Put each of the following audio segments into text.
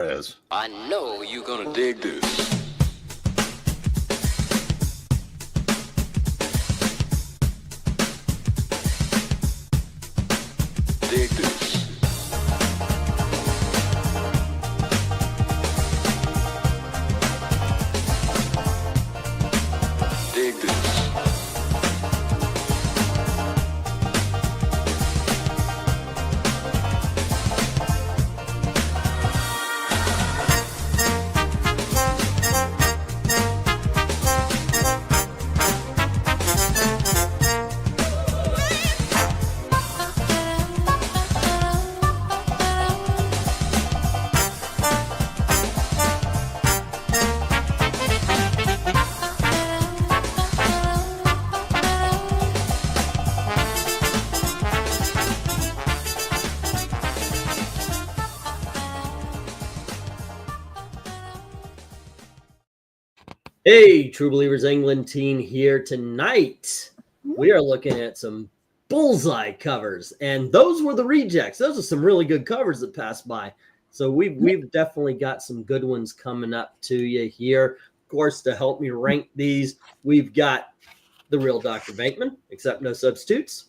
is. I know you're gonna dig this. Dig this. Dig this. Hey, True Believers England team here tonight. We are looking at some Bullseye covers, and those were the rejects. Those are some really good covers that passed by. So we've definitely got some good ones coming up to you here. Of course, to help me rank these, we've got the real Dr. Bankman, except no substitutes.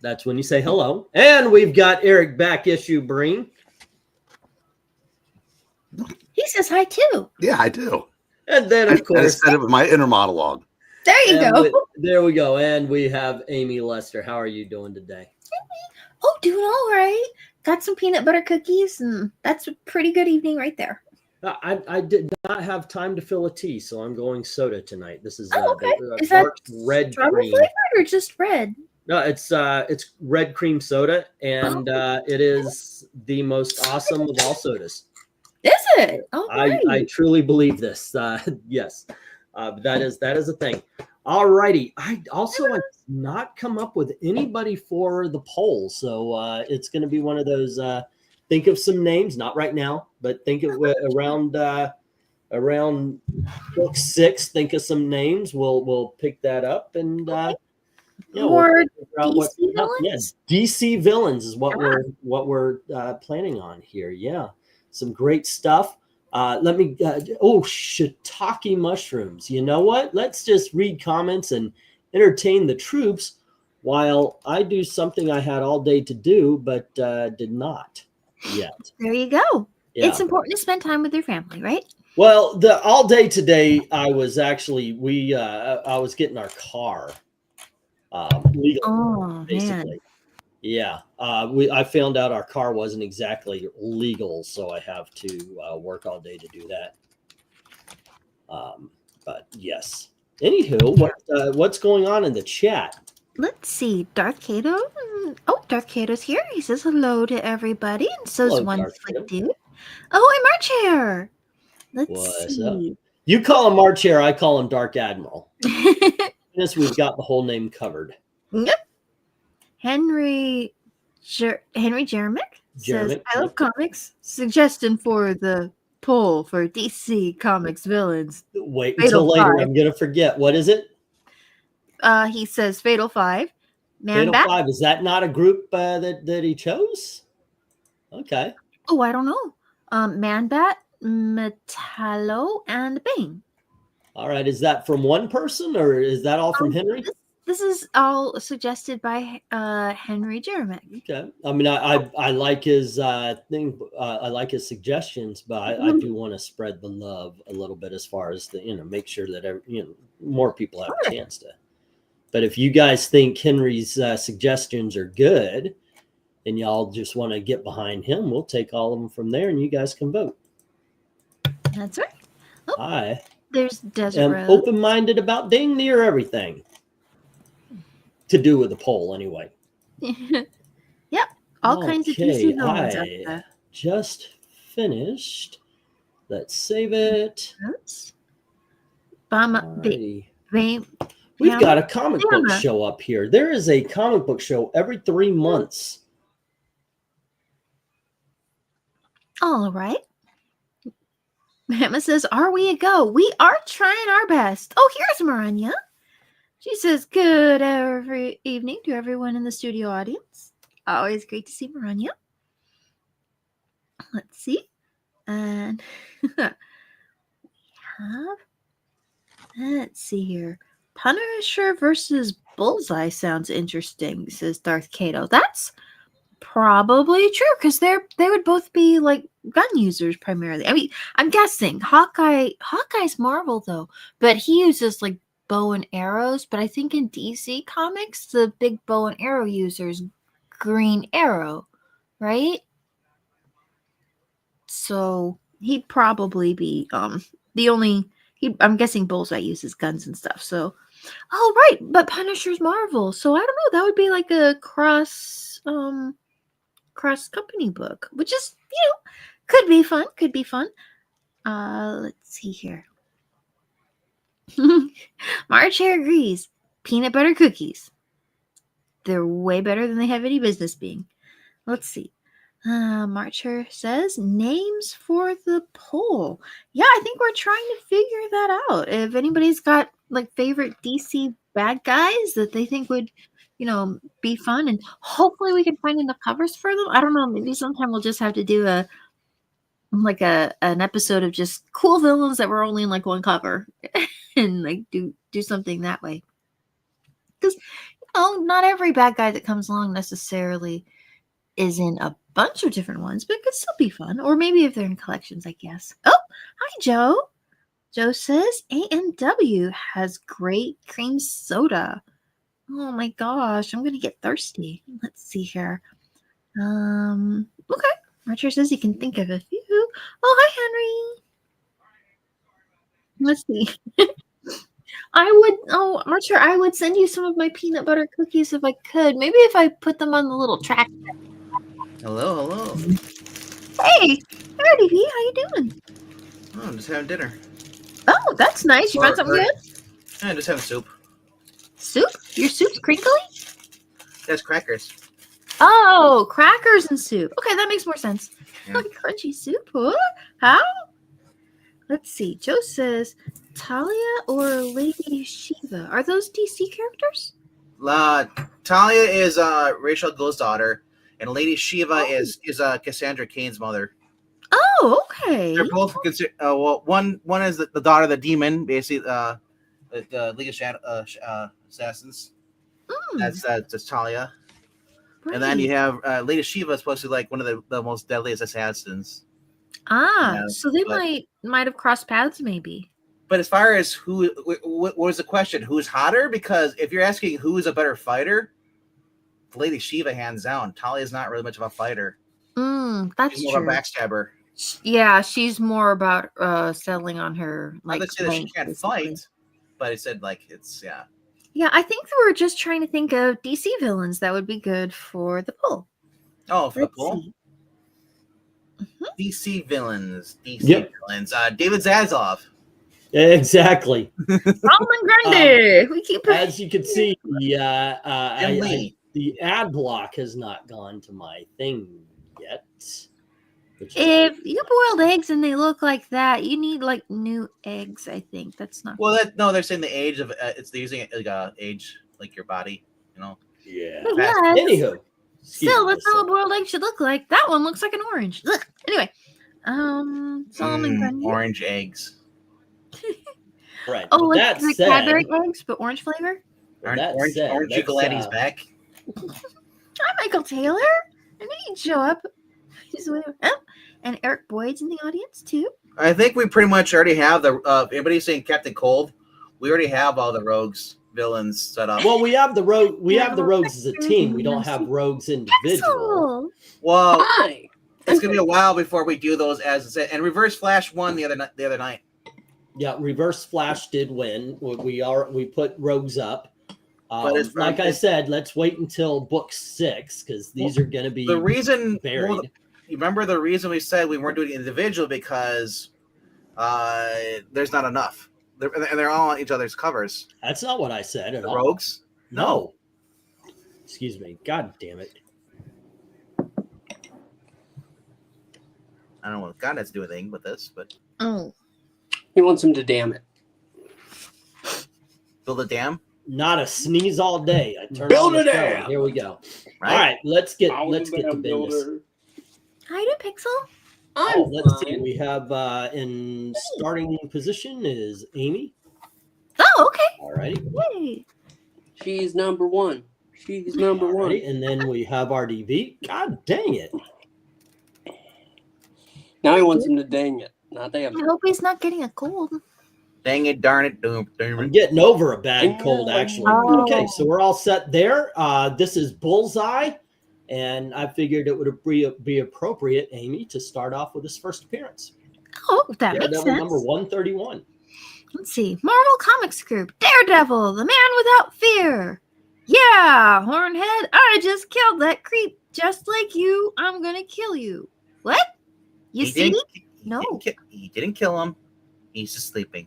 That's when you say hello. And we've got Eric Back Issue Breen. He says hi too. Yeah, I do. And then, of course, instead of my inner monologue. There you go. There we go. And we have Amy Lester. How are you doing today? Oh, doing all right. Got some peanut butter cookies, and that's a pretty good evening right there. I did not have time to fill a tea, so I'm going soda tonight. This is okay. Is dark that red strawberry cream. flavored or just red? No, it's red cream soda, and it is the most awesome of all sodas. Is it? Oh, I truly believe this. Yes, that is a thing. All righty. I have not come up with anybody for the poll, so it's going to be one of those. Think of some names, not right now, but think of around book 6. Think of some names. We'll pick that up and more we'll DC villains. Yes, DC villains is what we're planning on here. Yeah, some great stuff. Let me. Shiitake mushrooms. You know what? Let's just read comments and entertain the troops while I do something I had all day to do, but did not yet. There you go. Yeah. It's important to spend time with your family, right? Well, the all day today, I was actually I was getting our car legal, basically. Man. Yeah, I found out our car wasn't exactly legal, so I have to work all day to do that. But yes. Anywho, what's going on in the chat? Let's see. Darth Kato. Oh, Darth Kato's here. He says hello to everybody, and so's Hello, one Darth slick Kato. dude. Oh, and March Hair. Let's What's see. up? You call him March Hair, I call him Dark Admiral. Yes, we've got the whole name covered. Yep. Henry Jeremick says, I love comics. Suggestion for the poll for DC Comics villains. Wait Fatal until later. 5. I'm going to forget. What is it? He says Fatal 5. Fatal Man-Bat. 5. Is that not a group that he chose? Okay. Oh, I don't know. Man-Bat, Metallo, and Bane. All right. Is that from one person or is that all from Henry? This is all suggested by Henry Jeremick. Okay. I mean, I like his thing. I like his suggestions, but I do want to spread the love a little bit as far as make sure that more people have a chance to. But if you guys think Henry's suggestions are good, and y'all just want to get behind him, we'll take all of them from there, and you guys can vote. That's right. Oh, there's Desert am Road. Open-minded about dang near everything to do with the poll, anyway. Yep, all kinds of DC villains out there. Just finished. Let's save it. We've got a comic book show up here. There is a comic book show every 3 months. All right. Mama says, are we a go? We are trying our best. Oh, here's Maranya. She says, good every evening to everyone in the studio audience. Always great to see Maranya. Let's see. And we have, let's see here. Punisher versus Bullseye sounds interesting, says Darth Kato. That's probably true because they would both be like gun users primarily. I mean, I'm guessing Hawkeye's Marvel though, but he uses like bow and arrows. But I think in DC Comics, the big bow and arrow user's Green Arrow, right? So he'd probably be the only. I'm guessing Bullseye uses guns and stuff. So, oh right, but Punisher's Marvel. So I don't know. That would be like a cross company book, which is could be fun. Could be fun. Let's see here. March Hare agrees. Peanut butter cookies. They're way better than they have any business being. Let's see. Marcher says names for the poll. Yeah, I think we're trying to figure that out. If anybody's got like favorite DC bad guys that they think would, be fun, and hopefully we can find enough covers for them. I don't know. Maybe sometime we'll just have to do an episode of just cool villains that were only in like one cover, and like do something that way. Because not every bad guy that comes along necessarily is in a bunch of different ones, but it could still be fun. Or maybe if they're in collections, I guess. Oh, hi, Joe. Joe says A&W has great cream soda. Oh my gosh, I'm gonna get thirsty. Let's see here. Okay. Archer says he can think of a few. Oh, hi, Henry. Let's see. Archer, I would send you some of my peanut butter cookies if I could. Maybe if I put them on the little track. Hello. Hey, howdy, how you doing? Oh, I'm just having dinner. Oh, that's nice. You find something good? Yeah, just having soup. Soup? Your soup's crinkly? That's crackers. Oh, crackers and soup. Okay, that makes more sense. Yeah. Like crunchy soup? What? How? Let's see. Joe says Talia or Lady Shiva. Are those DC characters? Talia is Rachel Gold's daughter, and Lady Shiva is Cassandra Cain's mother. Oh, okay. They're both considered. One is the daughter of the demon, basically the League of Assassins. That's Talia. Right. And then you have Lady Shiva, is supposed to be like one of the most deadliest assassins. So they might have crossed paths, maybe. But as far as what was the question? Who's hotter? Because if you're asking who is a better fighter, Lady Shiva, hands down. Talia's not really much of a fighter. That's She's more of a backstabber. Yeah, she's more about settling on her. Like, let's say that she can't fight, but it said like it's yeah. Yeah, I think that we're just trying to think of DC villains that would be good for the poll. Oh, for Let's the poll? see. DC villains. Yep. Villains. David Zaslav. Exactly. Roman Grundy. We keep As you can see, the ad block has not gone to my thing yet. If you boiled eggs and they look like that, you need like new eggs. I think that's not. Well, they're saying the age of they're using it like age like your body, Yeah. Yes. Anywho, Still, that's how a boiled egg should look like. That one looks like an orange. Ugh. Anyway, Solomon Grundy. Orange eggs. Right. Oh, like Cadbury eggs, but orange flavor. Orange Galady's back. Hi, Michael Taylor. I knew you'd show up. And Eric Boyd's in the audience too. I think we pretty much already have the. Everybody's saying Captain Cold. We already have all the rogues villains set up. Well, we have the rogue. We have the rogues as a team. We don't have rogues individual. Well, it's gonna be a while before we do those as I said. And Reverse Flash won the other night. Yeah, Reverse Flash did win. We put rogues up. But I said, let's wait until book 6 because these are going to be the reason. buried. Well, you remember the reason we said we weren't doing individual because there's not enough. They're all on each other's covers. That's not what I said at all. Rogues? No. Excuse me. God damn it. I don't know what God has to do anything with this, but he wants him to dam it. Build a dam. Not a sneeze all day. I turn Build on a the dam. Here we go. Right. All right, let's get I was to a dam business. builder. How you doing, Pixel? Let's see. We have in starting position is Amy. Oh, okay. All righty. Yay. She's number one. She's number All one. righty. And then we have RDV. God dang it. Now he wants him to dang it. Not damn. I hope he's not getting a cold. Dang it, darn it. I'm getting over a bad cold, actually. Oh. Okay, so we're all set there. This is Bullseye, and I figured it would be appropriate, Amy, to start off with his first appearance. Oh, that makes Daredevil sense. number 131. Let's see. Marvel Comics Group. Daredevil, the man without fear. Yeah, Hornhead, I just killed that creep. Just like you, I'm going to kill you. What? You see? No. He didn't kill him. He's just sleeping.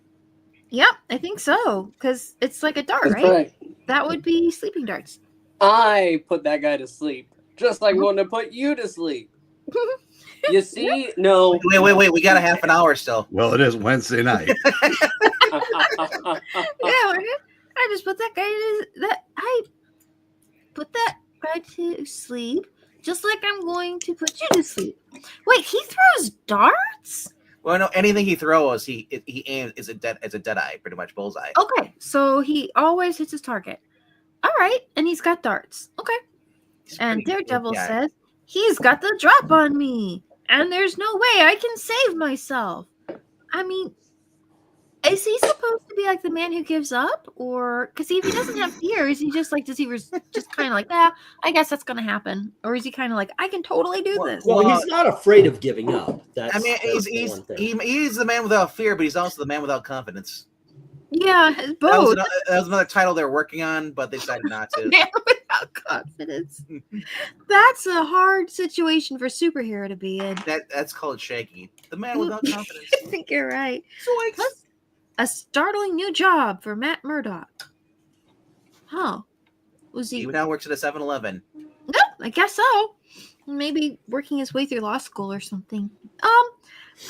Yep, I think so. Because it's like a dart, That's right? right. That would be sleeping darts. I put that guy to sleep. Just like I'm going to put you to sleep. You see? No. Wait. We got a half an hour still. Well, it is Wednesday night. Yeah, Hornhead. I just put that guy to sleep, just like I'm going to put you to sleep. Wait, he throws darts? Well, no, anything he throws, he aims is a dead eye, pretty much bullseye. Okay, so he always hits his target. All right, and he's got darts. Okay. And Daredevil says, he's got the drop on me, and there's no way I can save myself. I mean, is he supposed to be like the man who gives up? Or, because if he doesn't have fear, is he just like, just kind of like, I guess that's going to happen? Or is he kind of like, I can totally do this? Well, he's not afraid of giving up. He's the man without fear, but he's also the man without confidence. Yeah, both. That was another title they're working on, but they decided not to. Man without confidence. That's a hard situation for a superhero to be in. That's called shaky. The man without confidence. I think you're right. Plus, a startling new job for Matt Murdock. Huh. Was he now works at a 7-Eleven. No, I guess so. Maybe working his way through law school or something.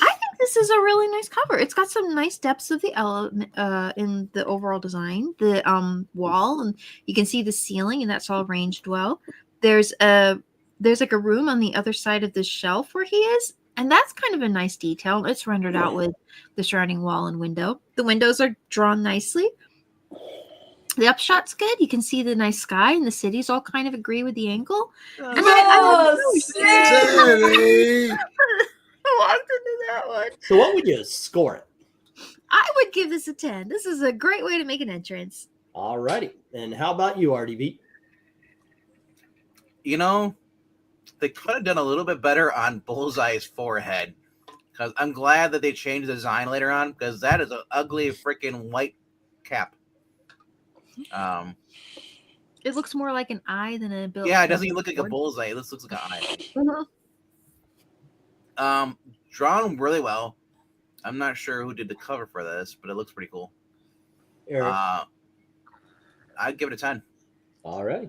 I think this is a really nice cover. It's got some nice depths of the element in the overall design. The wall, and you can see the ceiling, and that's all arranged well. There's like a room on the other side of the shelf where he is, and that's kind of a nice detail. It's rendered out with the surrounding wall and window. The windows are drawn nicely. The upshot's good. You can see the nice sky, and the cities all kind of agree with the angle. And I walked into that one. So what would you score it? I would give this a 10. This is a great way to make an entrance. All righty. And how about you, RDV? You know, they could have done a little bit better on Bullseye's forehead. Because I'm glad that they changed the design later on, because that is an ugly freaking white cap. It looks more like an eye than a bill. Yeah, it doesn't even look like a bullseye. It looks like an eye. Uh-huh. Drawn really well. I'm not sure who did the cover for this, but it looks pretty cool. Eric. I'd give it a 10. All right.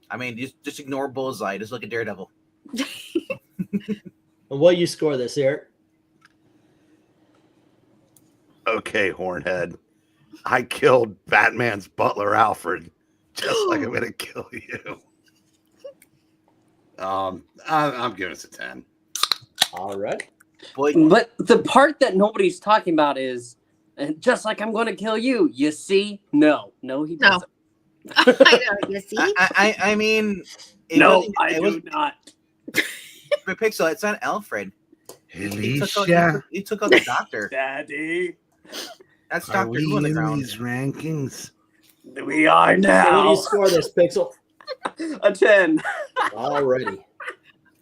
I mean, just ignore Bullseye. Just look at Daredevil. And what do you score this, Eric? Okay, Hornhead. I killed Batman's butler, Alfred, just like I'm going to kill you. I'm giving this a 10. All right. Boy, But the part that nobody's talking about is, and just like I'm going to kill you. You see? No, he No. doesn't. I know, you see? I mean, No, I do not. But Pixel, it's not Alfred. He took out the doctor. Daddy, That's Are Doctor we Who on the in ground. these rankings? we are So what do now. you score this, Pixel? A 10. All righty.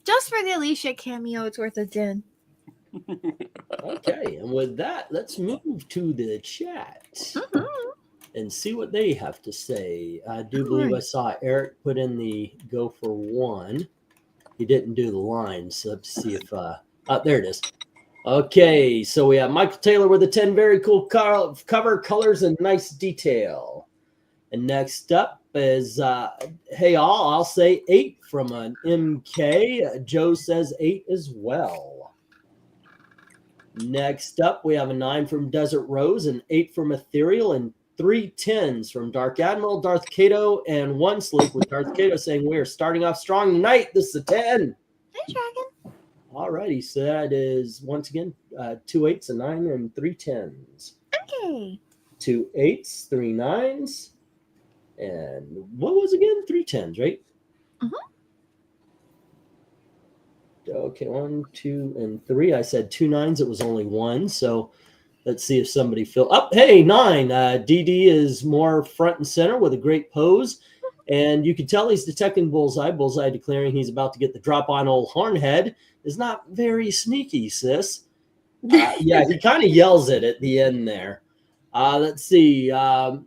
Just for the Alicia cameo, it's worth a 10. Okay, and with that, let's move to the chat and see what they have to say. I do believe I saw Eric put in the go for one. He didn't do the lines, so let's see if there it is. Okay, so we have Michael Taylor with a 10, very cool cover, colors, and nice detail. And next up is, hey all, I'll say 8 from an MK. Joe says 8 as well. Next up, we have a 9 from Desert Rose, an 8 from Ethereal, and 3 10s from Dark Admiral, Darth Kato, and 1 Sleep with Darth Kato saying we are starting off strong tonight. This is a 10. Hey, Dragon. Alrighty, so that is once again 2 8s, a 9, and 3 10s. Okay. 2 8s, 3 9s, and what was again? 3 10s, right? Mhm. Okay, 1, 2, and 3. I said 2 9s. It was only 1. So let's see if somebody up. Hey, 9. DD is more front and center with a great pose. And you can tell he's detecting Bullseye. Bullseye declaring he's about to get the drop on old Hornhead is not very sneaky, sis. Yeah, he kind of yells it at the end there. Let's see. We've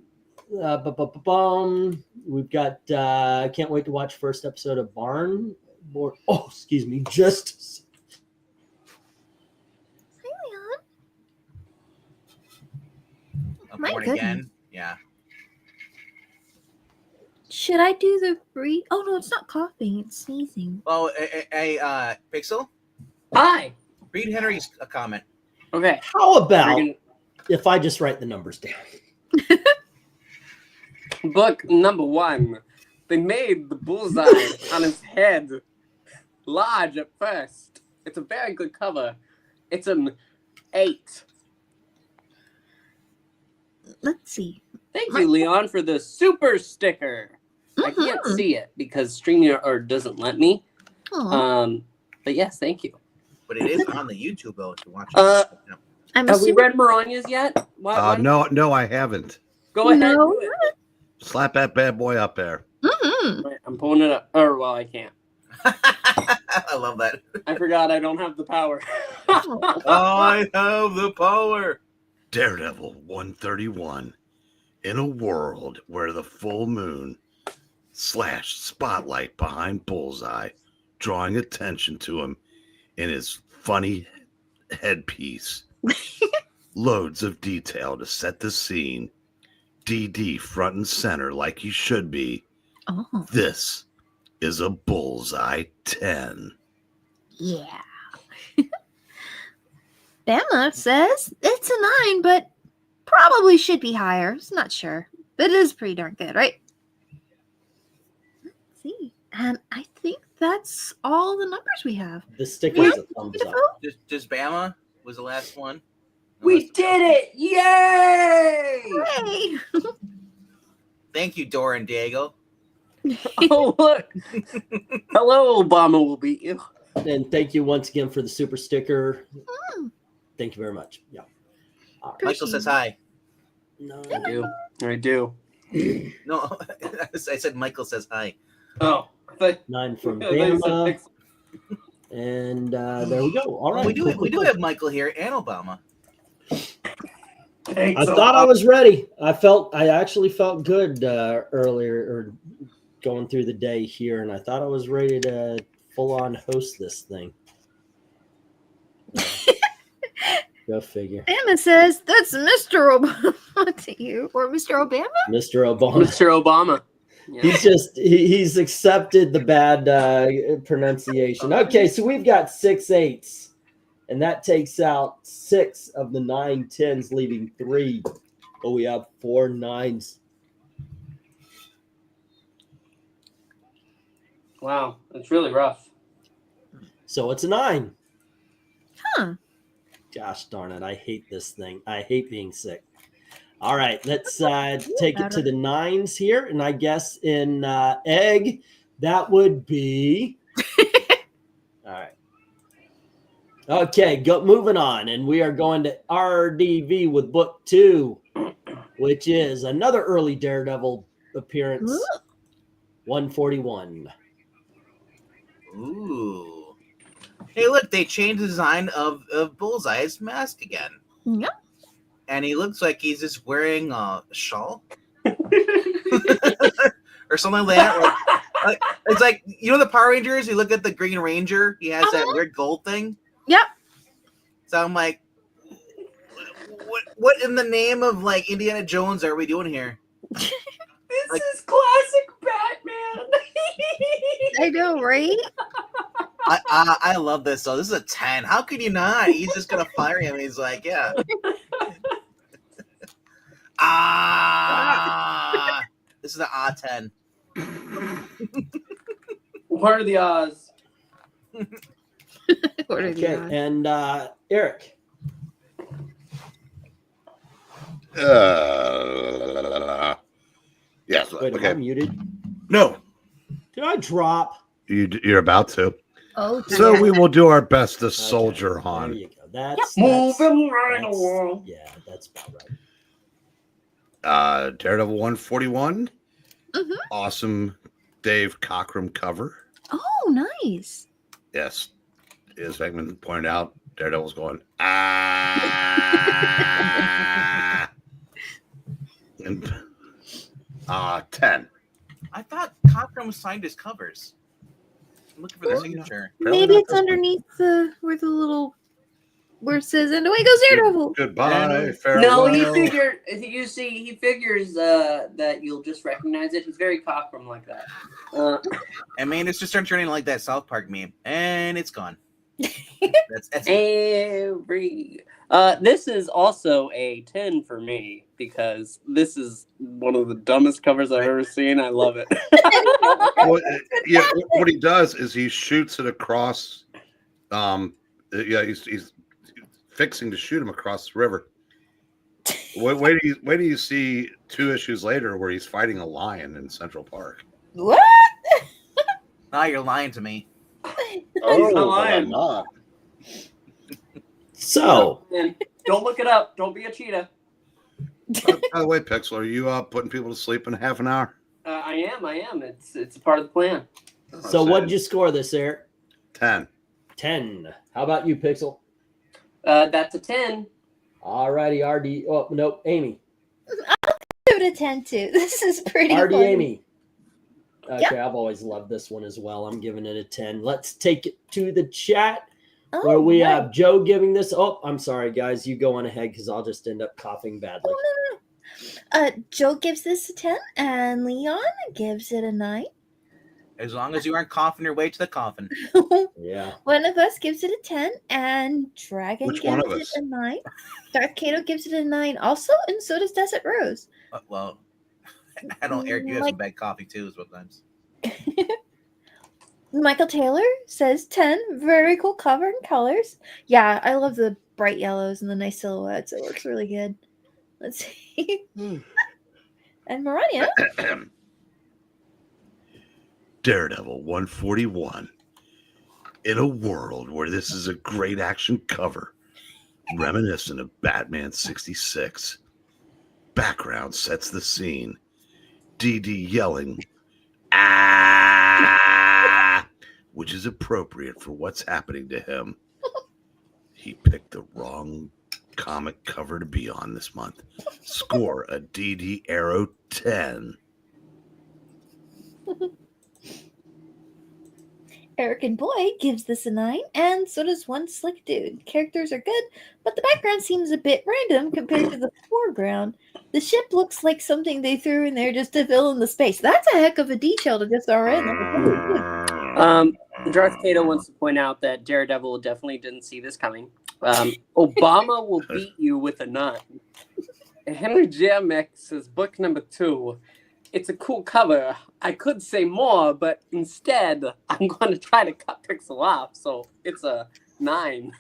got, can't wait to watch first episode of Barn. Oh, excuse me. Just. Hey, Leon. I'm My born goodness. again. Yeah. Should I do the breed? Oh no, it's not coughing. It's sneezing. Oh, hey, Pixel. Hi. Read Henry's comment. Okay. How about Friggin- if I just write the numbers down? Book number 1. They made the bullseye on his head large at first. It's a very good cover. It's an 8. Let's see. Thank you, Leon, for the super sticker. I can't Mhm. see it because StreamYard doesn't let me. Aw. But yes, thank you. But it is on the YouTube though if you watch it. No. I'm Have we assuming. read Maronia's yet? Why- No, I haven't. Go ahead. No. Do it. Slap that bad boy up there. Mhm. Right, I'm pulling it up. Or, well, I can't. I love that. I forgot I don't have the power. I have the power. Daredevil 131. In a world where the full moon slashed spotlight behind Bullseye, drawing attention to him in his funny headpiece. Loads of detail to set the scene. DD front and center like he should be. Oh, This is a Bullseye 10. yeah. Bama says it's a 9, but probably should be higher. It's not sure, but it is pretty darn good, right? Let's see. And I think that's all the numbers we have. The sticker is a thumbs up. Beautiful. Just Bama was the last one. We did it! Yay! Hey. Thank you, Dora and Diego. Oh, look. Hello, Obama will beat you. And thank you once again for the super sticker. Mm. Thank you very much. Yeah. Michael says hi. No. I do. No, I said Michael says hi. Oh. 9 from I thought you said Bama. Pixel. And there we go. All right. We do have Michael here and Obama. Thanks, I thought Obama. I was ready. I actually felt good earlier or going through the day here, and I thought I was ready to full on host this thing. Go figure. Bama says that's Mr. Obama to you, or Mr. Obama. Mr. Obama. Mr. Obama. Yeah. He's accepted the bad pronunciation. Okay, so we've got 6 8s, and that takes out 6 of the 9 10s, leaving 3. But we have 4 9s. Wow, that's really rough. So it's a 9. Huh. Gosh darn it. I hate this thing. I hate being sick. All right, let's take it to the 9s here. And I guess in egg, that would be. All right. Okay, moving on. And we are going to RDV with book 2, which is another early Daredevil appearance. Ooh. 141. Ooh. Hey, look, they changed the design of Bullseye's mask again. Yep. And he looks like he's just wearing a shawl. Or something like that. Like, it's like, you know the Power Rangers? You look at the Green Ranger, he has that weird gold thing. Yep. So I'm like, what in the name of like Indiana Jones are we doing here? This Like- is classic Batman. I know, right? I love this though. This is a 10. How could you not? He's just gonna fire him. He's like, yeah. This is the 10. What are the odds? What are the Okay, odds? and Eric. Yes. Wait, am I Okay. muted? No, Did I drop? you're about to. Oh, So dear. we will do our best to Okay, soldier There on. you go. That's Moving right that's- along. Yeah, that's about right. Daredevil 141. Mhm. Awesome Dave Cockrum cover. Oh, nice. Yes. As Eggman pointed out, Daredevil's going, ah. And 10. I thought Cockrum signed his covers. I'm looking for the signature. Apparently Maybe not it's this one. underneath where it says, and away goes Daredevil. Goodbye, No, farewell. No, he figures that you'll just recognize it. He's very Cockrum like that. I mean, it's just starting turning like that South Park meme, and it's gone. That's This is also a 10 for me because this is one of the dumbest covers I've ever seen. I love it. Well, yeah, what he does is he shoots it across. He's fixing to shoot him across the river. Wait do you see 2 issues later where he's fighting a lion in Central Park? What? Now you're lying to me. Oh, well, lying. I'm not. So, And don't look it up. Don't be a cheetah. By the way, Pixel, are you putting people to sleep in half an hour? I am. It's a part of the plan. so what'd you score this, Eric? 10. 10. How about you, Pixel? That's a 10. Alrighty, RD. Oh, nope, Amy. Give it a 10 too. This is pretty RD funny. Amy. Okay, Yeah. I've always loved this one as well. I'm giving it a 10. Let's take it to the chat Oh, where we nice. have Joe giving this. Oh, I'm sorry, guys. You go on ahead because I'll just end up coughing badly. Joe gives this a 10, and Leon gives it a 9. As long as you aren't coughing your way to the coffin. Yeah. One of us gives it a 10, and Dragon Which one gives of it us? a 9. Darth Kato gives it a 9 also, and so does Desert Rose. Well, I don't, Eric. You have some bad coffee too, sometimes. Michael Taylor says 10. Very cool cover and colors. Yeah, I love the bright yellows and the nice silhouettes. It works really good. Let's see. And Marania. Daredevil 141. In a world where this is a great action cover, reminiscent of Batman 66, background sets the scene. DD yelling, ah, which is appropriate for what's happening to him. He picked the wrong comic cover to be on this month. Score a DD Arrow 10. Eric and Boy gives this a 9, and so does One Slick Dude. Characters are good, but the background seems a bit random compared to the foreground. The ship looks like something they threw in there just to fill in the space. That's a heck of a detail to just throw in. Darth Kato wants to point out that Daredevil definitely didn't see this coming. Obama will beat you with a 9. And Henry Jamek says book number 2. It's a cool cover. I could say more, but instead, I'm going to try to cut Pixel off. So it's a 9.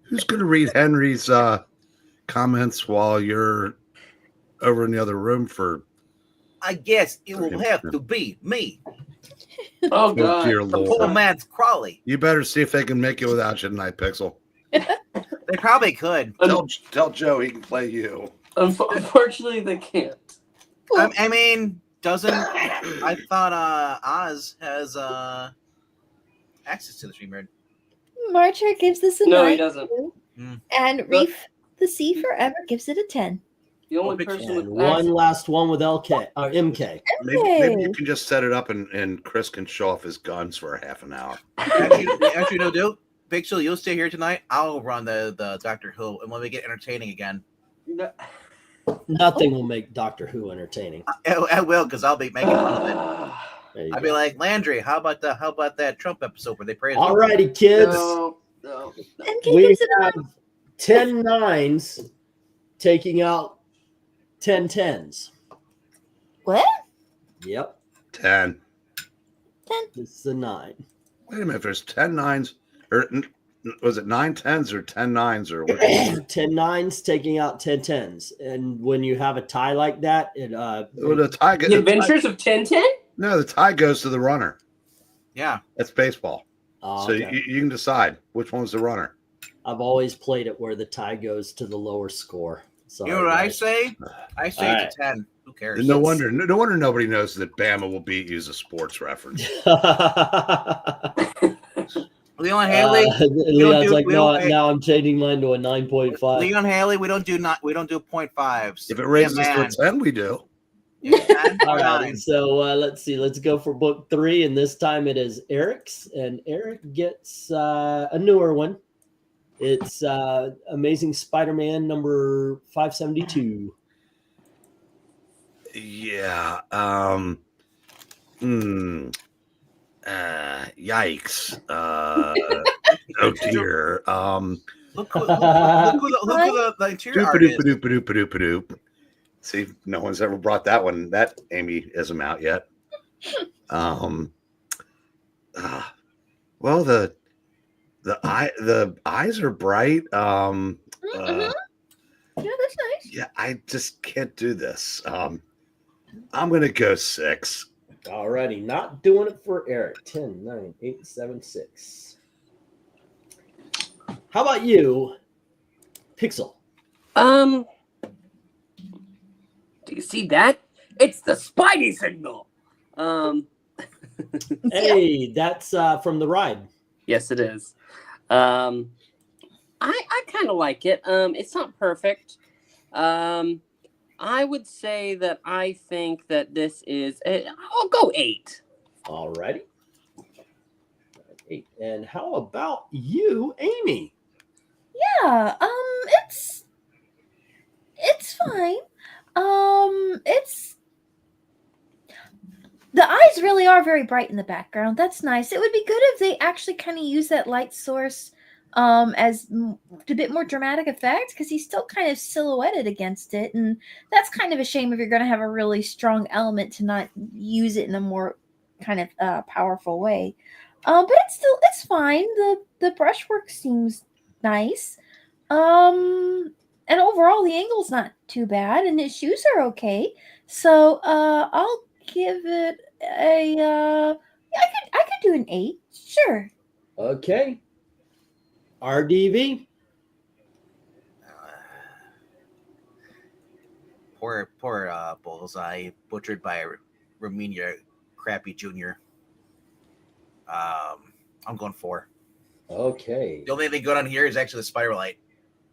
Who's going to read Henry's comments while you're over in the other room for? I guess it will have to be me, Oh, Oh, God. dear the poor Lord. man's Crawley. You better see if they can make it without you tonight, Pixel. They probably could. Tell Joe he can play you. Unfortunately, they can't. I mean, doesn't I thought Oz has access to the stream yard? Marcher gives this a 9. No, he doesn't. too. Hmm. And Reef the Sea Forever gives it a 10. The only Big person And with one last one with MK. Maybe you can just set it up and Chris can show off his guns for a half an hour. Actually, no, dude. Pixel, you'll stay here tonight. I'll run the Doctor Who, and when we get entertaining again, Nothing will make Doctor Who entertaining. I will, because I'll be making fun of it. There you I'll go. be like, Landry, how about that Trump episode where they praise? All righty, kids. No. MK We gives it a 9. have 10 nines taking out 10 tens. What? Yep. 10. 10. This is a 9. Wait a minute. There's 10 nines, or was it 9 10s or 10 nines or what? 10 9s taking out 10 10s. And when you have a tie like that, Well, the tie, The Adventures of Tintin? no, the tie goes to the runner. Yeah. That's baseball. Oh, So okay. you can decide which one's the runner. I've always played it where the tie goes to the lower score. Sorry, You know what I guys. say? I say All it's a 10. Who cares? No wonder nobody knows that Bama will beat you as a sports reference. Leon Haley. Leon's do- like, we no, don't- now I'm changing mine to a 9.5. Leon Haley. We don't do 0.5s. If it raises Yeah, to a man. 10, we do. Yeah, 10 All or right, 9. so let's see. Let's go for book 3, and this time it is Eric's, and Eric gets a newer one. It's Amazing Spider-Man number 572. Yeah. Yikes. Oh dear. Look who the interior artist. Doop-a-doop-a-doop-a-doop-a-doop. See, no one's ever brought that one. That Amy isn't out yet. Well, the eyes are bright. Yeah, that's nice. Yeah, I just can't do this. I'm gonna go 6. Alrighty, not doing it for Eric. 10, 9, 8, 7, 6. How about you, Pixel? Do you see that? It's the Spidey signal. Hey, that's from the ride. Yes, it is. I kind of like it. It's not perfect. I would say that I think that this is. I'll go 8. Alrighty. 8. And how about you, Amy? Yeah, it's fine. It's the eyes really are very bright in the background. That's nice. It would be good if they actually kind of use that light source as a bit more dramatic effect, because he's still kind of silhouetted against it, and that's kind of a shame if you're going to have a really strong element to not use it in a more kind of powerful way. But it's fine. The brushwork seems nice. And overall the angle's not too bad, and his shoes are okay. So I'll give it a I could do an 8. Sure. Okay. RDV. Poor Bullseye, butchered by Romania Crappy Jr. I'm going 4. Okay. The only thing good on here is actually the spider light.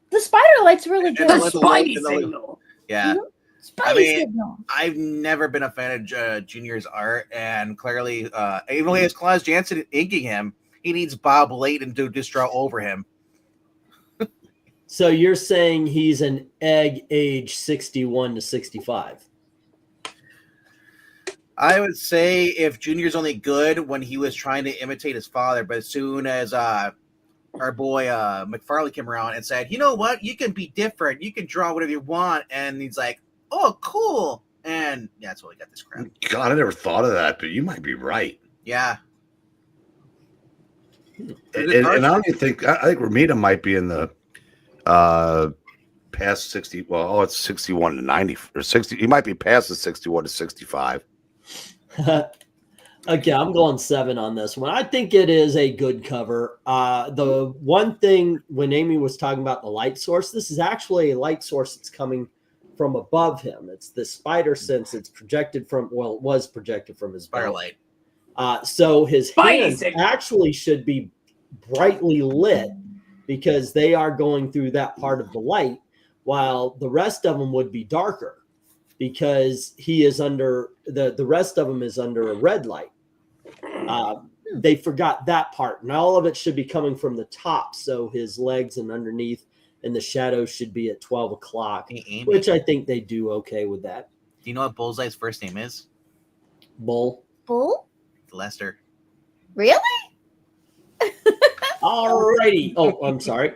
The spider light's really good. The Let's Spidey look at the- signal. Yeah. Spidey I mean, signal. I've never been a fan of Junior's art, and clearly, even though he has Klaus Janson inking him, he needs Bob Layton to just draw over him. So you're saying he's an egg age 61 to 65. I would say if Junior's only good when he was trying to imitate his father, but as soon as our boy McFarlane came around and said, you know what, you can be different, you can draw whatever you want, and he's like, oh, cool, and yeah, that's why we got this crap. God, I never thought of that, but you might be right. Yeah. And I don't even think I think Ramita might be in the past 60. Well, it's 61 to 90 or 60. He might be past the 61 to 65. Okay, I'm going 7 on this one. I think it is a good cover. The one thing when Amy was talking about the light source, this is actually a light source that's coming from above him. It's the spider sense. It's projected from, well, it was projected from his Spider belly. light. So his Spidey hands signal. actually should be brightly lit because they are going through that part of the light, while the rest of them would be darker because he is under the rest of them is under a red light. They forgot that part, and all of it should be coming from the top. So his legs and underneath and the shadows should be at 12 o'clock, Hey, Amy, which I think they do okay with that. do you know what Bullseye's first name is? Bull. Bull? Lester. Really? Alrighty. Oh, I'm sorry.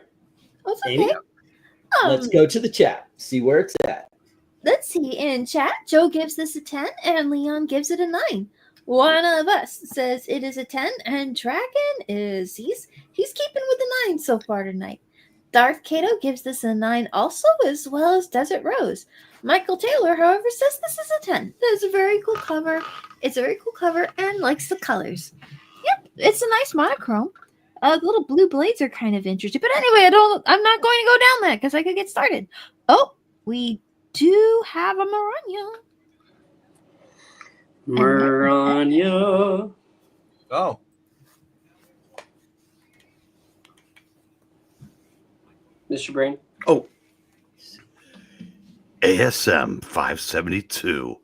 That's Amy? okay. Let's go to the chat. See where it's at. Let's see. In chat, Joe gives this a 10 and Leon gives it a 9. One of us says it is a 10, and Dragon is he's keeping with the 9 so far tonight. Darth Cato gives this a 9 also, as well as Desert Rose. Michael Taylor, however, says this is a 10. That is a very cool cover. It's a very cool cover and likes the colors. Yep, it's a nice monochrome. The little blue blades are kind of interesting. But anyway, I'm not going to go down that because I could get started. Oh, we do have a Maranya. Maranya. Oh, Mr. Brain. Oh, ASM 572.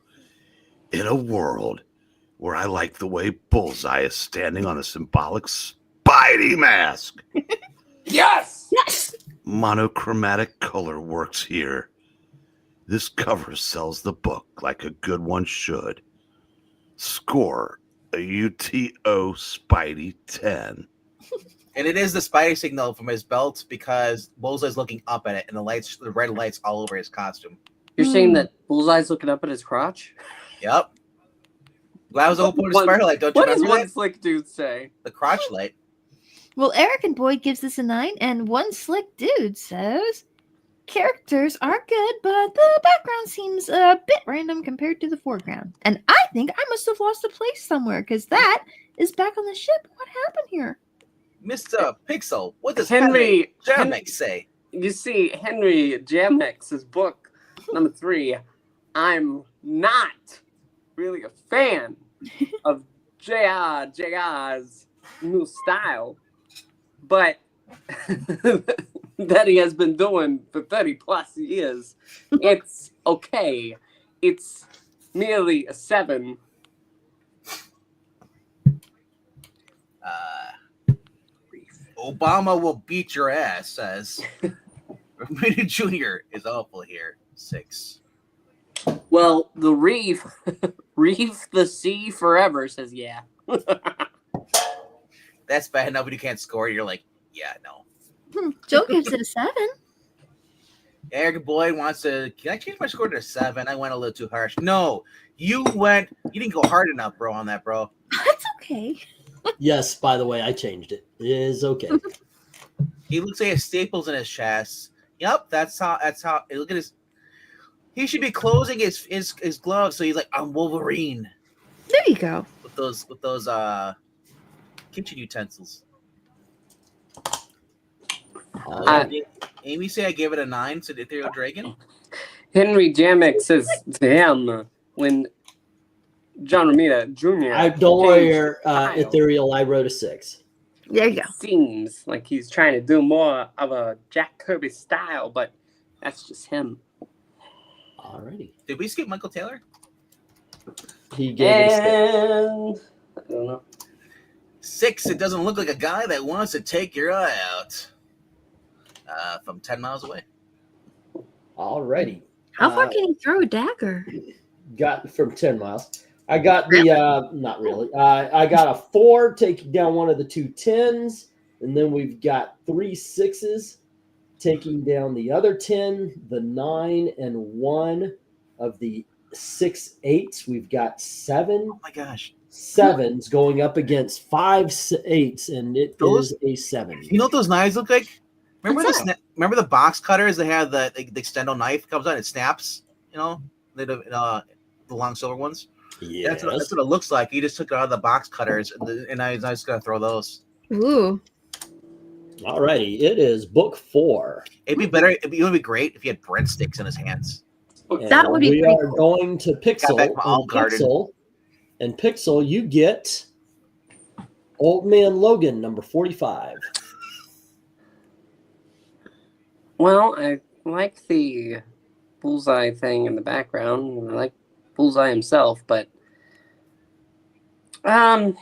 In a world where I like the way Bullseye is standing on a symbolic Spidey mask. Yes! Yes! Monochromatic color works here. This cover sells the book like a good one should. Score a UTO Spidey 10. and it is the Spidey signal from his belt because Bullseye's looking up at it, and the red lights all over his costume. You're saying that Bullseye's looking up at his crotch? Yep. That was the whole point of Spider Light, don't you What does remember one that? slick dude say? The crotch light. Well, Eric and Boyd gives this a 9, and one slick dude says characters are good, but the background seems a bit random compared to the foreground. And I think I must have lost a place somewhere because that is back on the ship. What happened here? Mr. Pixel, what does Henry Jamek say? You see, Henry Jamex's book number 3. I'm not really a fan of JR's new style, but that he has been doing for 30 plus years. It's okay. It's merely a 7. Obama will beat your ass, says. Romita Jr. is awful here. 6. Well, the Reef the Sea Forever says yeah. That's bad enough when you can't score. You're like, yeah, no. Joe gives it a 7. Eric Boyd wants to. Can I change my score to a 7? I went a little too harsh. No, you didn't go hard enough, bro, on that, bro. That's okay. Yes, by the way, I changed it. It is okay. He looks like he has staples in his chest. Yep, that's how. Look at his. He should be closing his gloves, so he's like, I'm Wolverine There you go. with those kitchen utensils. Amy say I gave it a 9 to the Ethereal Dragon. Henry Jamek says to him when John Romita Jr. I don't worry, changed style, Ethereal. I wrote a 6. There you go. it seems like he's trying to do more of a Jack Kirby style, but that's just him. Alrighty. Did we skip Michael Taylor? He gave it a 6. And I don't know. 6. It doesn't look like a guy that wants to take your eye out. From 10 miles away. Alrighty. How far can he throw a dagger? Got from 10 miles. I got the not really. I got a 4 taking down one of the 2 10s, and then we've got 3 6s taking down the other 10, the 9, and 1 of the 6 8s. We've got 7 Oh my gosh. 7s going up against 5 8s, and it is a 7. You know what those knives look like? Remember What's remember the box cutters? They have the extendo knife comes out, it snaps. You know, the long silver ones. Yeah, That's what it looks like. He just took it out of the box cutters, and I was just gonna throw those. Ooh. Alrighty, it is book 4. It'd be better. It would be great if he had breadsticks in his hands. That would be We pretty are cool. going to Got back Pixel. my Olive Garden. And Pixel, you get Old Man Logan, number 45. Well, I like the Bullseye thing in the background. And I like Bullseye himself, but I'll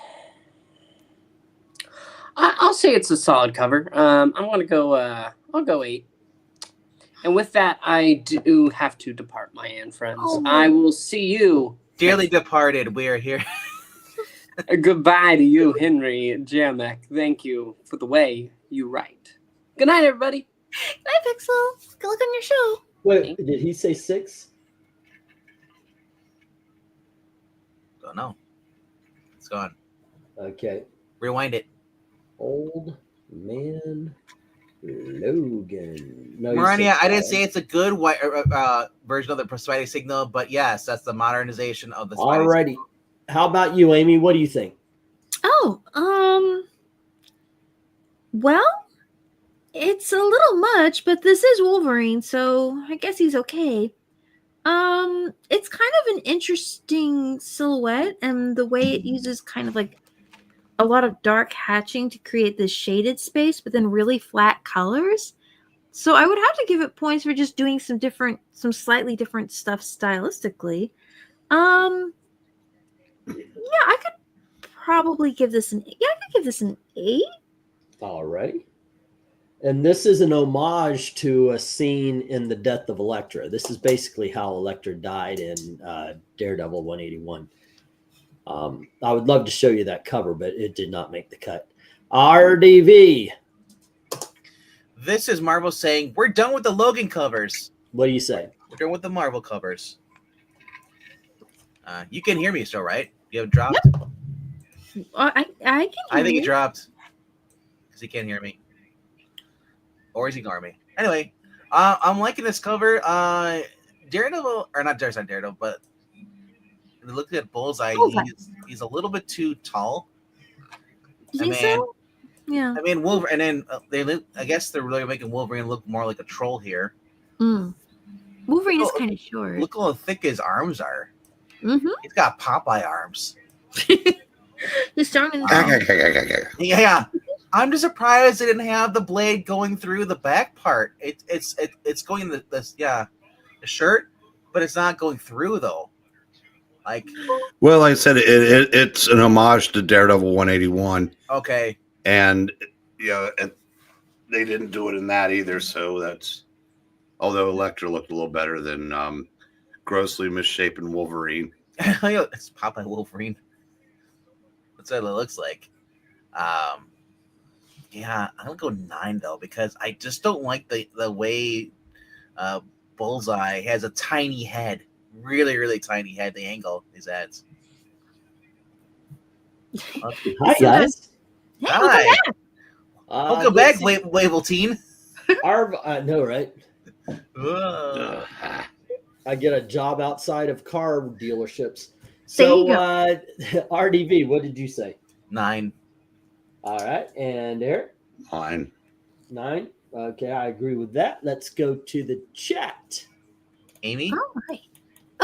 say it's a solid cover. I'm gonna go. I'll go 8. And with that, I do have to depart, my Ann friends. Oh. I will see you. Dearly departed, we are here. Goodbye to you, Henry Jamek. Thank you for the way you write. Good night, everybody. Hi, Pixel. Good luck on your show. Wait, did he say 6? Don't know. gone. Okay. Rewind it. Old Man Logan. No, you Marania, said I didn't say it's a good version of the Spidey signal, but yes, that's the modernization of the Spidey Alrighty. signal. How about you, Amy? What do you think? Oh, well, it's a little much, but this is Wolverine, so I guess he's okay. It's kind of an interesting silhouette, and the way it uses kind of like a lot of dark hatching to create this shaded space, but then really flat colors. So I would have to give it points for just doing some slightly different stuff stylistically. Yeah, I could probably give this an 8. Alrighty. And this is an homage to a scene in The Death of Elektra. This is basically how Elektra died in Daredevil 181. I would love to show you that cover, but it did not make the cut. RDV. This is Marvel saying, we're done with the Logan covers. What do you say? We're done with the Marvel covers. You can hear me still, right? You have dropped? Yep. I can. I think he dropped because he can't hear me. Or he's ignoring me. Anyway, I'm liking this cover. Daredevil, or not Daredevil, but looking at Bullseye, he's a little bit too tall. You think so? Yeah. I mean, Wolverine, and then I guess they're really making Wolverine look more like a troll here. Wolverine is kind of short. Look how thick his arms are. Mm-hmm. He's got Popeye arms. He's strong in the Yeah. I'm just surprised they didn't have the blade going through the back part. It's going the shirt, but it's not going through though. Well, like I said, it's an homage to Daredevil 181. Okay. And they didn't do it in that either. So that's, although Elektra looked a little better than grossly misshapen Wolverine. It's Popeye Wolverine. That's what it looks like. Yeah, I'm gonna go 9 though because I just don't like the way Bullseye has a tiny head, really, really tiny head. The angle his heads. Okay. Hi guys. Hey, Hi. Welcome back, this- Labeltine. I know, right? I get a job outside of car dealerships. So, RDV, what did you say? 9. All right. And Eric? 9. 9. Okay, I agree with that. Let's go to the chat. Amy? All right.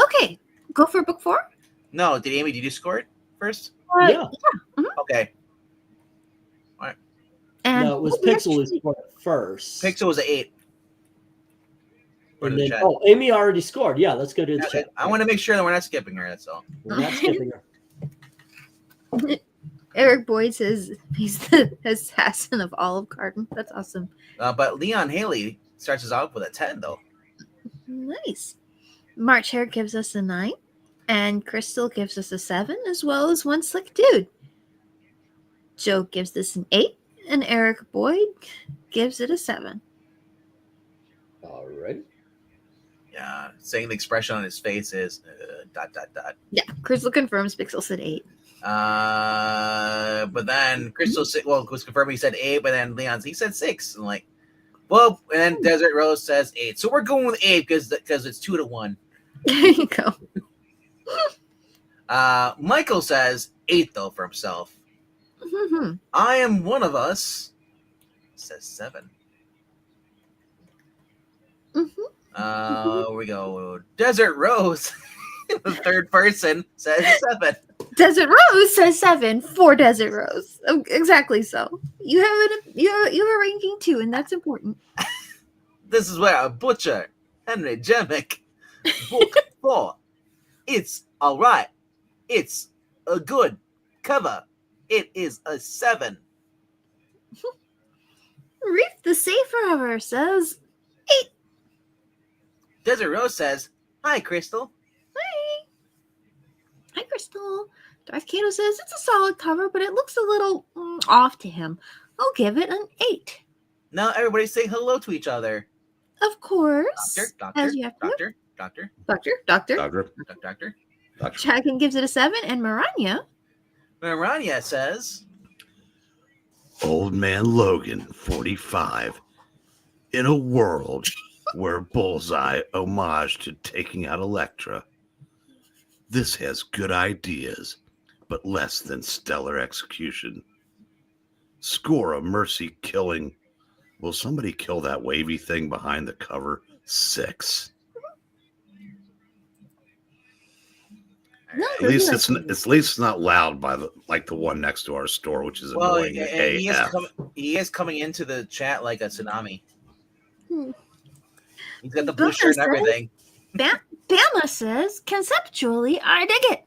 Okay. Go for book 4? No, did you score it first? Yeah. Okay. And No, it was Pixel who scored it first. Pixel was an 8. And then, Amy already scored. Yeah, let's go to the chat. I want to make sure that we're not skipping her, that's all. We're not skipping her. Eric Boyd says he's the assassin of Olive Garden. That's awesome. But Leon Haley starts us off with a 10, though. Nice. March Hair gives us a 9. And Crystal gives us a 7, as well as One Slick Dude. Joe gives this an 8. And Eric Boyd gives it a 7. All right. Yeah, saying the expression on his face is ... Yeah, Crystal confirms Pixel said 8. But then Crystal was confirming he said 8, but then he said 6. And and then Desert Rose says 8. So we're going with 8 because it's 2 to 1. There you go. Michael says 8 though for himself. Mm-hmm. I am one of us. Says 7. We go. Desert Rose, the third person, says 7. Desert Rose says 7 for Desert Rose. Oh, exactly so. You have a ranking too, and that's important. This is where Butcher, Henry Jemick, book 4. It's all right. It's a good cover. It is a 7. Reef the Safe Forever says 8. Desert Rose says, "Hi, Crystal." Hi. Hi, Crystal. Darth Kato says it's a solid cover, but it looks a little off to him. I'll give it an 8. Now everybody say hello to each other. Of course. As you have to. Doctor. Doctor. Doctor. Chagan gives it a 7, and Maranya Marania says, Old Man Logan, 45. In a world where Bullseye homage to taking out Elektra. This has good ideas, but less than stellar execution. Score a mercy killing. Will somebody kill that wavy thing behind the cover? 6. No, At least it's not loud by the one next to our store, which is well, annoying AF. he is coming into the chat like a tsunami. Hmm. He's got the blue shirt and everything. Bama says, conceptually, I dig it,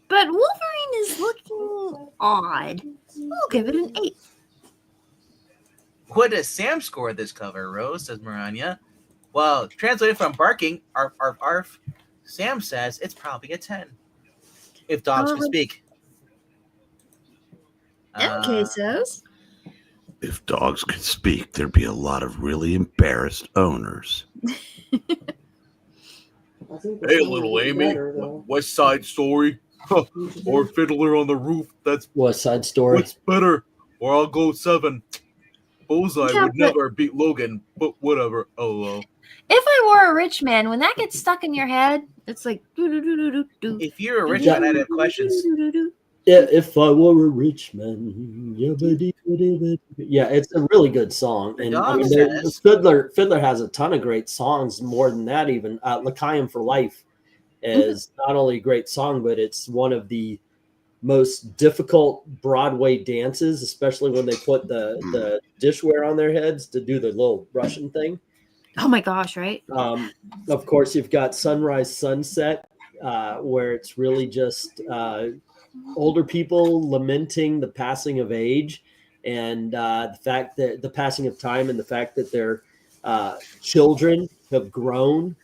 but Wolverine is looking odd. We'll give it an 8. What does Sam score this cover, Rose? Says Marania. Well, translated from barking, arf, arf, arf, Sam says it's probably a 10. If dogs can speak. MK says, If dogs could speak, there'd be a lot of really embarrassed owners. Hey, little Amy, West Side Story or Fiddler on the Roof. That's West Side Story. what's better. Or I'll go 7. Bullseye Yeah, would never beat Logan, but whatever. Oh, if I were a rich man, when that gets stuck in your head, it's like do-do-do-do-do-do. if you're a rich man, I'd have questions. Yeah, if I were a rich man. Yeah, it's a really good song. And I mean, Fiddler has a ton of great songs, more than that even. L'Chaim for Life is not only a great song, but it's one of the most difficult Broadway dances, especially when they put the dishware on their heads to do the little Russian thing. Oh my gosh, right? Of course, you've got Sunrise Sunset, where it's really just older people lamenting the passing of age and the fact that the passing of time and the fact that their children have grown.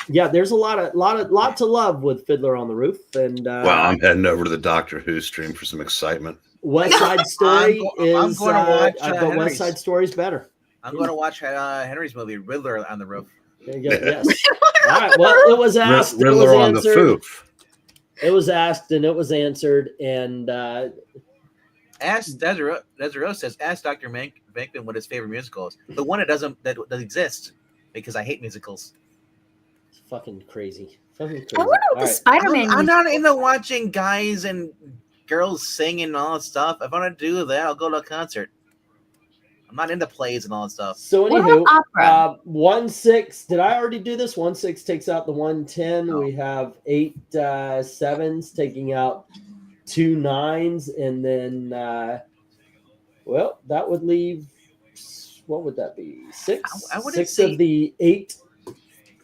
Yeah, there's a lot to love with Fiddler on the Roof. And Well, I'm heading over to the Doctor Who stream for some excitement. West Side Story I'm is. going to watch I bet Henry's. West Side Story's better. I'm going to watch Henry's movie, Riddler on the Roof. There you go. Yes. All right. Well, it was asked. It was Riddler on the answered. Foof. It was asked and it was answered. And Ask Desiree says, ask Dr. Bankman what his favorite musical is. The one that doesn't exist, because I hate musicals. it's fucking crazy. Fucking crazy. I wonder what All the right. Spider-Man I'm music- not into watching guys and girls sing and all that stuff. If I want to do that, I'll go to a concert. I'm not into plays and all that stuff. So What anywho, about opera? 1-6. Did I already do this? 1-6 takes out the 1-10. No. We have 8 7s taking out 2 9s, and then well, that would leave. What would that be? 6. I wouldn't 6 say- of the 8.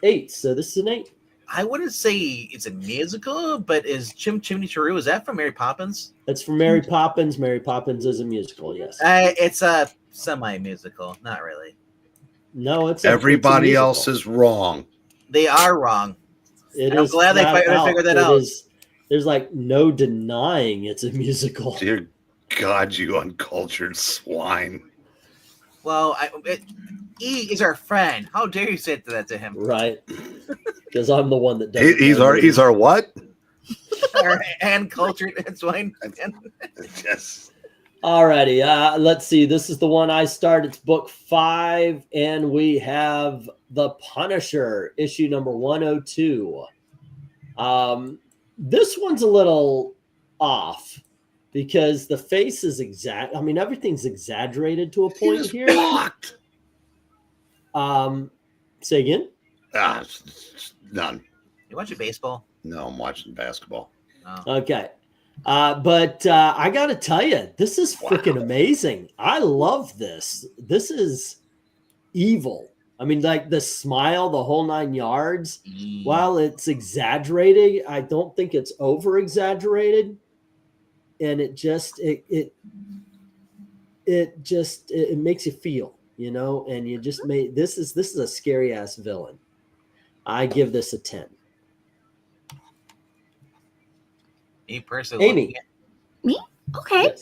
8. So this is an 8. I wouldn't say it's a musical, but is Chimney Cheroo, is that from Mary Poppins? That's from Mary Poppins. Mary Poppins is a musical. Yes. It's a semi-musical, not really. No, it's Everybody it's a else musical. is wrong. They are wrong. It I'm is glad they flat figured that It out. is- there's like no denying it's a musical. Dear God, you uncultured swine. Well, E is our friend. How dare you say that to him? Right. Because I'm the one that does He's our what? And cultured swine. Yes. Alrighty, let's see. This is the one I start. It's book 5, and we have The Punisher, issue number 102. This one's a little off because the face is exact. I mean, everything's exaggerated to a point here. Blocked. Say again? None. You watching baseball? No, I'm watching basketball. Oh. Okay. But I got to tell you, this is freaking amazing. I love this. This is evil. I mean, like the smile, the whole 9 yards. While it's exaggerated, I don't think it's over exaggerated. And it makes you feel, you know, and you just made this is a scary ass villain. I give this a 10. Me personally. Amy. Me? Okay. Yes.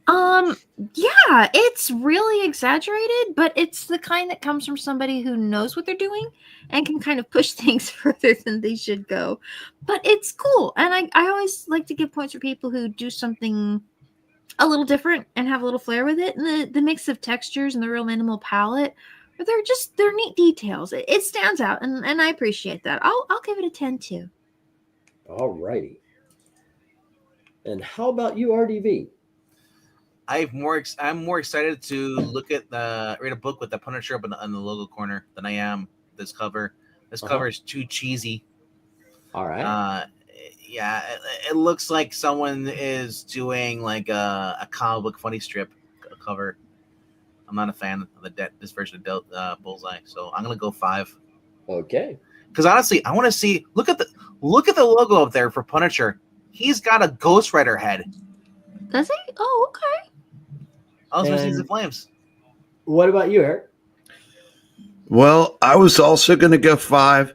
Yeah, it's really exaggerated, but it's the kind that comes from somebody who knows what they're doing and can kind of push things further than they should go. But it's cool. And I always like to give points for people who do something a little different and have a little flair with it. And the mix of textures and the real minimal palette, they're neat details. It stands out, and I appreciate that. I'll give it a 10 too. All righty. And how about you, RDV? I'm more excited to read a book with the Punisher up on the logo corner than I am this cover. This cover is too cheesy. All right. Yeah, it looks like someone is doing like a comic book funny strip cover. I'm not a fan of this version of Bullseye, so I'm gonna go 5. Okay. Because honestly, I want to see. Look at the logo up there for Punisher. He's got a Ghost Rider head. Does he? Oh, okay. I was missing And- the flames. What about you, Eric? Well, I was also going to go 5,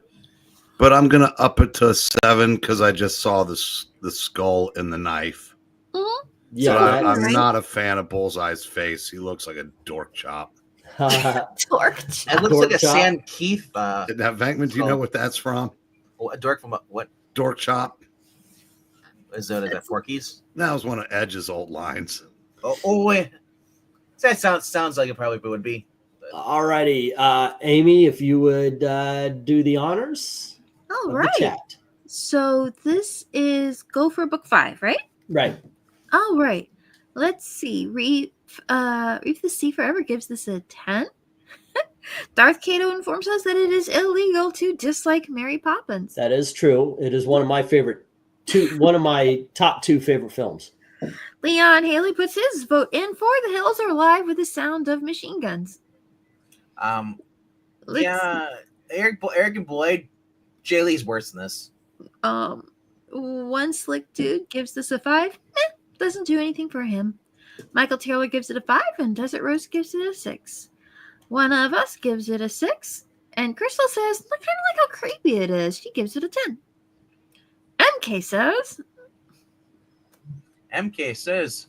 but I'm going to up it to 7 because I just saw the skull and the knife. Mm-hmm. So Yeah. I'm not a fan of Bullseye's face. He looks like a dork chop. Dork. It looks Dork like a chop. Sam Keith. Now, Venkman, do you know what that's from? A dork from what? Dork chop. Is that Forky's? That was one of Edge's old lines. Oh wait. That sounds like it probably would be. All righty. Amy, if you would do the honors All of right. the chat. So this is go for book 5, right? Right. All right. Let's see. Reeve the Sea Forever gives this a 10. Darth Cato informs us that it is illegal to dislike Mary Poppins. That is true. It is one of my top 2 favorite films. Leon Haley puts his vote in for The Hills Are Alive with the Sound of Machine Guns. Let's Yeah, Eric and Boyd, Jay Lee's worse than this. One slick dude gives this a 5. Doesn't do anything for him. Michael Taylor gives it a 5, and Desert Rose gives it a 6. One of us gives it a 6, and Crystal says, look kind of like how creepy it is. She gives it a 10. MK says,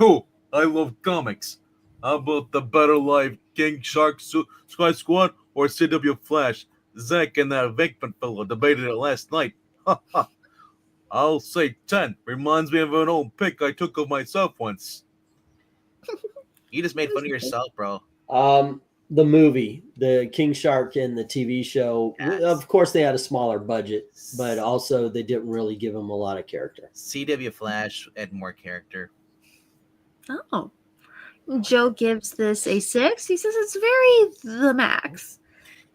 Yo, I love comics. How about the Better Life, King Shark, Sky Squad, or CW Flash? Zach and that Venkman fellow debated it last night. I'll say 10. Reminds me of an old pic I took of myself once. you just made fun of yourself, bro. The movie, the King Shark and the TV show, Yes. of course they had a smaller budget, but also they didn't really give him a lot of character. CW Flash had more character. Oh. Joe gives this a 6. He says it's very the max.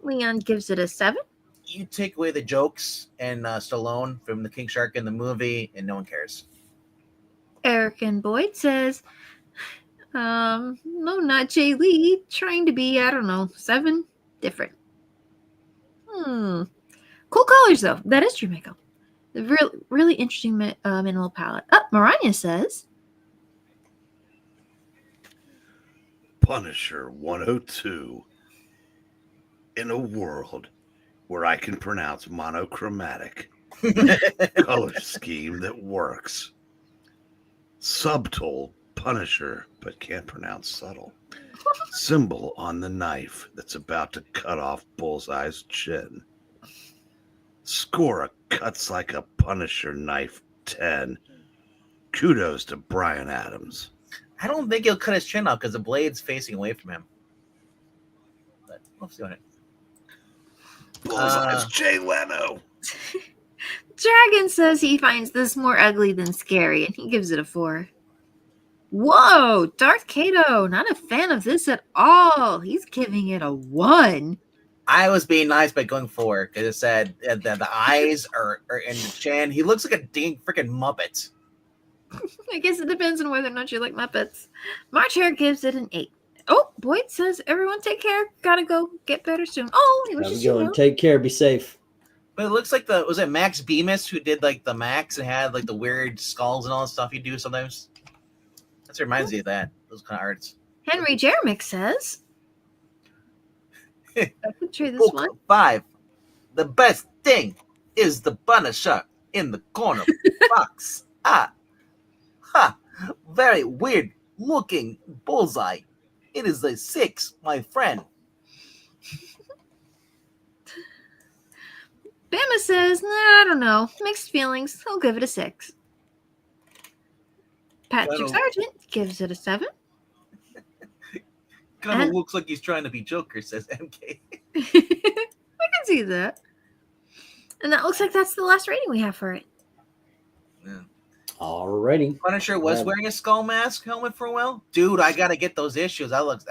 Leon gives it a 7. You take away the jokes and Stallone from the King Shark in the movie, and no one cares. Eric and Boyd says, no, not Jay Lee. Trying to be, 7. Different. Cool colors, though. That is true, Michael. Really interesting minimal palette. Maranya says, Punisher 102. In a world where I can pronounce monochromatic color scheme that works. Subtle Punisher, but can't pronounce subtle. Symbol on the knife that's about to cut off Bullseye's chin. Score a cuts like a Punisher knife 10. Kudos to Brian Adams. I don't think he'll cut his chin off because the blade's facing away from him. But we'll see on it. Bullseye's Jay Leno. Dragon says he finds this more ugly than scary, and he gives it a 4. Whoa, Darth Cato, not a fan of this at all. He's giving it a 1. I was being nice by going 4 because it said that the eyes are in the chin. He looks like a dang freaking Muppet. I guess it depends on whether or not you like Muppets. March Hare gives it an 8. Oh, Boyd says, everyone take care. Gotta go get better soon. Oh, he Have wishes a you good one. well. Take care. Be safe. But it looks like was it Max Bemis who did like the Max and had like the weird skulls and all the stuff he do sometimes? That reminds me of that. Those kind of arts. Henry Jeremick says, I could try this Book one. 5. The best thing is the Punisher in the corner box. Ha! Very weird looking Bullseye. It is a 6, my friend. Bama says, nah, I don't know. Mixed feelings. I'll give it a 6. Patrick That'll- Sargent gives it a 7. Kind of And- looks like he's trying to be Joker, says MK. I can see that. And that looks like that's the last rating we have for it. Alrighty. Punisher was Yeah. wearing a skull mask helmet for a while. Dude, I gotta get those issues. That looks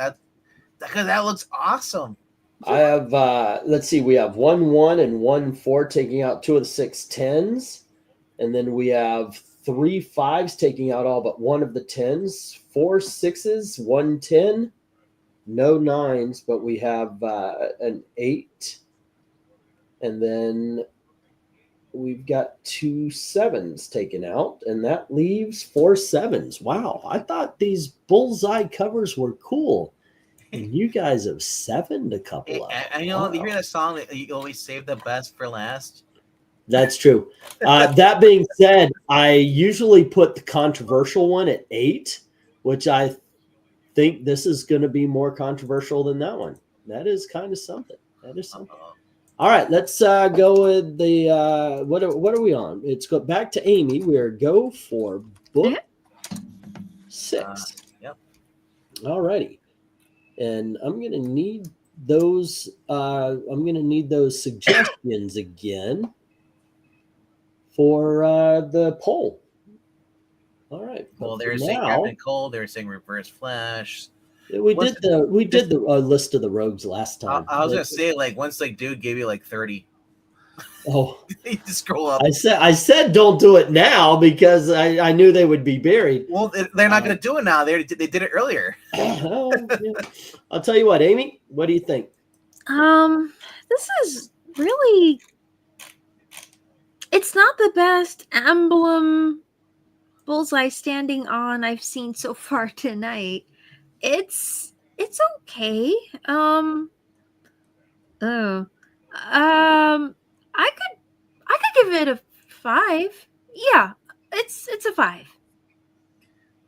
awesome. I have let's see, we have 1-1 and 1-4 taking out 2 of the 6 10s. And then we have 3 5s taking out all but 1 of the 10s, 4 6s, 1 10, no 9s, but we have an 8. And then we've got 2 7s taken out, and that leaves 4 7s. Wow, I thought these Bullseye covers were cool. And you guys have 7'd a couple of them. And you know, you Wow. hear that song that you always save the best for last? That's true. That being said, I usually put the controversial one at 8, which I think this is going to be more controversial than that one. That is kind of something. That is something. All right, let's go with the what are we on? It's go back to Amy. We are go for book 6. Yep. All righty, and I'm gonna need those. I'm gonna need those suggestions again for the poll. All right. Well, but they were for saying now, Captain Cold. They were saying Reverse Flash. we what's did the list of the rogues last time. I was gonna say, like, once like dude gave you like 30, Oh, you just scroll up. I said don't do it now because I knew they would be buried. Well, they're not gonna do it now. They did it earlier. Oh, yeah. I'll tell you what, Amy. What do you think? This is really, it's not the best emblem Bullseye standing on I've seen so far tonight. It's okay. I could give it a 5. Yeah, it's a 5.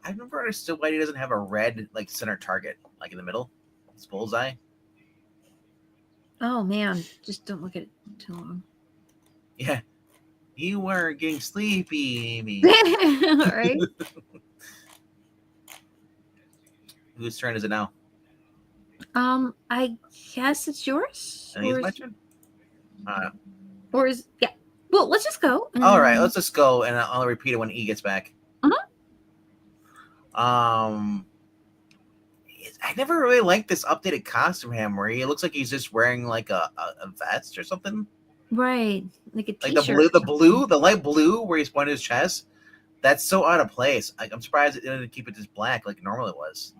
I've never understood why he doesn't have a red like center target, like in the middle. It's Bullseye. Oh man, just don't look at it too long. Yeah. You were getting sleepy, Amy. All right. Whose turn is it now? I guess it's yours. I think Or it's my is, turn. or is yeah. Well, let's just go. All right, let's just go, and I'll repeat it when E gets back. I never really liked this updated costume for him, where he looks like he's just wearing like a vest or something. Right, like a Like t-shirt. the light blue, where he's pointing his chest. That's so out of place. I'm surprised it didn't keep it just black like normally it was.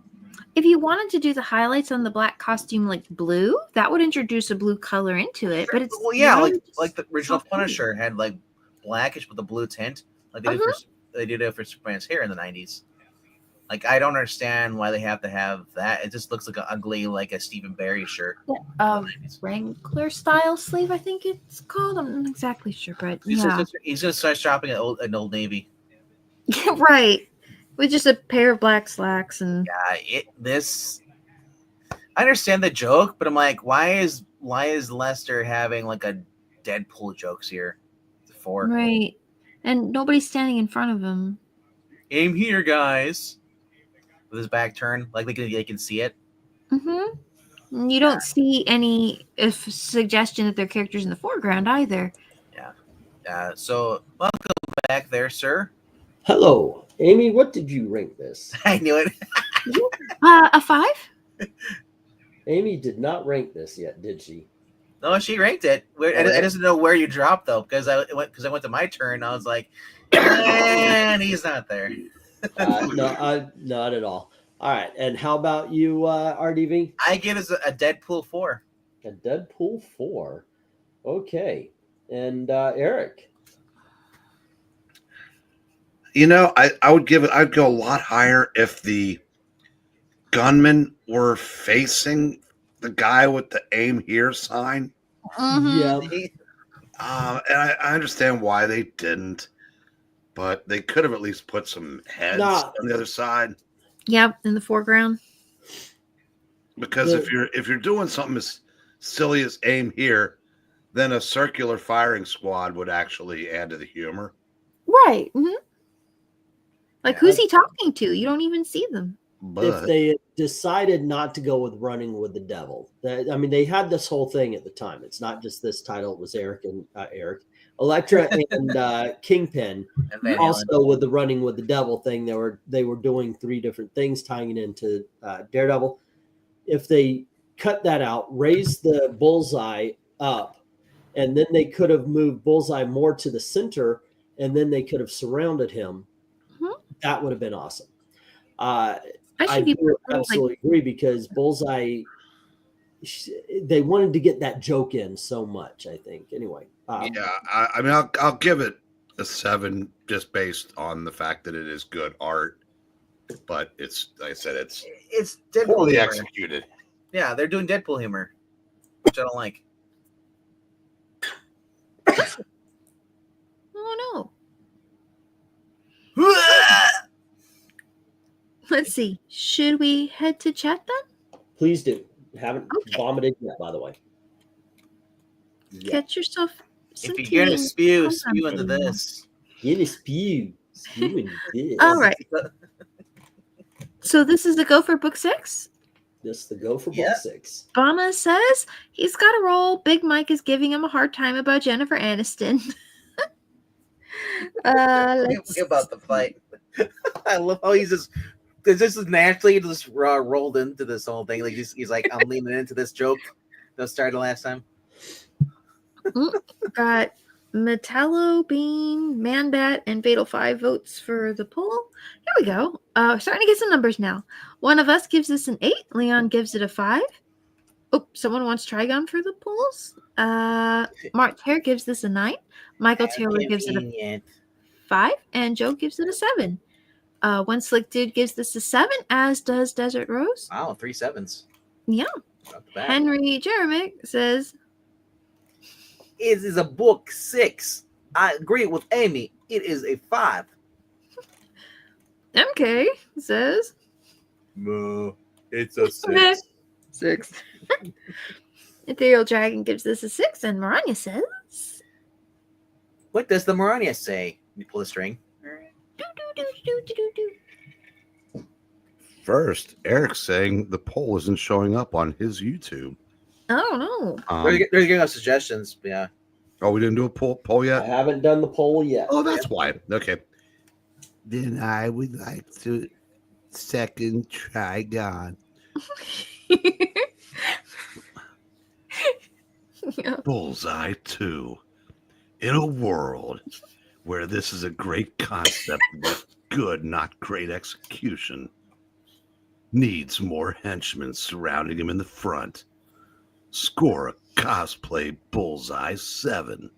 If you wanted to do the highlights on the black costume like blue, that would introduce a blue color into it. But it's Well, yeah, now like just the original soft blue. Punisher had like blackish with a blue tint, like they did it for Superman's hair in the 90s. Like, I don't understand why they have to have that. It just looks like an ugly, like a Stephen Barry shirt. Wrangler style sleeve, I think it's called. I'm not exactly sure, but He's yeah, gonna start shopping at Old Navy. right. With just a pair of black slacks and Yeah, I understand the joke, but I'm like, why is Lester having like a Deadpool jokes here? For right, and nobody's standing in front of him. Aim here, guys. with his back turned, like they can see it. Mm-hmm. You don't see any suggestion that they're characters in the foreground either. So welcome back there, sir. Hello, Amy. What did you rank this? I knew it. A 5? Amy did not rank this yet, did she? No, she ranked it. I doesn't know where you dropped though, because I went to my turn. I was like, and he's not there. No, not at all. All right, and how about you, RDV? I give it a Deadpool 4. A Deadpool 4. Okay, and Eric. You know, I would give it. I'd go a lot higher if the gunmen were facing the guy with the aim here sign. Mm-hmm. Yeah. And I understand why they didn't, but they could have at least put some heads Nah. on the other side. Yep, in the foreground. Because if you're doing something as silly as aim here, then a circular firing squad would actually add to the humor. Right. Mm-hmm. Like, Yeah. who's he talking to? You don't even see them. If But they decided not to go with Running with the Devil, I mean, they had this whole thing at the time. It's not just this title. It was Elektra and Kingpin. And Van Halen. Also, with the Running with the Devil thing, they were doing 3 different things, tying it into Daredevil. If they cut that out, raised the Bullseye up, and then they could have moved Bullseye more to the center, and then they could have surrounded him. Mhm. That would have been awesome. I I should be do absolutely agree, because Bullseye, they wanted to get that joke in so much, I think. Anyway. yeah, I mean, I'll give it a 7 just based on the fact that it is good art. But it's, like I said, it's Deadpool poorly humor. executed. Yeah, they're doing Deadpool humor, which I don't like. Oh no. Let's see. Should we head to chat then? Please do. Haven't Okay. vomited yet, by the way. Yeah. Get yourself some If you're gonna tea. spew Hold on, into baby. this. Get a spew. Spew into this. All right. So this is the go for book 6. This is the go for Yeah. book 6. Obama says he's got a role. Big Mike is giving him a hard time about Jennifer Aniston. Let's About the fight. I love how he's just. This is naturally just rolled into this whole thing. Like he's like, I'm leaning into this joke that started last time. got Metallo, Bean, Manbat, and Fatal 5 votes for the poll. Here we go. Starting to get some numbers now. One of us gives this an 8. Leon gives it a 5. Oh, someone wants Trigon for the polls. Mark Terry gives this a 9. Michael Taylor gives it a 5. And Joe gives it a 7. One Slick Dude gives this a 7, as does Desert Rose. Wow, 3 sevens. Yeah. Not bad. Henry Jeremick says, It is a book 6. I agree with Amy. It is a 5. MK says, It's a 6. 6. Ethereal Dragon gives this a 6, and Maranya says, What does the Marania say? You pull the string. do, do, do, do, do, do. First, Eric's saying the poll isn't showing up on his YouTube. Oh no. They're giving us suggestions. Yeah. Oh, we didn't do a poll I yet? haven't done the poll yet. Oh, that's why. Okay. Then I would like to second Trigon. Yeah. Bullseye 2. In a world where this is a great concept with good, not great execution, needs more henchmen surrounding him in the front. Score a cosplay Bullseye 7.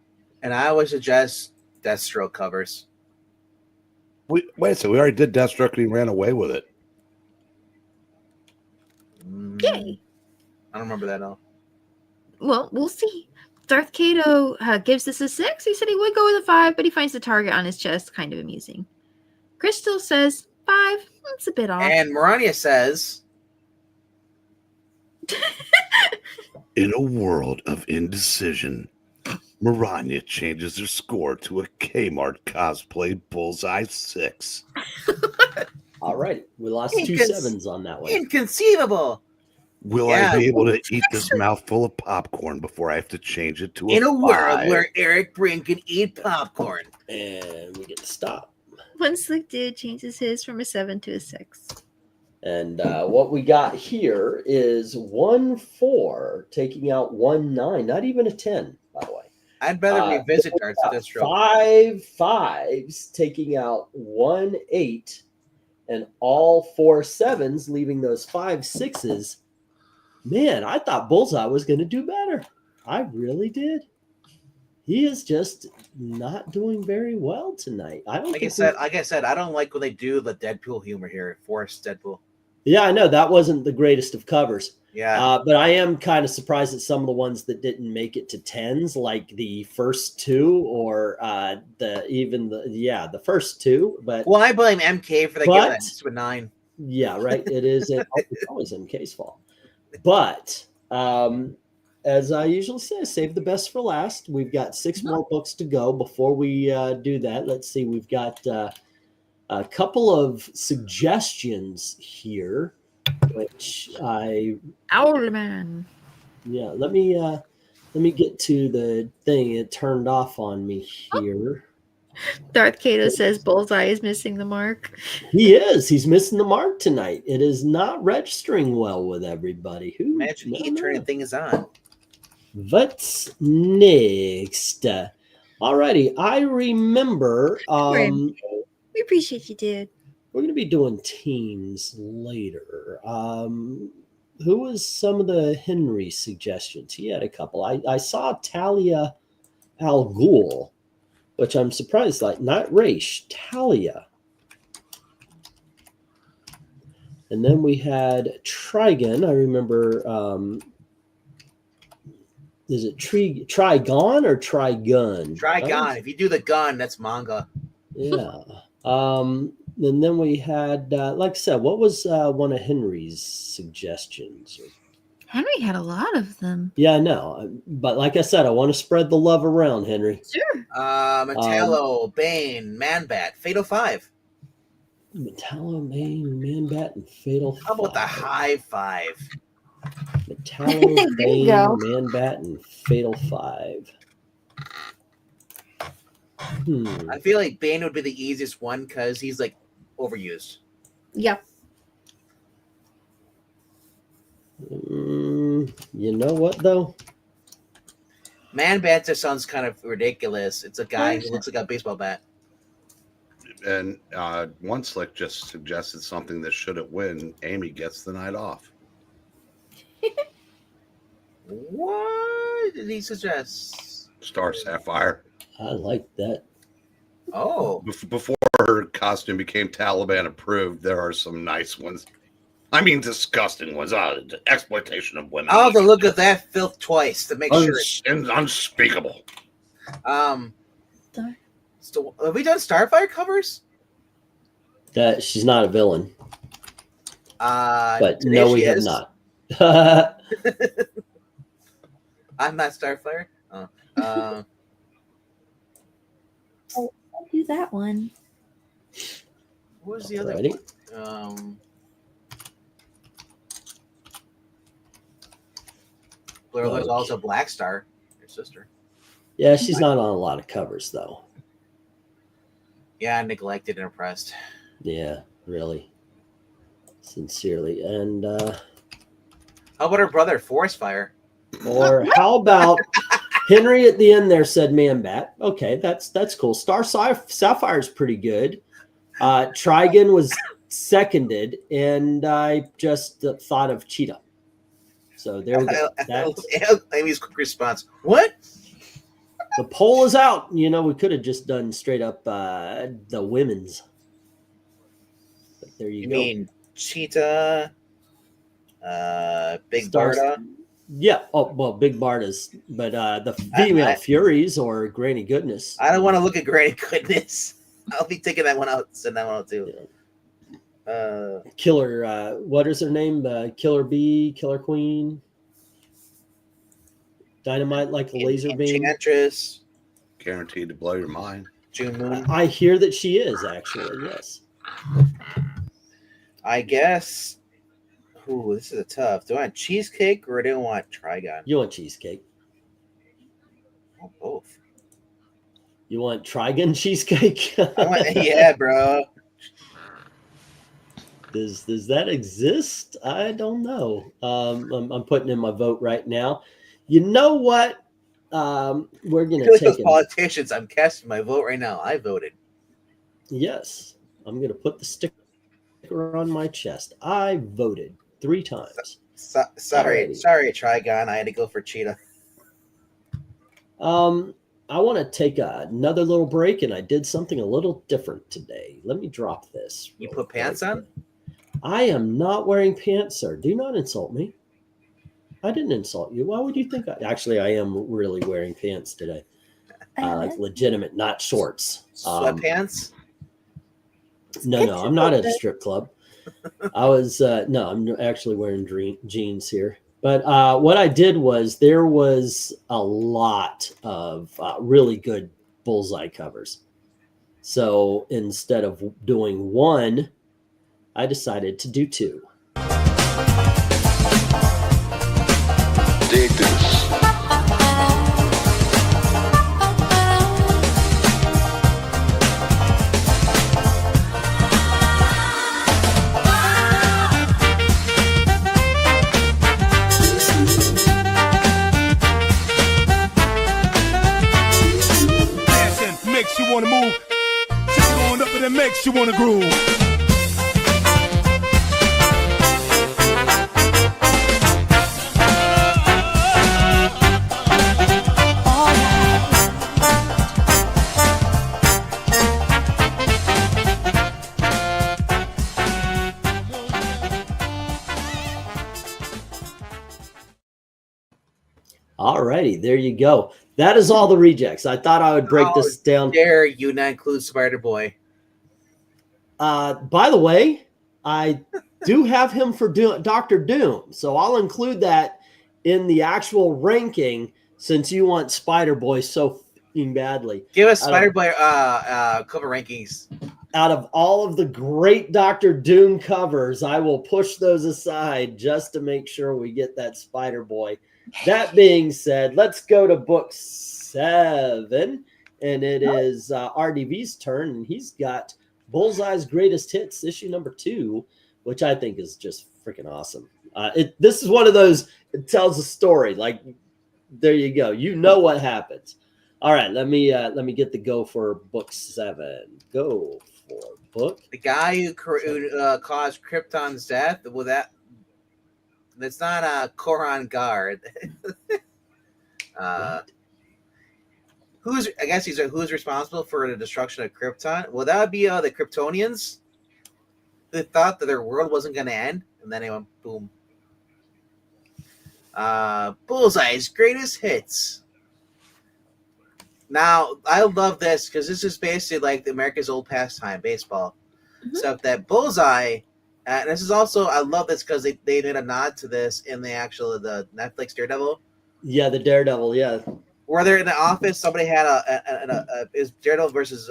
And I would suggest Deathstroke covers. Wait a second. We already did Deathstroke and he ran away with it. Yay. I don't remember that at all. Well, we'll see. Darth Kato gives this a 6. He said he would go with a 5, but he finds the target on his chest kind of amusing. Crystal says 5. That's a bit off. And Marania says, In a world of indecision, Maranya changes her score to a Kmart cosplay Bullseye 6. All right. We lost 2 sevens on that one. inconceivable. Will Yeah. I be able to eat this mouthful of popcorn before I have to change it to a In a world 5? where Eric Bryn can eat popcorn. And we get to stop. One Slick Dude changes his from a 7 to a 6. And what we got here is 1-4, taking out 1-9, not even a 10, by the way. I'd rather revisit Darth Deathstroke. 5 5s, taking out 1-8, and all 4 7s, leaving those 5 6s. Man, I thought Bullseye was going to do better. I really did. He is just not doing very well tonight. I don't Like think I said, I don't like when they do the Deadpool humor here. Forced Deadpool. Yeah, I know that wasn't the greatest of covers. Yeah. But I am kind of surprised at some of the ones that didn't make it to 10s, like the first 2 or the first 2. But Well, I blame MK for the giving that to a 9. Yeah, right. It is. It's always MK's fault. But as I usually say, save the best for last. We've got 6 more books to go before we do that. Let's see. We've got a couple of suggestions here, which Owlman. yeah. Let me get to the thing. It turned off on me here. Darth Kato says Bullseye is missing the mark. He is. He's missing the mark tonight. It is not registering well with everybody. Who Imagine he turning things on. What's next? Alrighty, I remember. We appreciate you, dude. We're going to be doing teams later. Who was some of the Henry suggestions? He had a couple. I saw Talia Al Ghul, which I'm surprised, like not Raish, Talia. And then we had Trigon. I remember, is it Trigon or Trigun? Trigon. If you do the gun, that's manga. Yeah. And then we had, like I said, what was one of Henry's suggestions? Henry had a lot of them. Yeah, I know. But like I said, I want to spread the love around, Henry. Sure. Metallo, Bane, Manbat, Fatal 5. Metallo, Bane, Manbat, and Fatal 5. How about the High 5? Metallo, There you Bane, go. Manbat, and Fatal 5. I feel like Bane would be the easiest one because he's like overused. Yep. You know what, though? Man-Bat just sounds kind of ridiculous. It's a guy who looks like a baseball bat. And One Slick just suggested something that shouldn't win. Amy gets the night off. What did he suggest? Star Sapphire. I like that. Oh. Before her costume became Taliban approved, there are some nice ones. I mean, disgusting ones. The exploitation of women. I'll have to look at that filth twice to make sure. Unspeakable. So have we done Starfire covers? That she's not a villain. But today no, we she have is. not. I'm not Starfire. I'll do that one. What was the other Alrighty. one? There's Okay. also Black Star, your sister. Yeah, she's not on a lot of covers, though. Yeah, neglected and oppressed. Yeah, really. Sincerely. And How about her brother, Forest Fire? or how about Henry at the end there said Man-Bat. Okay, that's cool. Star Sapphire's pretty good. Trigon was seconded, and I just thought of Cheetah. So there we go. Amy's quick response. What? The poll is out. You know, we could have just done straight up the women's. But there you You go. mean Cheetah, Big Star- Barda? Yeah. Oh, well, Big Bardas. But the female Furies or Granny Goodness. I don't want to look at Granny Goodness. I'll be taking that one out. Send that one out too. Killer, what is her name? Killer Bee, Killer Queen. Dynamite like a laser beam. Enchantress, Guaranteed to blow your mind. June Moon. I hear that she is actually, yes. I guess. Ooh, this is a tough. Do I want cheesecake or do I want Trigon? You want cheesecake. Oh, both. You want Trigon cheesecake? Yeah, bro. Does that exist? I don't know. I'm putting in my vote right now. You know what? We're gonna Those take it. politicians. I'm casting my vote right now. I voted. Yes, I'm gonna put the sticker on my chest. I voted 3 times. Sorry, Alrighty. Trigon. I had to go for Cheetah. I want to take another little break, and I did something a little different today. Let me drop this. You real put pants quick. on? I am not wearing pants, sir. Do not insult me. I didn't insult you. Why would you think? Actually, I am really wearing pants today. Like legitimate, not shorts. Sweatpants? No, I'm not at a strip club. I was no, I'm actually wearing jeans here. But what I did was there was a lot of really good Bullseye covers. So instead of doing one, I decided to do two. Dig this. Dancing makes you wanna move. Just going up and it makes you wanna groove. Alrighty, there you go. That is all the rejects. I thought I would break this down. Dare you not include Spider Boy? By the way, I do have him for Doctor Doom, so I'll include that in the actual ranking since you want Spider Boy so fucking badly. Give us Spider Boy cover rankings. Out of all of the great Doctor Doom covers, I will push those aside just to make sure we get that Spider Boy. That being said, let's go to book 7, and it is RDV's turn, and he's got Bullseye's Greatest Hits, issue number 2, which I think is just freaking awesome. This is one of those, it tells a story. Like, there you go. You know what happens. All right, let me get the go for book 7. Go for book. The guy who caused Krypton's death. Well, that's not a Koran guard. Who's responsible for the destruction of Krypton? Well, that would be the Kryptonians, who thought that their world wasn't going to end, and then they went boom. Bullseye's Greatest Hits. Now, I love this because this is basically like America's old pastime, baseball. Mm-hmm. Except that Bullseye, and this is also, I love this because they made a nod to this in the Netflix Daredevil. Yeah, the Daredevil, yeah. Where they're in the office, somebody had is Daredevil versus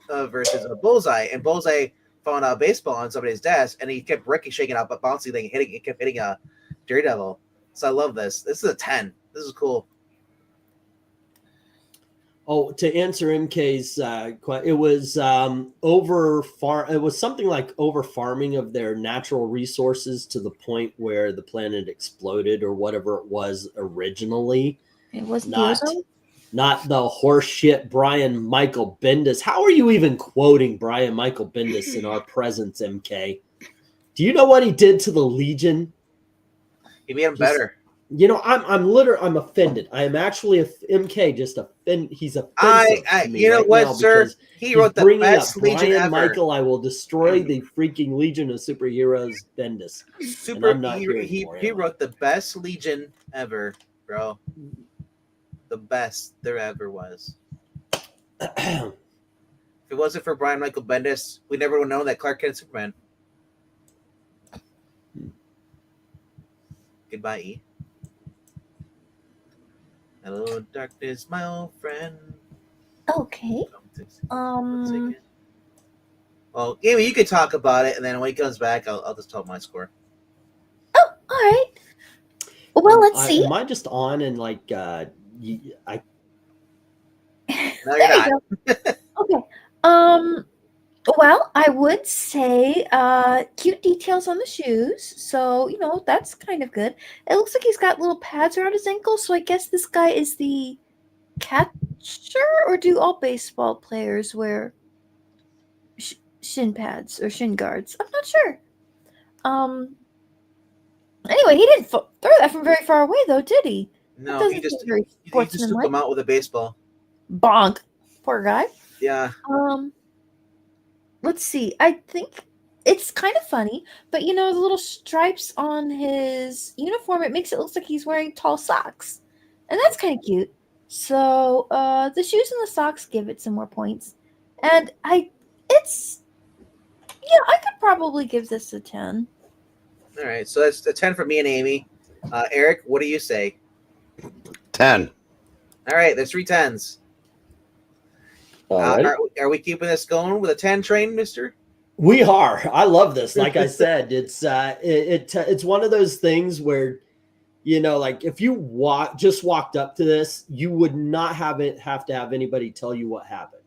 versus a Bullseye, and Bullseye found a baseball on somebody's desk, and he kept shaking out, but bouncing thing, it kept hitting a Daredevil. So I love this. This is a 10. This is cool. Oh, to answer MK's question, it was It was something like over farming of their natural resources to the point where the planet exploded, or whatever it was originally. It was not the horseshit Brian Michael Bendis. How are you even quoting Brian Michael Bendis in our presence, MK? Do you know what he did to the Legion? He made him better. You know, I'm offended. I am actually MK. Just offended. He's offensive to me. You know right what, now, sir? He wrote the best Legion ever. Michael, I will destroy the freaking Legion of Superheroes, Bendis. He wrote the best Legion ever, bro. The best there ever was. If it wasn't for Brian Michael Bendis, we never would have known that Clark Kent is Superman. Goodbye, E. Hello, darkness, my old friend. Okay. Well, Amy, you could talk about it, and then when he comes back, I'll just tell my score. Oh, all right. Well, let's see. Am I just on and like No, There you're you not. go. Okay. Well, I would say cute details on the shoes. So, that's kind of good. It looks like he's got little pads around his ankles. So I guess this guy is the catcher, or do all baseball players wear shin pads or shin guards? I'm not sure. Anyway, he didn't throw that from very far away, though, did he? No, he just took him out with a baseball. Bonk. Poor guy. Yeah. Let's see. I think it's kind of funny, but the little stripes on his uniform, it makes it look like he's wearing tall socks. And that's kind of cute. So the shoes and the socks give it some more points. And it's Yeah, I could probably give this a 10. All right, so that's a 10 for me and Amy. Eric, what do you say? 10. All right, there's 3 10s. Alright. Are we keeping this going with a 10 train, mister? We are. I love this. Like I said, it's one of those things where, like if you just walked up to this, you would not have to have anybody tell you what happened.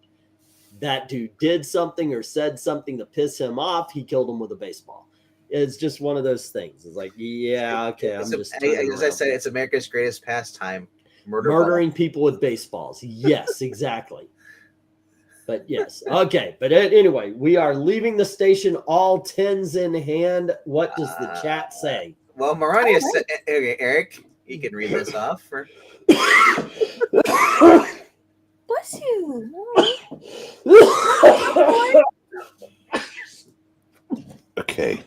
That dude did something or said something to piss him off. He killed him with a baseball. It's just one of those things. It's like, yeah, okay. As I said, it's America's greatest pastime. Murdering people with baseballs. Yes, exactly. But yes, okay. But anyway, we are leaving the station, all 10s in hand. What does the chat say? Well, Marania said, okay, Eric, you can read this off. Bless you. Okay.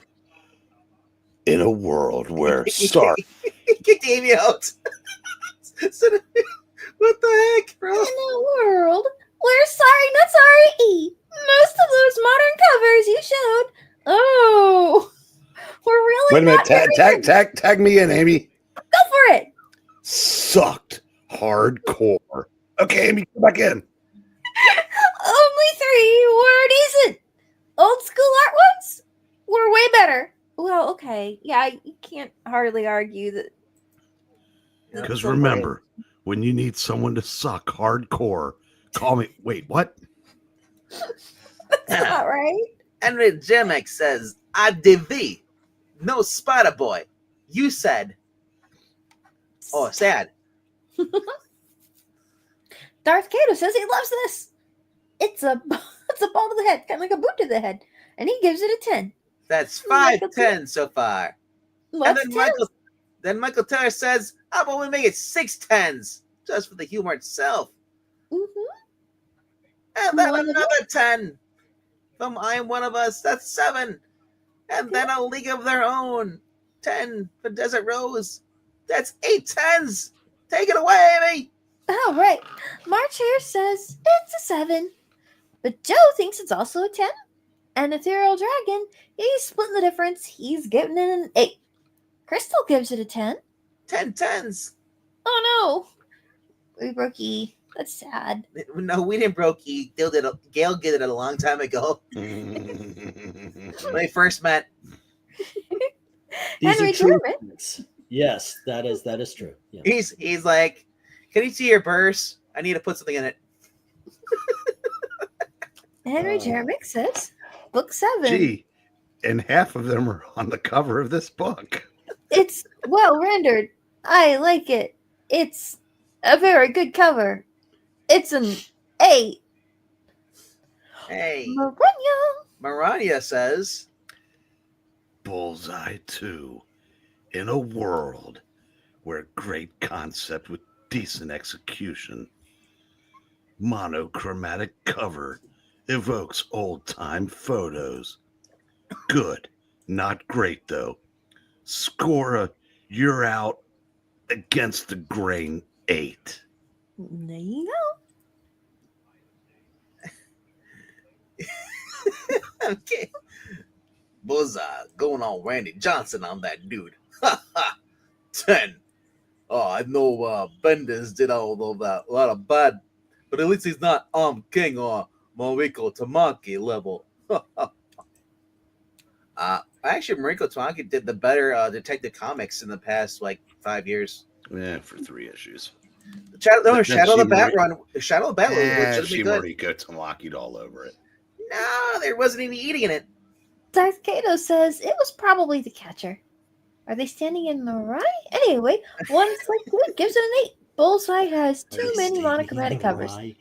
In a world where Stark. Get Davey out. What the heck, bro? In a world where sorry, not sorry. Most of those modern covers you showed. Oh, we're really. Wait a minute. Tag me in, Amy. Go for it. Sucked hardcore. Okay, Amy, come back in. Only 3 were decent. Old school art ones were way better. Well, okay. Yeah, you can't hardly argue that. Because remember, when you need someone to suck hardcore, call me. Wait, what? That's not right. Henry Jemek says, "ADV, no Spider Boy." You said, "Oh, sad." Darth Kato says he loves this. It's a ball to the head, kind of like a boot to the head, and he gives it a 10. That's 5 10 so far. Loves And 10s. then Michael Taylor says, "How about we make it 6 10s just for the humor itself?" And then another 10 from I'm One of Us. That's 7. And then a League of Their Own. 10 for Desert Rose. That's 8 10s. Take it away, Amy. All right. March here says it's a 7. But Joe thinks it's also a 10. And Ethereal Dragon, he's splitting the difference. He's giving it an 8. Crystal gives it a 10. 10 10s. Oh no. We broke E. That's sad. No, we didn't broke E. Gail did it a long time ago. When they first met. These Henry are true German. things. Yes, that is true. Yeah. He's like, "Can you see your purse? I need to put something in it." Henry Jeremick says book 7. Gee, and half of them are on the cover of this book. It's well rendered. I like it. It's a very good cover. It's an 8. Hey, Maranya. Marania says, Bullseye 2. In a world where great concept with decent execution, monochromatic cover evokes old-time photos. Good, not great though. Score a you're out against the grain 8. There you go. "Okay, Bullseye going on Randy Johnson on that dude." Ha ha. 10. Oh, I know Bendis did all of that, a lot of bad, but at least he's not King or Mariko Tamaki level. Actually, Mariko Tamaki did the better Detective Comics in the past 5 years. Yeah, for 3 issues. Shadow of the Bat run. Shadow of the Bat was Yeah, legitimately good. Mariko Tamaki'd all over it. No, there wasn't any eating in it. Darth Kato says it was probably the catcher. Are they standing in the right? Anyway, one slick good gives it an 8. Bullseye has too many monochromatic covers. I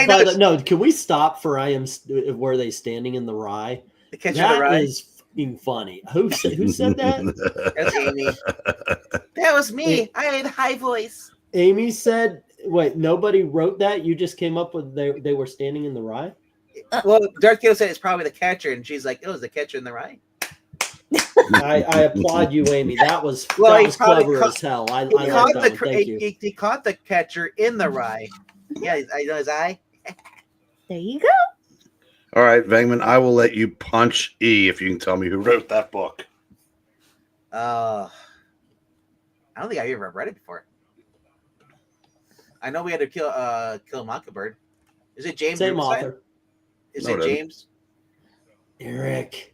know. No, can we stop for were they standing in the rye? The Catcher in the Rye. That is fucking funny. Who said that? That's Amy. That was me. I had a high voice. Amy said, wait, nobody wrote that? You just came up with they were standing in the rye? Well, Darth Kato said it's probably the catcher, and she's like, "Oh, is the catcher in the Rye?" I applaud you, Amy. That was Well, clever as hell. I He like caught, that one. Thank you. he caught the catcher in the Rye. Yeah, I know his eye. There you go. All right, Vangman, I will let you punch E if you can tell me who wrote that book. I don't think I've ever read it before. I know we had to kill a Mockingbird. Is it James? Same Rubenstein? author. Is No, it it isn't. James? Eric.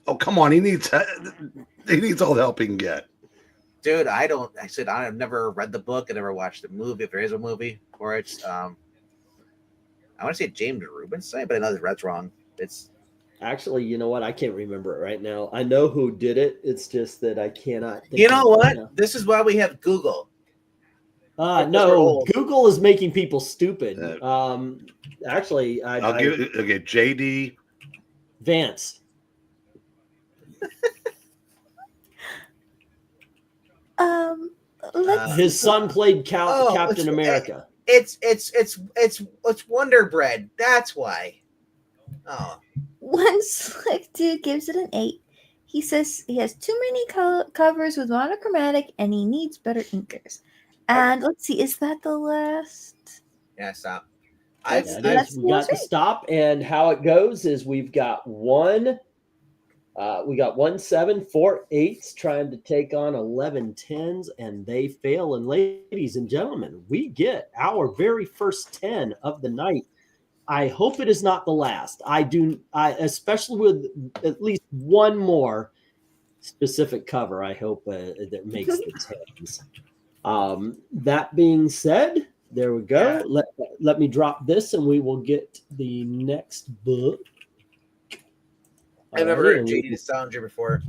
Oh, come on. He needs all the help he can get. Dude, I said I've never read the book. I never watched the movie. If there is a movie for it, I want to say James Rubenstein, but I know that's wrong. It's Actually, you know what? I can't remember it right now. I know who did it. It's just that I cannot. Think you know of it what? right now. This is why we have Google. Because we're No, old. Google is making people stupid. Actually, I'll give it. Okay, JD. Vance. Let's His son played Oh, Captain it's- America. It's Wonder Bread. That's why. Oh, One Slick Dude gives it an 8. He says he has too many covers with monochromatic and he needs better inkers. And let's see, is that the last? yeah, stop. Yeah, That's- it that's is. We got to right. stop, and how it goes is we've got one 7 4 8s trying to take on 11 10s, and they fail. And ladies and gentlemen, we get our very first 10 of the night. I hope it is not the last. I especially with at least one more specific cover. I hope that makes the 10s. That being said, there we go. Yeah. Let me drop this, and we will get the next book. I've never Alrighty, heard and JD the Salinger before.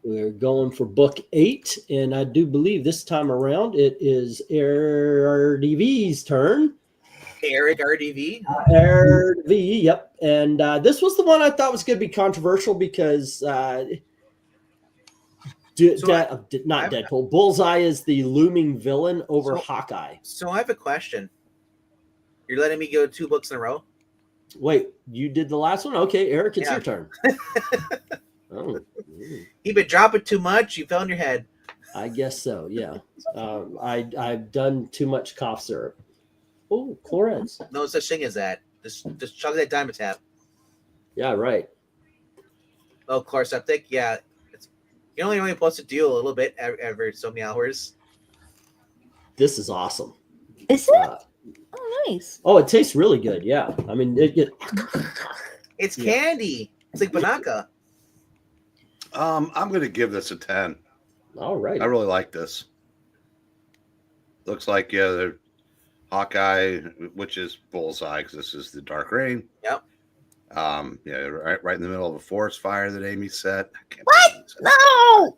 we're going for book 8, and I do believe this time around it is RDV's turn. Eric RDV. RDV, yep. And this was the one I thought was going to be controversial because not Deadpool. Bullseye is the looming villain over Hawkeye. So I have a question. You're letting me go 2 books in a row? Wait, you did the last one? Okay, Eric, it's Yeah. your turn. Oh, You've been dropping too much. You fell on your head. I guess so. Yeah, I've done too much cough syrup. Oh, Chloreds. No such thing as that. Just chug that Dimetap. Yeah, right. Oh, Chloroseptic? Yeah. You're only supposed to do a little bit every so many hours. This is awesome. Is it? Oh, nice. Oh, it tastes really good. Yeah, I mean, It's Yeah. candy. It's like Banaka. I'm going to give this a 10. all right. I really like this. Looks like the Hawkeye, which is Bullseye, because this is the Dark Reign. Yep. Yeah, right in the middle of a forest fire that Amy set. What? No.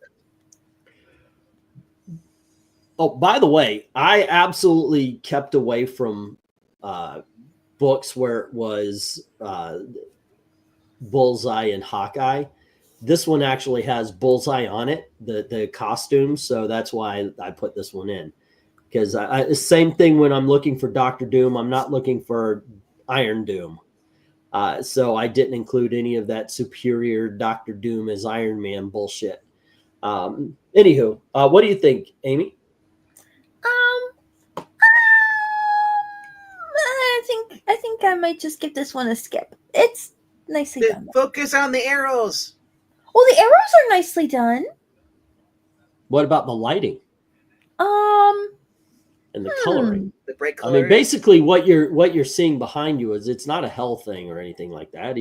Oh, by the way, I absolutely kept away from books where it was Bullseye and Hawkeye. This one actually has Bullseye on it, the costume, so that's why I put this one in. Because same thing when I'm looking for Doctor Doom, I'm not looking for Iron Doom. So I didn't include any of that superior Doctor Doom as Iron Man bullshit. Anywho, what do you think, Amy? I think I might just give this one a skip. It's nicely done. Focus on the arrows. Oh, the arrows are nicely done. What about the lighting and the coloring? The bright I colors. mean, basically, what you're seeing behind you is it's not a hell thing or anything like that.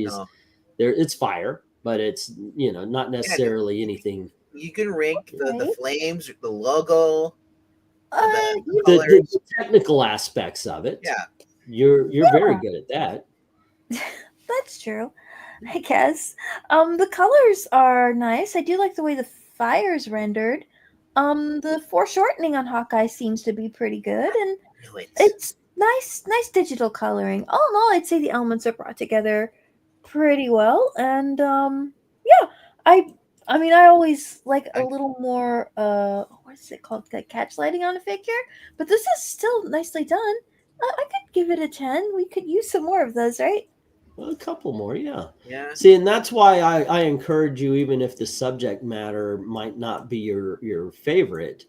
It's fire, but it's not necessarily anything. You can rank the Right. flames, the logo, You the The, colors. the technical aspects of it. Yeah. You're very good at that. That's true, I guess. The colors are nice. I do like the way the fire's rendered. The foreshortening on Hawkeye seems to be pretty good, and Knew it. it's nice digital coloring. All in all, I'd say the elements are brought together pretty well. And yeah, I mean, I always like a little more what is it called? The catch lighting on a figure, but this is still nicely done. I could give it a 10. We could use some more of those, right? Well, a couple more, yeah. Yeah. See, and that's why I encourage you, even if the subject matter might not be your favorite,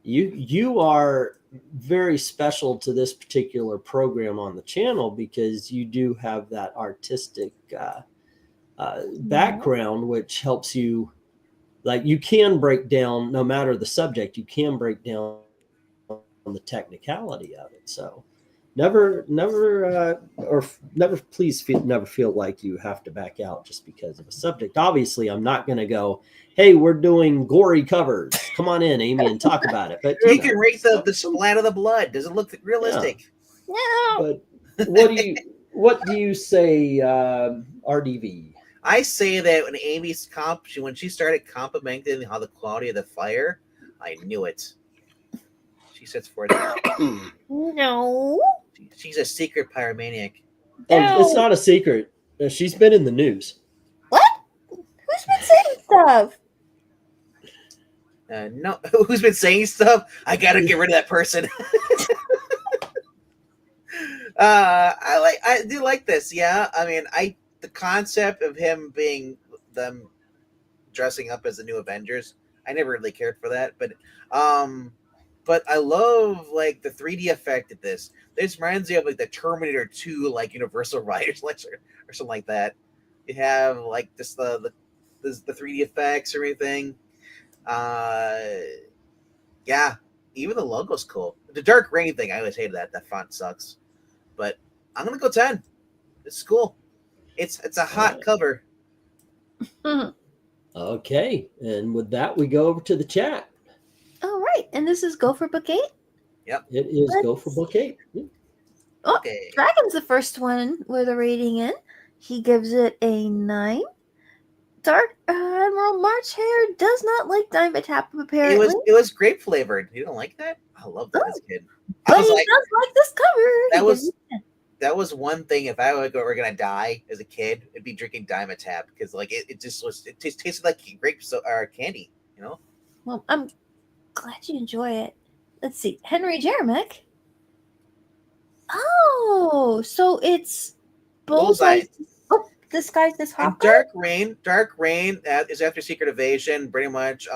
you are very special to this particular program on the channel because you do have that artistic background, which helps you. Like you can break down, no matter the subject, you can break down the technicality of it. So never, never feel like you have to back out just because of a subject. Obviously, I'm not going to go, hey, we're doing gory covers. Come on in, Amy, and talk about it. But You can rate the splat of the blood. Does it look realistic? No. But what do you say, RDV? I say that when Amy's when she started complimenting how the quality of the fire, I knew it. She sets forth. No. She's a secret pyromaniac. Oh, it's not a secret. She's been in the news. What? Who's been saying stuff? No, who's been saying stuff? I gotta get rid of that person. I do like this. Yeah, I mean, the concept of them dressing up as the new Avengers, I never really cared for that, but I love like the 3D effect of this. This reminds me of like the Terminator 2, like Universal Riders or something like that. You have like this the 3D effects or anything. Yeah, even the logo's cool. The dark rain thing, I always hated that. That font sucks. But I'm gonna go 10. It's cool. It's a hot cover. Okay, and with that, we go over to the chat. All right, and this is Go for Book 8. Yep. It is Go for Book 8. Oh, Okay. Dragon's the first one with a rating in. He gives it a 9. Dark Admiral March Hare does not like Dimetap, apparently. It was grape flavored. You don't like that? I love that as a kid. But he does like this cover. That was one thing. If I were gonna die as a kid, it'd be drinking Dimetap because like it tasted like grape or candy. You know. Well, I'm glad you enjoy it. Let's see, Henry Jeremek. Oh, so it's Bullseye. Oh, this guy's this hot. Dark Rain is after Secret Invasion. Pretty much,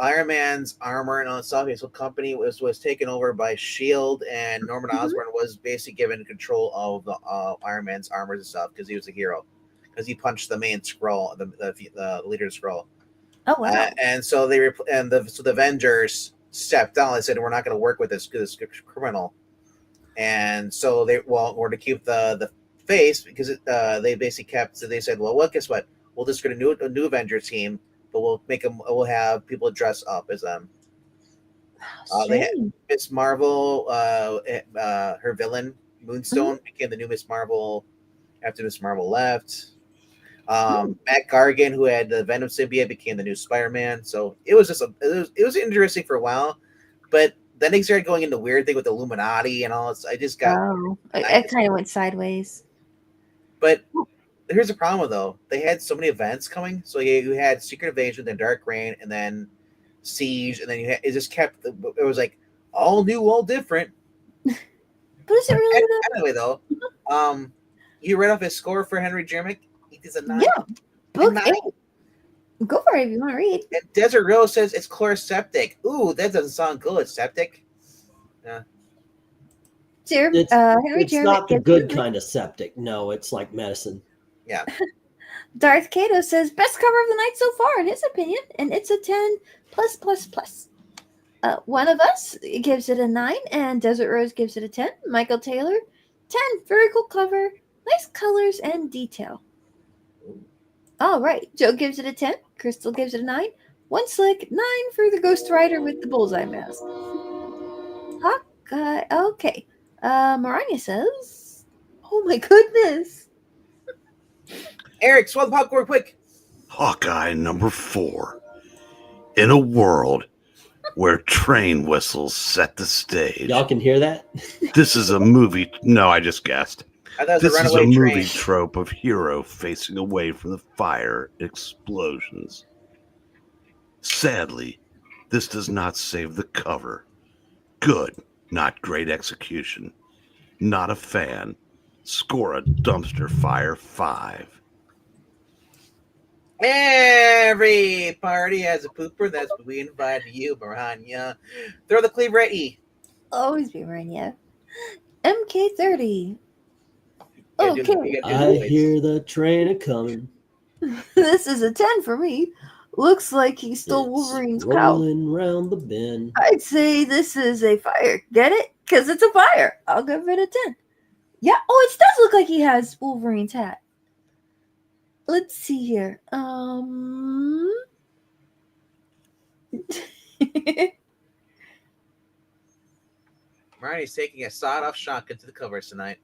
Iron Man's armor and all that stuff. His whole company was taken over by Shield, and Norman Osborn was basically given control of the Iron Man's armor and stuff because he was a hero. Because he punched the main Skrull, the leader of Skrull. Oh wow! And so the Avengers stepped down. They said, "We're not going to work with this criminal." And so we're to keep the face because they basically kept. So they said, "Well, guess what? We'll just get a new Avenger team, but we'll have people dress up as them." They had Miss Marvel, her villain Moonstone became the new Miss Marvel after Miss Marvel left. Matt Gargan, who had the Venom symbiote, became the new Spider-Man. So it was just it was interesting for a while, but then they started going into weird thing with Illuminati and all. I just got. It kind of went sideways. But here's the problem, though. They had so many events coming. So you had Secret Invasion, then Dark Reign, and then Siege, and then it just kept. It was like all new, all different. But is it really? Anyway, though, you read off his score for Henry Jermick. He does a 9. Yeah, book 8. Go for it if you want to read. And Desert Rose says it's chloroseptic. Ooh, that doesn't sound good. Septic. Yeah. It's not the good kind of septic. No, it's like medicine. Yeah. Darth Kato says best cover of the night so far, in his opinion, and it's a 10 plus plus plus. One of us gives it a 9, and Desert Rose gives it a 10. Michael Taylor, 10. Very cool cover, nice colors and detail. All right, Joe gives it a 10. Crystal gives it a 9. One Slick, 9 for the Ghost Rider with the Bullseye mask. Hawkeye, okay. Maranya says, oh my goodness. Eric, swallow the popcorn quick. Hawkeye number 4. In a world where train whistles set the stage. Y'all can hear that? This is a movie. No, I just guessed. This is a movie trope of hero facing away from the fire explosions. Sadly, this does not save the cover. Good, not great execution. Not a fan. Score a dumpster fire 5. Every party has a pooper. That's what we invite you, Maranya. Throw the cleaver at E. always be Mourinho. MK30. You gotta do Okay, the I voice. hear the train a coming. this is a 10 for me. Looks like he stole It's Wolverine's pouch. rolling round the bend. I'd say this is a fire. Get it? Because it's a fire. I'll give it a 10. Yeah. Oh, it does look like he has Wolverine's hat. Let's see here. Marnie's taking a sawed-off shotgun to the covers tonight.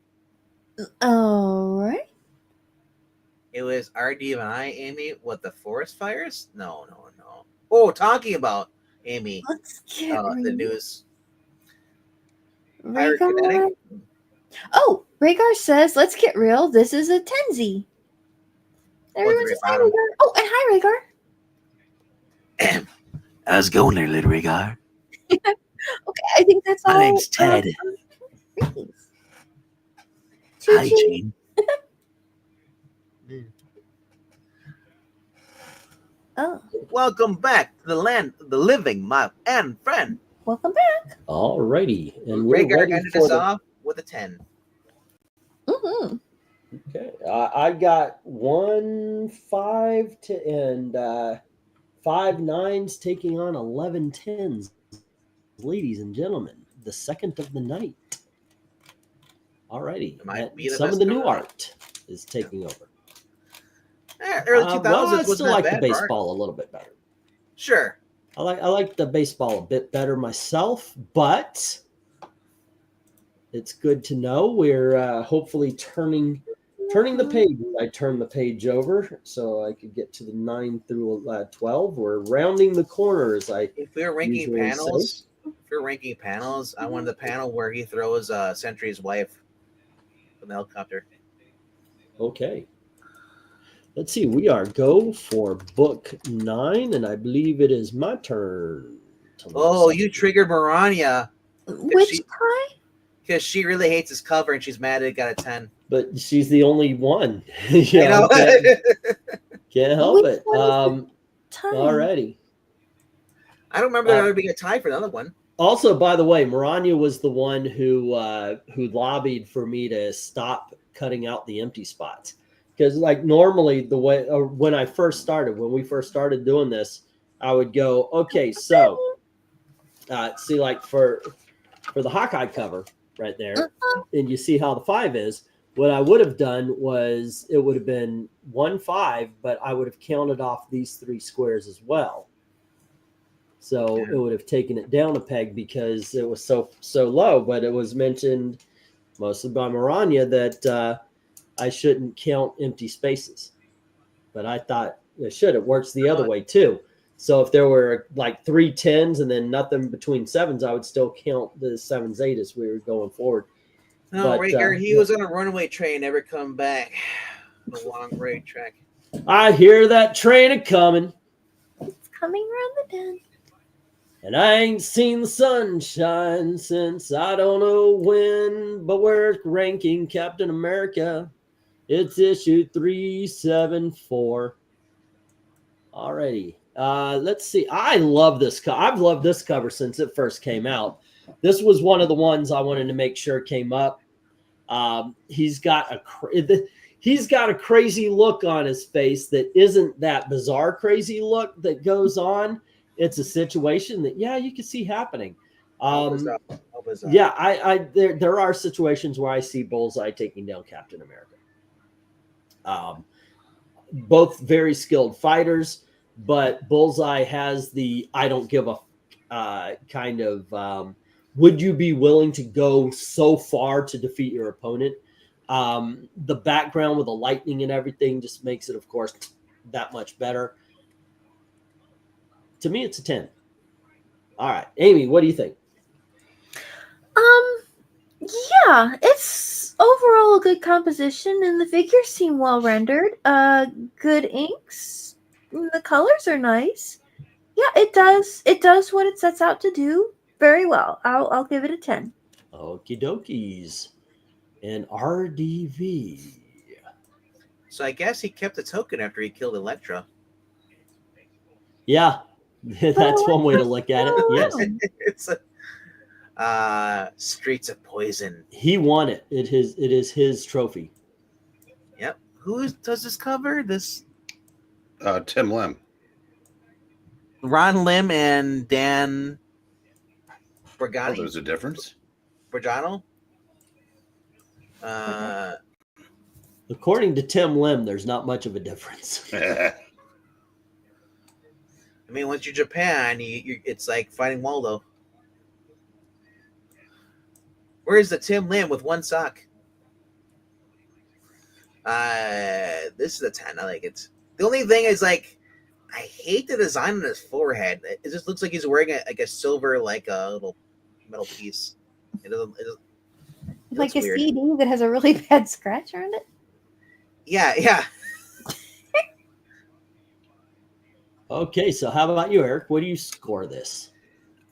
All right. It was RD and I, Amy, what, the forest fires? No. Oh, talking about Amy, Let's get the news. Rhaegar. Pyrokinetic? Oh, Rhaegar says, let's get real. This is a Tenzi. Everyone says hi, about him? Rhaegar. Oh, and hi, Rhaegar. How's it going there, little Rhaegar? Okay, I think that's all. My name's Ted. Greetings. Hi, Choo-choo. Gene. Oh, Welcome back to the land of the living, my and friend. welcome back. Alrighty, and we're Rhaegar ready ended for us the. off with a 10. Mm-hmm. Okay, I got 1 5 to end. 5 9s taking on 11 10s. Ladies and gentlemen, the second of the night. Alrighty, It might be the some of best the new cover. art is taking over. Early 2000s Well, I wasn't still that like bad the for art. baseball a little bit better. Sure. I like the baseball a bit better myself, but it's good to know we're hopefully turning the page. I turned the page over so I could get to the 9 through 12. We're rounding the corners. If we were ranking usually panels, I wanted the panel where he throws Sentry's wife from the helicopter. Okay. Let's see. We are go for book 9, and I believe it is my turn. Oh, you triggered Marania Which she- tie? because she really hates his cover and she's mad it got a 10. But she's the only one. I know. Can't help Which it. one is Tie. Alrighty. I don't remember there ever being a tie for another one. Also, by the way, Maranya was the one who lobbied for me to stop cutting out the empty spots, because like normally the way when we first started doing this, I would go, okay, so see, like for the Hawkeye cover right there, and you see how the 5 is. What I would have done was it would have been 1 5, but I would have counted off these 3 squares as well. So it would have taken it down a peg because it was so low. But it was mentioned mostly by Maranya that I shouldn't count empty spaces. But I thought I should. It works the other way too. So if there were like 3 10s and then nothing between 7s, I would still count the 7s 8 as we were going forward. No, But, Rhaegar, he was on a runaway train, never come back. The long raid track. I hear that train a coming, It's coming around the bend. and I ain't seen the sunshine since I don't know when. But we're ranking Captain America. It's issue 374. Alrighty. Let's see. I love this. I've loved this cover since it first came out. This was one of the ones I wanted to make sure came up. He's got a crazy look on his face that isn't that bizarre crazy look that goes on. It's a situation that you can see happening. Yeah, there are situations where I see Bullseye taking down Captain America. Both very skilled fighters, but Bullseye has the I don't give a kind of would you be willing to go so far to defeat your opponent? The background with the lightning and everything just makes it, of course, that much better. To me, it's a 10. All right, Amy, what do you think? Yeah, it's overall a good composition, and the figures seem well rendered. Good inks. The colors are nice. Yeah, it does what it sets out to do very well. I'll give it a 10. Okie dokies. And RDV. So I guess he kept the token after he killed Elektra. Yeah, that's one way to look at it. Yes. Streets of Poison. He won it. It is his trophy. Yep. Who does this cover? This Tim Lim. Ron Lim and Dan Oh, Borgani. there's a difference. Borgiano. According to Tim Lim, there's not much of a difference. I mean, once you're Japan, it's like fighting Waldo. Where's the Tim Lim with one sock? This is a 10. I like it. The only thing is, like, I hate the design on his forehead. It just looks like he's wearing a silver, like a little metal piece. It Like a weird. CD that has a really bad scratch around it. Yeah. Okay, so how about you, Eric? What do you score this?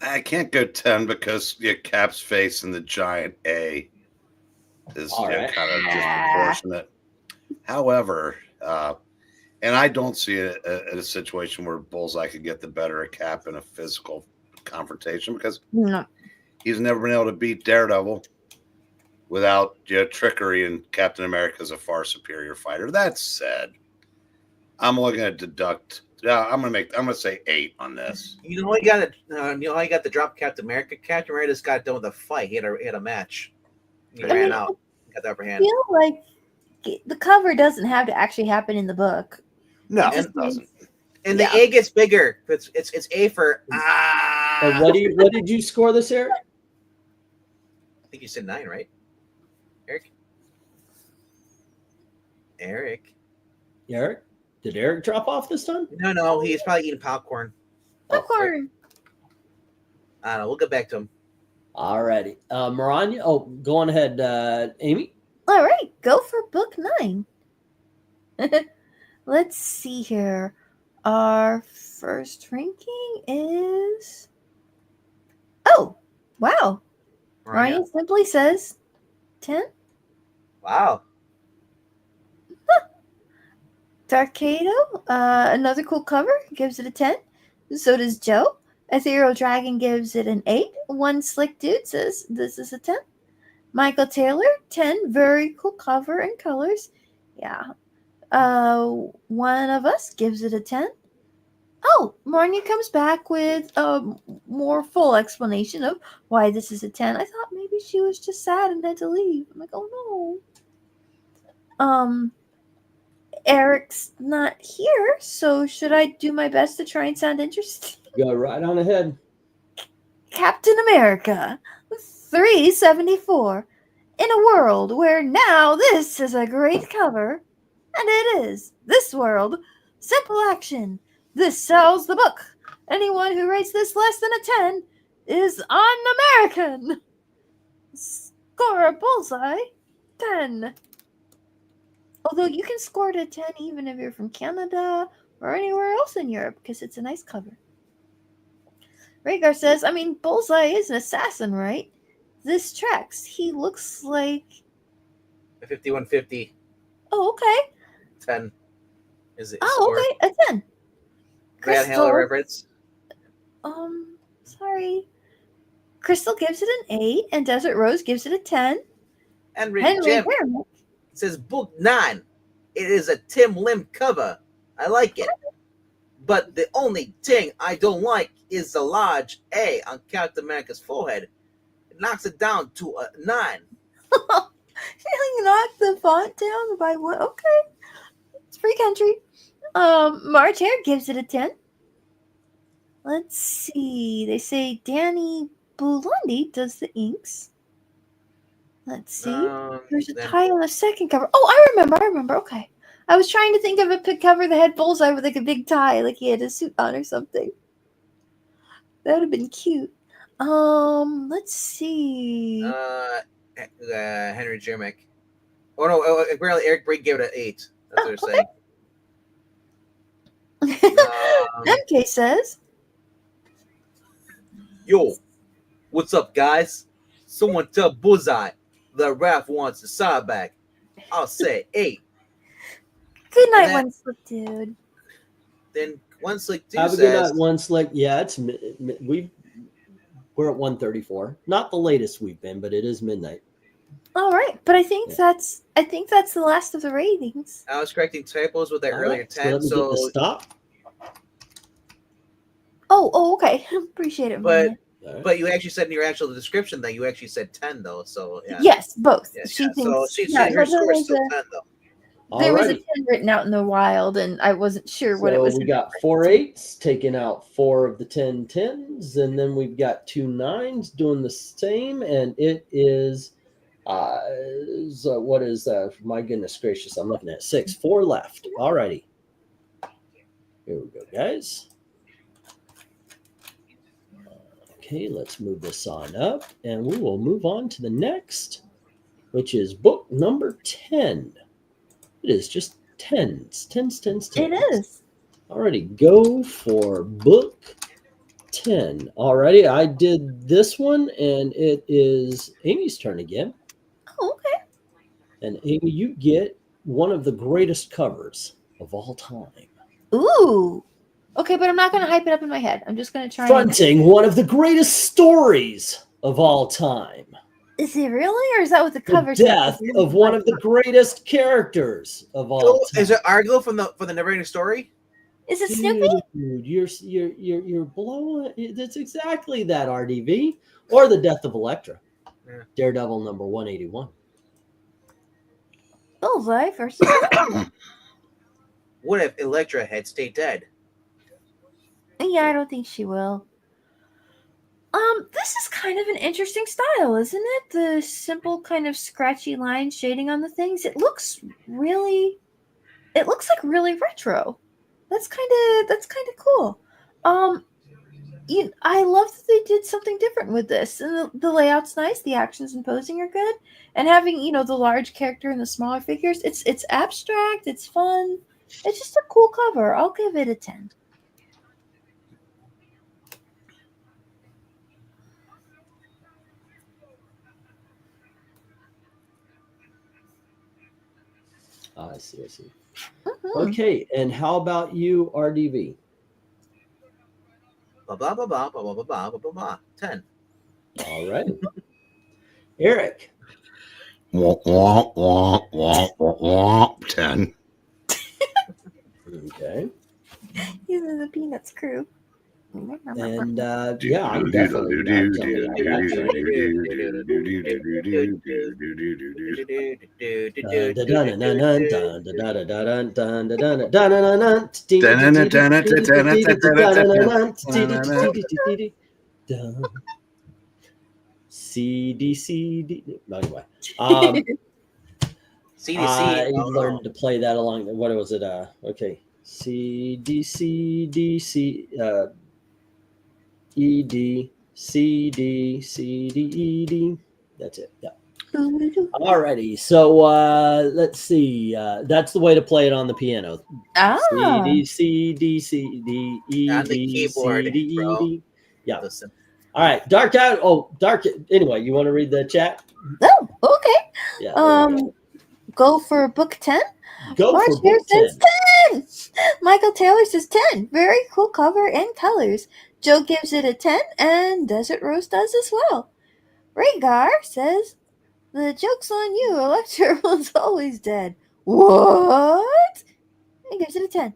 I can't go 10 because Cap's face and the giant A is All right. kind of disproportionate. However, and I don't see it in a situation where Bullseye could get the better of Cap in a physical confrontation because No. he's never been able to beat Daredevil without trickery, and Captain America is a far superior fighter. That said, I'm looking at deduct. Yeah, I'm gonna say 8 on this. You know how he got the drop Captain America? Captain America just got done with a fight. He had a match. He ran out. Got the upper I hand. feel like the cover doesn't have to actually happen in the book. No, And- it doesn't. And the A gets bigger. It's A for And what did you score this, Eric? I think you said 9, right? Eric. Eric? Did Eric drop off this time? No, he's probably eating popcorn. Popcorn. I don't know. We'll get back to him. Alrighty. Maranya. Oh, go on ahead, Amy. All right, go for book 9. Let's see here. Our first ranking is. Oh, wow. Ryan simply says 10. Wow. Darkado, another cool cover, gives it a 10. So does Joe. Ethereal Dragon gives it an 8. One Slick Dude says this is a 10. Michael Taylor, 10. Very cool cover and colors. Yeah. One of us gives it a 10. Oh, Marnia comes back with a more full explanation of why this is a 10. I thought maybe she was just sad and had to leave. I'm like, oh no. Eric's not here, so should I do my best to try and sound interesting? Go right on ahead. Captain America, 374. In a world where now this is a great cover, and it is. This world, simple action. This sells the book. Anyone who rates this less than a 10 is un-American. Score a Bullseye, 10. Although you can score it a 10 even if you're from Canada or anywhere else in Europe because it's a nice cover. Rhaegar says, Bullseye is an assassin, right? This tracks. He looks like... A 5150. Oh, okay. 10. Is it? Oh, okay. A 10. Bad Halo reference. Sorry. Crystal gives it an 8 and Desert Rose gives it a 10. Henry Jim It says book 9. It is a Tim Lim cover. I like it. But the only thing I don't like is the large A on Captain America's forehead. It knocks it down to a 9. She knocked the font down by one. Okay. It's free country. March Hare gives it a 10. Let's see. They say Danny Bulundi does the inks. Let's see. There's a tie on the second cover. Oh, I remember. Okay. I was trying to think of a cover that had Bullseye with like a big tie, like he had a suit on or something. That would have been cute. Let's see. Henry Jermick. Oh no, apparently Eric Brigg gave it an 8. That's what they're saying. MK says, Yo, what's up, guys? Someone tell Bullseye the ref wants the side back. I'll say 8. Good night, One Slick Dude. Then One Slick Dude Have a says, good night, One Slick. Yeah, it's we We're at 134. Not the latest we've been, but it is midnight. All right, but I think that's the last of the ratings. I was correcting typos with that All earlier right, 10. let me get the stop. Oh, okay. Appreciate it, But Maya. but you actually said in your actual description that you actually said 10 though. So yeah. Yes, both. Yeah, She yeah. thinks. So yeah, her there score is was still a- 10 though. There was a Alrighty. 10 written out in the wild, and I wasn't sure what it So was. we got 4 8s, taking out 4 of the 10 10s, and then we've got 2 9s doing the same, and it is so what is my goodness gracious, I'm looking at 6, 4 left. Alrighty. Here we go, guys. Okay, let's move this on up, and we will move on to the next, which is book number 10. It is just tens. It is. Alrighty, go for book 10. Alrighty, I did this one, and it is Amy's turn again. Oh, okay. And Amy, you get one of the greatest covers of all time. Ooh. Okay, but I'm not going to hype it up in my head. I'm just going to try. Fronting one of the greatest stories of all time. Is it really, or is that what the cover The death says? of one of the greatest characters of all Oh, time. is it Argo from the Neverending Story? Is it Snoopy? Dude, you're blowing. That's exactly that, RDV, or the death of Elektra. Yeah. Daredevil number 181. Bullseye versus. What if Elektra had stayed dead? Yeah, I don't think she will. This is kind of an interesting style, isn't it? The simple kind of scratchy line shading on the things. It looks like really retro. That's kind of cool. I love that they did something different with this, and the layout's nice. The actions and posing are good, and having the large character and the smaller figures. It's abstract. It's fun. It's just a cool cover. I'll give it a 10. I see. Mhm. Okay, and how about you, RDV? Blah blah blah blah blah blah blah blah blah blah. 10. All right. Eric. Wah, wah, wah, wah, wah, wah, 10. Okay. These are the Peanuts crew. And yeah, I'm definitely not jumping on that train. CDCD. Anyway, CDC. I learned to play that along. What was it? Okay, CDCDC. ED, CD, CD, ED. That's it. Yeah. Alrighty. So let's see. That's the way to play it on the piano. CD, CD, CD, ED, On the keyboard, CD, bro. ED. Yeah. Listen. All right. Dark out. Oh, dark. Anyway, you want to read the chat? Oh, okay. Yeah. Go for book 10. Go March for here book 10. says 10. Michael Taylor says 10. Very cool cover and colors. Joe gives it a 10, and Desert Rose does as well. Rhaegar says, the joke's on you. Elektra was always dead. What? He gives it a 10.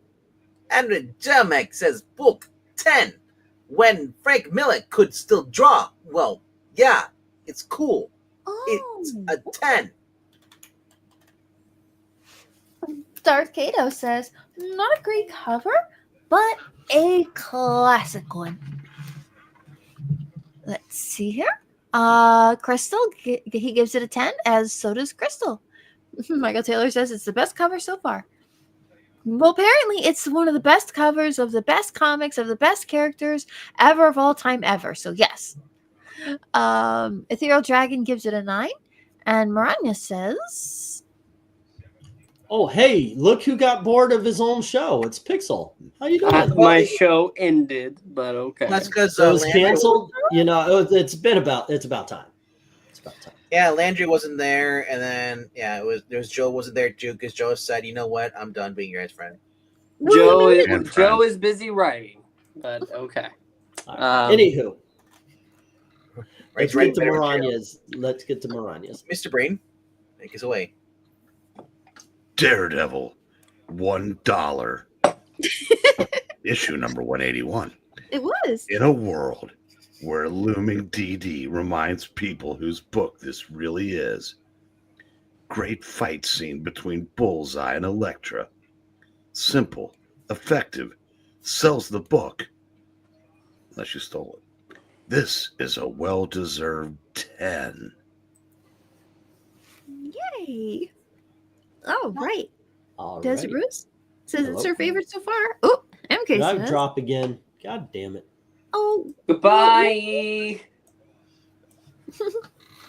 And Jamek says book 10. When Frank Miller could still draw. Well, yeah, it's cool. It's a 10. Darth Kato says, not a great cover, but a classic one. Let's see here. Crystal, he gives it a 10, as so does Crystal. Michael Taylor says it's the best cover so far. Well, apparently it's one of the best covers of the best comics of the best characters ever of all time ever. So yes. Ethereal Dragon gives it a 9, and Maranya says, Oh, hey, look who got bored of his own show. It's Pixel. How you doing? My show ended, but okay. That's because So it was canceled. It's about time. It's about time. Yeah, Landry wasn't there, and then there was Joe wasn't there too because Joe said, "You know what? I'm done being your guys' friend." Joe is busy writing, but okay. Anywho, Let's get to Miranya's. Let's get to Miranya's. Mr. Brain, take us away. Daredevil, $1. Issue number 181. It was. In a world where looming DD reminds people whose book this really is. Great fight scene between Bullseye and Elektra. Simple, effective, sells the book. Unless you stole it. This is a well-deserved 10. Yay. Oh, right. All Desert right. Bruce says Hello. it's her favorite so far. Oh, MK Did I says. drop again? God damn it. Oh, Goodbye.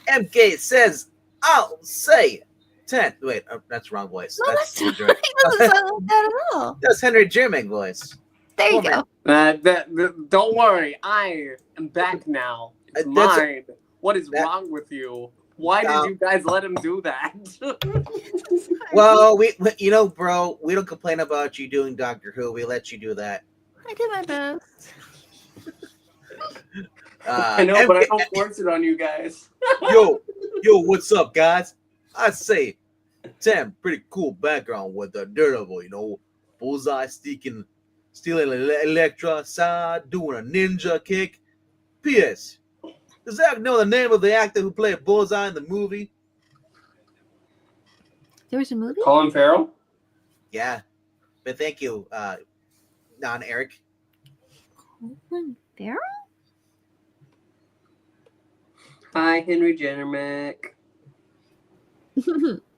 MK says, I'll say 10. Wait, that's the wrong voice. no, that's not. Henry. It doesn't sound like that at all. That's Henry German voice. There you Woman. go. Don't worry. I am back now. It's That's- mine. What is that- wrong with you? Why did you guys let him do that? Well, we you know, bro, we don't complain about you doing Doctor Who. We let you do that. I did my best. I know, but I MK don't force it on you guys. yo, what's up, guys? I'd say 10, pretty cool background with the Daredevil, you know, Bullseye stealing Elektra, side, doing a ninja kick. P.S. Does Zach know the name of the actor who played Bullseye in the movie? There was a movie? Colin Farrell? Yeah, but thank you, non-Eric. Colin Farrell? Hi, Henry Jennermick.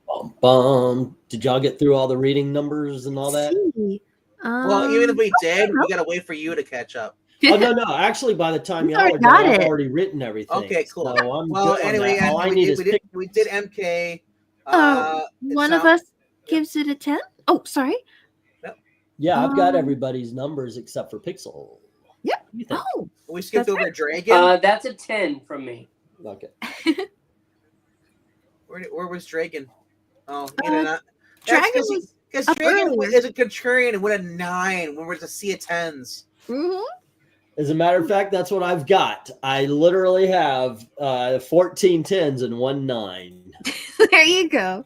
Bum, bum. Did y'all get through all the reading numbers and all that? See. Well, even if we did, we gotta wait for you to catch up. Oh no. Actually, by the time You y'all are already done, got I've it. already written everything. Okay, cool. So I'm Well, good on anyway, that. All I we need did, is we did MK. One of us gives it a 10? Oh, sorry. Yeah, I've got Um, everybody's numbers except for Pixel. Yep. You think? Oh, We skipped That's over Dragon. That's a 10 from me. Okay. Where was Dragon? Oh, Dragon was because up Dragon earlier. is a contrarian and with a 9 when we're to see a 10s. mhm. As a matter of fact, that's what I've got. I literally have 14 10s and 1 9. There you go.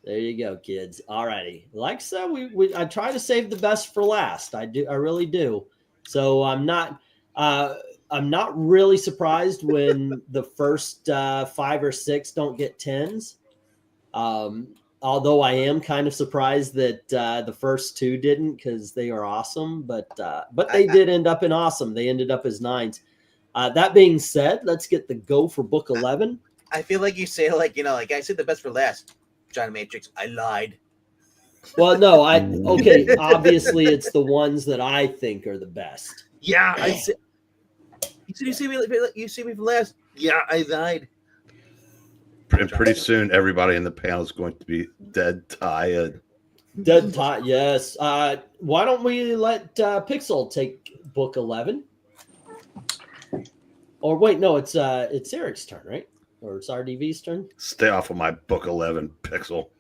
There you go, kids. All righty. Like so, I try to save the best for last. I do. I really do. So I'm not really surprised when the first 5 or 6 don't get 10s. Although I am kind of surprised that the first 2 didn't, because they are awesome. But they did end up in awesome. They ended up as 9s. That being said, let's get the go for book 11. I feel like you say like I said the best for last. John Matrix, I lied. Well, no, okay. Obviously, it's the ones that I think are the best. Yeah, I said. You see me for last. Yeah, I lied. And pretty soon, everybody in the panel is going to be dead tired. Dead Tot, yes. Why don't we let Pixel take book 11? Or wait, no, it's Eric's turn, right? Or it's RDV's turn? Stay off of my book 11, Pixel.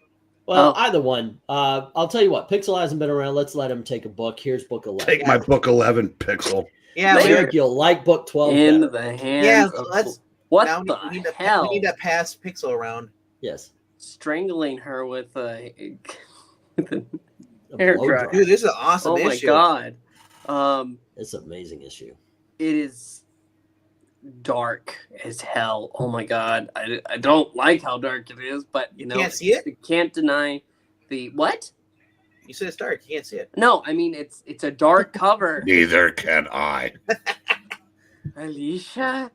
Well, either one. I'll tell you what, Pixel hasn't been around. Let's let him take a book. Here's book 11. Take my book 11, Pixel. Yeah, Eric, you'll like book 12 In better. the hands yeah. of... Let's. What Now the we need to hell? we need to pass Pixel around. Yes. Strangling her with a... A Hair blow dryer. dryer. Dude, this is an awesome Oh my issue. god. It's an amazing issue. It is dark as hell. Oh my god. I don't like how dark it is, but you know, Can't see it? you can't deny the what? You said it's dark. You can't see it. No, I mean it's a dark cover. Neither can I. Alicia,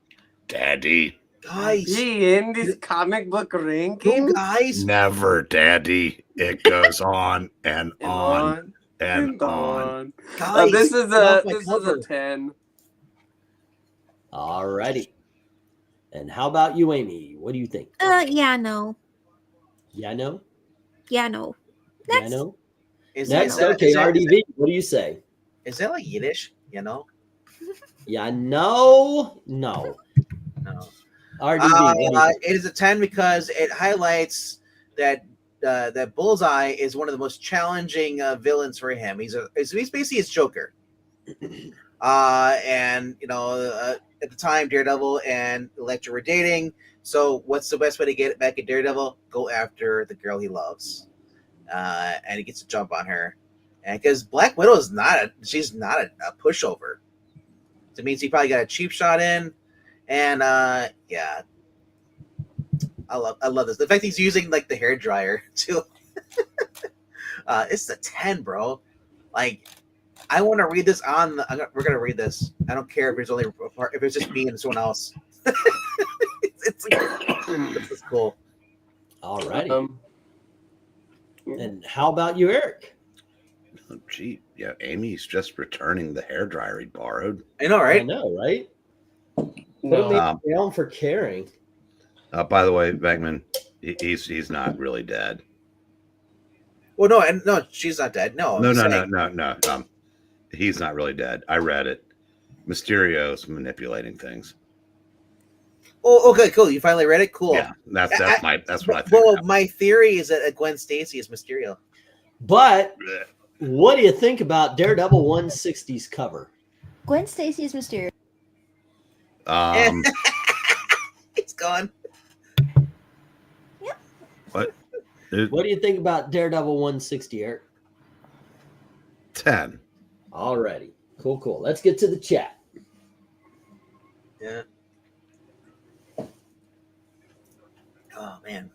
Daddy. Guys, be in this comic book ranking. you guys. Never, Daddy. It goes on and And on and on. on. Guys, This is love my a cover. 10. All righty. And how about you, Amy? What do you think? Yeah, no. Yeah, no? Yeah, no. Yeah, Next. no? Is Next, that- okay, is that- RDV, what do you say? Is that like Yiddish? You know? Yeah, no? No. No. RDV, what do you think? It is a 10 because it highlights that that Bullseye is one of the most challenging villains for him. He's basically his Joker. And at the time, Daredevil and Elektra were dating. So what's the best way to get back at Daredevil? Go after the girl he loves, and he gets a jump on her. And because Black Widow is she's not a pushover. It means he probably got a cheap shot in, and yeah, I love this. The fact he's using like the hair dryer too. It's a 10, bro. Like, I want to read this we're gonna read this. I don't care if it's only if it's just me and someone else. This is cool. All righty. And how about you, Eric? Oh, gee, yeah, Amy's just returning the hairdryer he borrowed. I know, right? I know, right? No. Put him down for caring. By the way, Beckman, he's not really dead. Well, no, she's not dead. No. No. He's not really dead. I read it. Mysterio's manipulating things. Oh, okay, cool. You finally read it. Cool. Yeah, that's what I think. Well, my theory is that Gwen Stacy is Mysterio. But what do you think about Daredevil 160's cover? Gwen Stacy is Mysterio. It's gone. Yep. What? What do you think about Daredevil 160, Eric? 10. Alrighty. Cool. Let's get to the chat. Yeah. Oh man.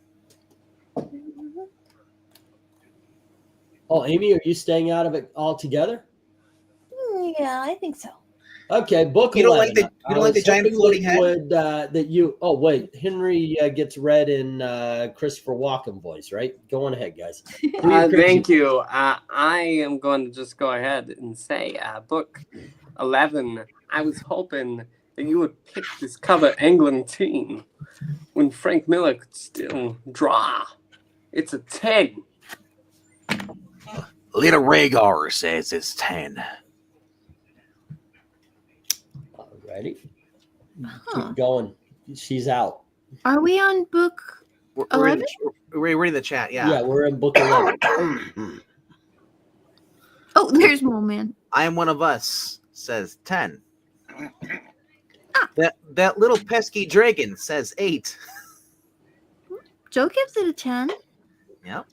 Oh, Amy, are you staying out of it altogether? Yeah, I think so. Okay, book You don't 11. like the giant floating head? Oh, wait. Henry gets read in Christopher Walken voice, right? Go on ahead, guys. Thank you. I am going to just go ahead and say book 11. I was hoping that you would pick this cover England team when Frank Miller could still draw. It's a 10. Little Rhaegar says it's 10. Alrighty. Huh. Keep going. She's out. Are we on book We're 11? in the chat. Yeah, Yeah. we're in book 11. Oh, there's Mole Man. I am one of us says 10. That little pesky dragon says 8. Joe gives it a 10. Yep.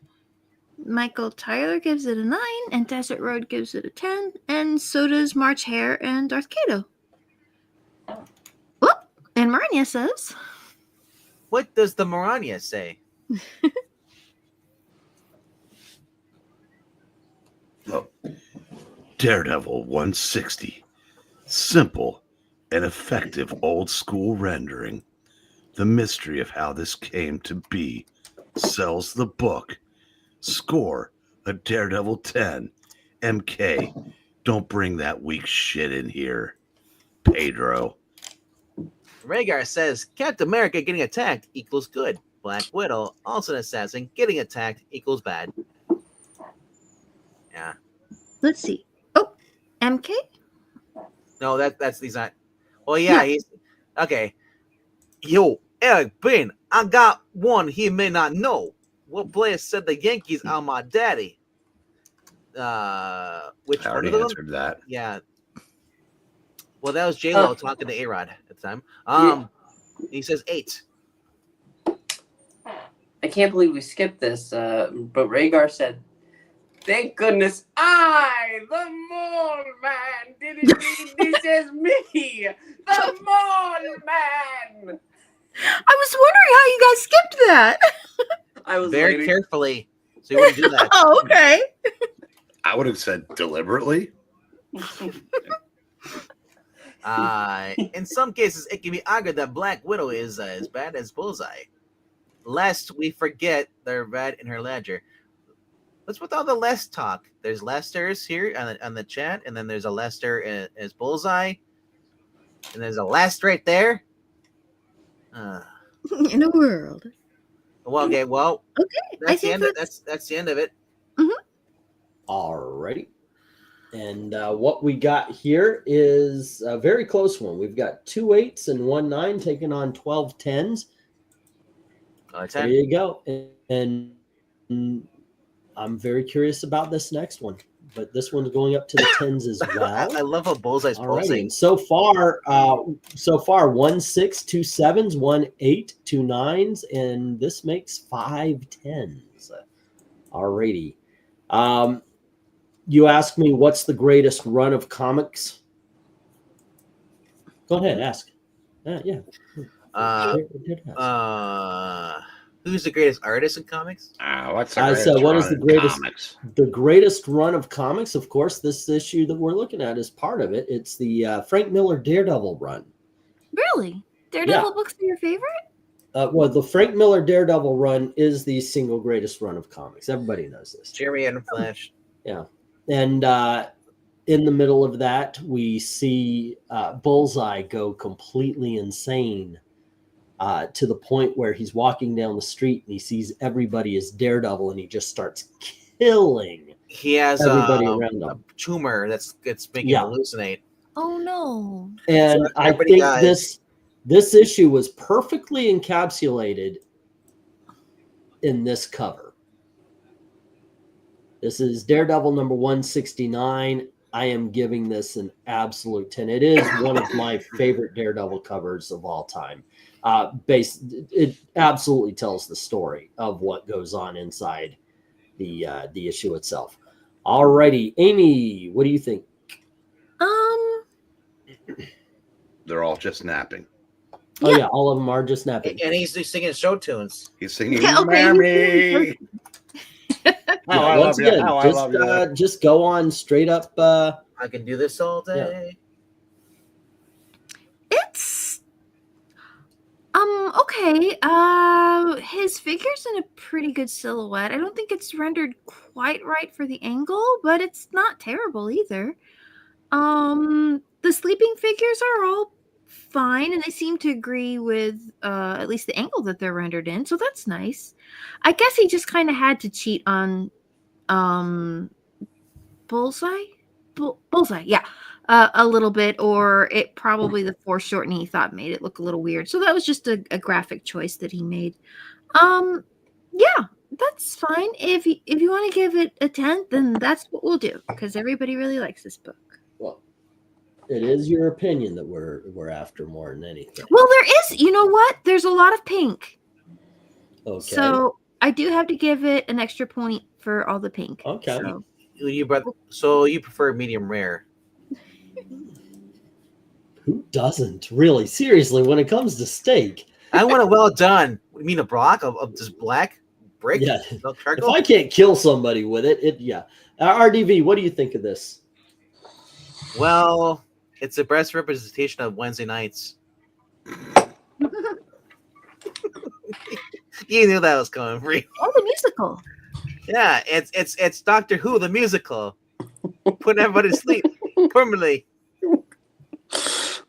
Michael Tyler gives it a 9. And Desert Road gives it a 10. And so does March Hare and Darth Kato. Oh, and Marnia says, What does the Marania say? Oh, Daredevil 160. Simple and effective old school rendering. The mystery of how this came to be sells the book. Score a Daredevil 10. MK, don't bring that weak shit in here. Pedro. Rhaegar says Captain America getting attacked equals good. Black Widow, also an assassin, getting attacked equals bad. Yeah. let's see. Oh, MK? No, that's these not. Well, yeah, he's okay. Yo, Eric Ben, I got one he may not know. What player said the Yankees are my daddy? Which I one already of them? answered that. Yeah. Well, that was J-Lo talking to A-Rod at the time. He says 8. I can't believe we skipped this, but Rhaegar said, "Thank goodness I, the Mole Man, didn't read this as me, the Mole Man." I was wondering how you guys skipped that. I was Very waiting. carefully, so you wouldn't do that. Oh, okay. I would have said deliberately. In some cases, it can be argued that Black Widow is as bad as Bullseye. Lest we forget they're bad in her ledger. What's with all the less talk? There's Lester's here on the chat, and then there's a Lester as Bullseye, and there's a Lest right there. In a world. Well, okay, well, Okay, that's I the think end. That's the end of it. Alrighty. And what we got here is a very close one. We've got 2 8s and 1 9 taking on 12 10s. There you go. And I'm very curious about this next one. but this one's going up to the 10s as well. I love how Bullseye's Alrighty, pulsing. and so far 1 6, 2 7s, 1 8, 2 9s, and this makes 5 10s. Alrighty. You asked me what's the greatest run of comics? Go ahead, ask. Yeah. Who's the greatest artist in comics? What's the I greatest said, what run is the in greatest? comics? The greatest run of comics, of course, this issue that we're looking at is part of it. It's the Frank Miller Daredevil run. Really? Daredevil books are your favorite? Well, the Frank Miller Daredevil run is the single greatest run of comics. Everybody knows this. Jeremy and Flash. Yeah. And in the middle of that, we see Bullseye go completely insane to the point where he's walking down the street and he sees everybody as Daredevil and he just starts killing He has everybody around a him. tumor that's making him hallucinate. Oh no. And So I everybody think dies. this issue was perfectly encapsulated in this cover. This is Daredevil number 169. I am giving this an absolute 10. It is one of my favorite Daredevil covers of all time. It absolutely tells the story of what goes on inside the issue itself. Alrighty, Amy, what do you think? They're all just napping. Oh yeah, all of them are just napping. And he's singing show tunes. He's singing Yeah, okay. Mammy. Yeah, once again, just go on straight up. I can do this all day. It's okay. His figure's in a pretty good silhouette. I don't think it's rendered quite right for the angle, but it's not terrible either. The sleeping figures are all fine, and they seem to agree with at least the angle that they're rendered in, so that's nice. I guess he just kind of had to cheat on Bullseye, yeah, a little bit, or it probably the foreshortening he thought made it look a little weird. So that was just a graphic choice that he made. Yeah, that's fine. If you want to give it a 10, then that's what we'll do, because everybody really likes this book. Well, it is your opinion that we're after more than anything. Well, there is. You know what? There's a lot of pink. Okay. So I do have to give it an extra point for all the pink. Okay. So you prefer medium rare? Who doesn't really? Seriously, when it comes to steak, I want a well done. You mean a block of just black brick? yeah. No If charcoal? I can't kill somebody with it, yeah. RDV, what do you think of this? Well, it's the best representation of Wednesday nights. You knew that was coming for you. Oh, the musical. Yeah, it's Doctor Who the musical, putting everybody to sleep permanently.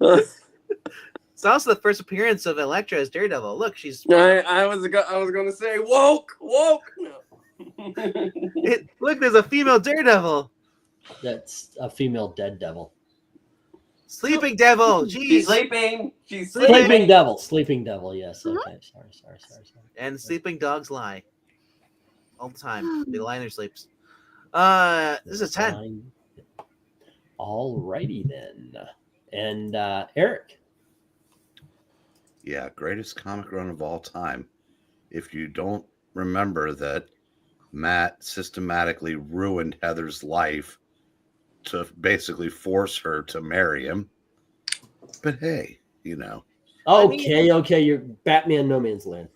It's also the first appearance of Elektra as Daredevil. Look, she's. I was going to say woke. No. Look, there's a female Daredevil. That's a female dead devil. Sleeping Devil. She's Jeez. sleeping. She's Sleeping devil. Sleeping devil. Yes. Okay. Sorry. And sleeping dogs lie all the time. They lie in their sleeps. This is a 10. Alrighty then. And Eric. Yeah, greatest comic run of all time. If you don't remember that Matt systematically ruined Heather's life to basically force her to marry him. But hey, you know. Okay. You're Batman No Man's Land.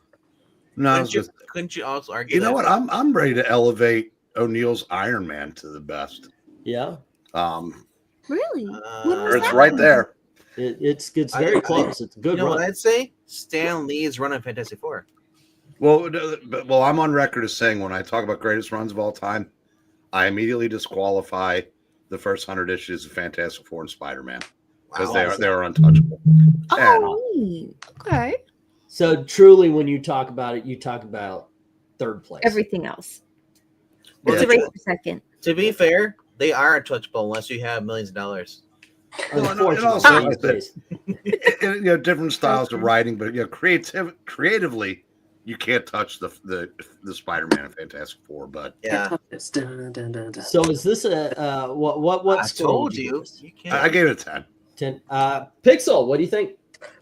No, Couldn't you also argue? you know what? I'm ready to elevate O'Neill's Iron Man to the best. Yeah. Really? It's right there. It's very close. It's a good You know run. what I'd say? Stan Lee's run on Fantastic Four. Well, I'm on record as saying when I talk about greatest runs of all time, I immediately disqualify the first 100 issues of Fantastic Four and Spider-Man because they are untouchable. Oh, okay. So truly, when you talk about it, you talk about third place. Everything else. Well, It's a race for second. To be fair, they are untouchable unless you have millions of dollars. Unfortunately, different styles of writing, but creatively, you can't touch the Spider-Man and Fantastic Four, but Yeah. So is this a what I score told would give you. this? You can't. I gave it a 10. 10. Pixel, what do you think?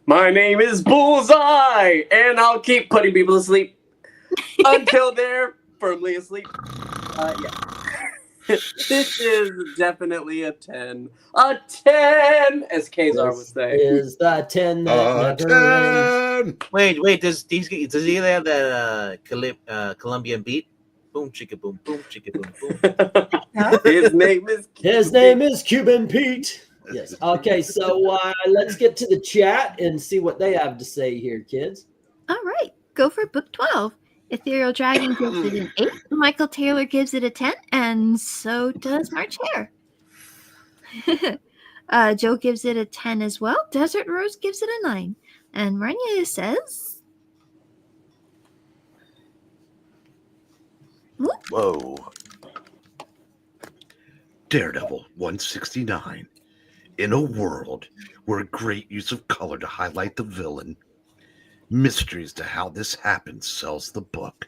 My name is Bullseye, and I'll keep putting people to sleep until they're firmly asleep. Yeah. This is definitely a 10. A 10, as Kazar would say. Is the 10 that never ends? Wait. Does he have that Colombian beat? Boom, chicka, boom, chicka, boom, boom. His name is Cuban Pete. Yes. Okay, so let's get to the chat and see what they have to say here, kids. All right, go for book 12. Ethereal Dragon gives it an 8. Michael Taylor gives it a 10, and so does March Hare. Joe gives it a 10 as well. Desert Rose gives it a 9. And Rania says... Whoa. Daredevil 169. In a world where great use of color to highlight the villain, mysteries to how this happens sells the book.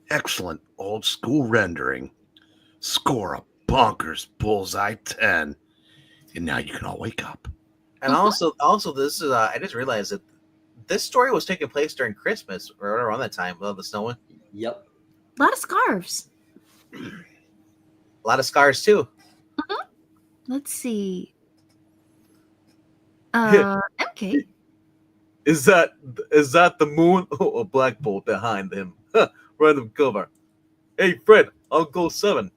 Excellent old school rendering. Score a bonkers Bullseye 10. And now you can all wake up. And also, this is I just realized that this story was taking place during Christmas or around that time. Well, the snowing. Yep. A lot of scarves. A lot of scars too. Let's see. MK. Is that the moon? Oh, a black bolt behind him. Random cover. Hey, Fred, I'll go 7.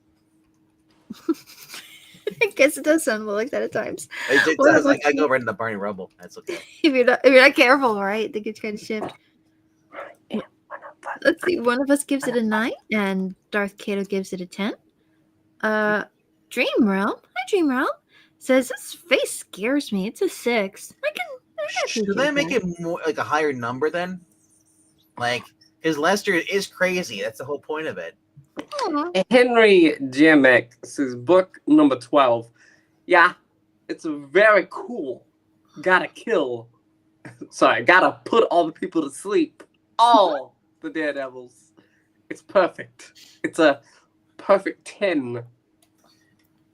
I guess it does sound a little like that at times. It What does. about I go you? right in the burning rubble. That's okay. If you're not careful, right? They get kind of shift. Let's see. One of us gives it a 9, and Darth Kato gives it a 10. Dream Realm. Hi, Dream Realm. Says this face scares me. It's a 6. I can Do they make it more like a higher number then? Like, because Lester is crazy. That's the whole point of it. Henry GMX's book number 12. Yeah, it's very cool. Gotta put all the people to sleep. All the Daredevils. It's perfect. It's a perfect 10.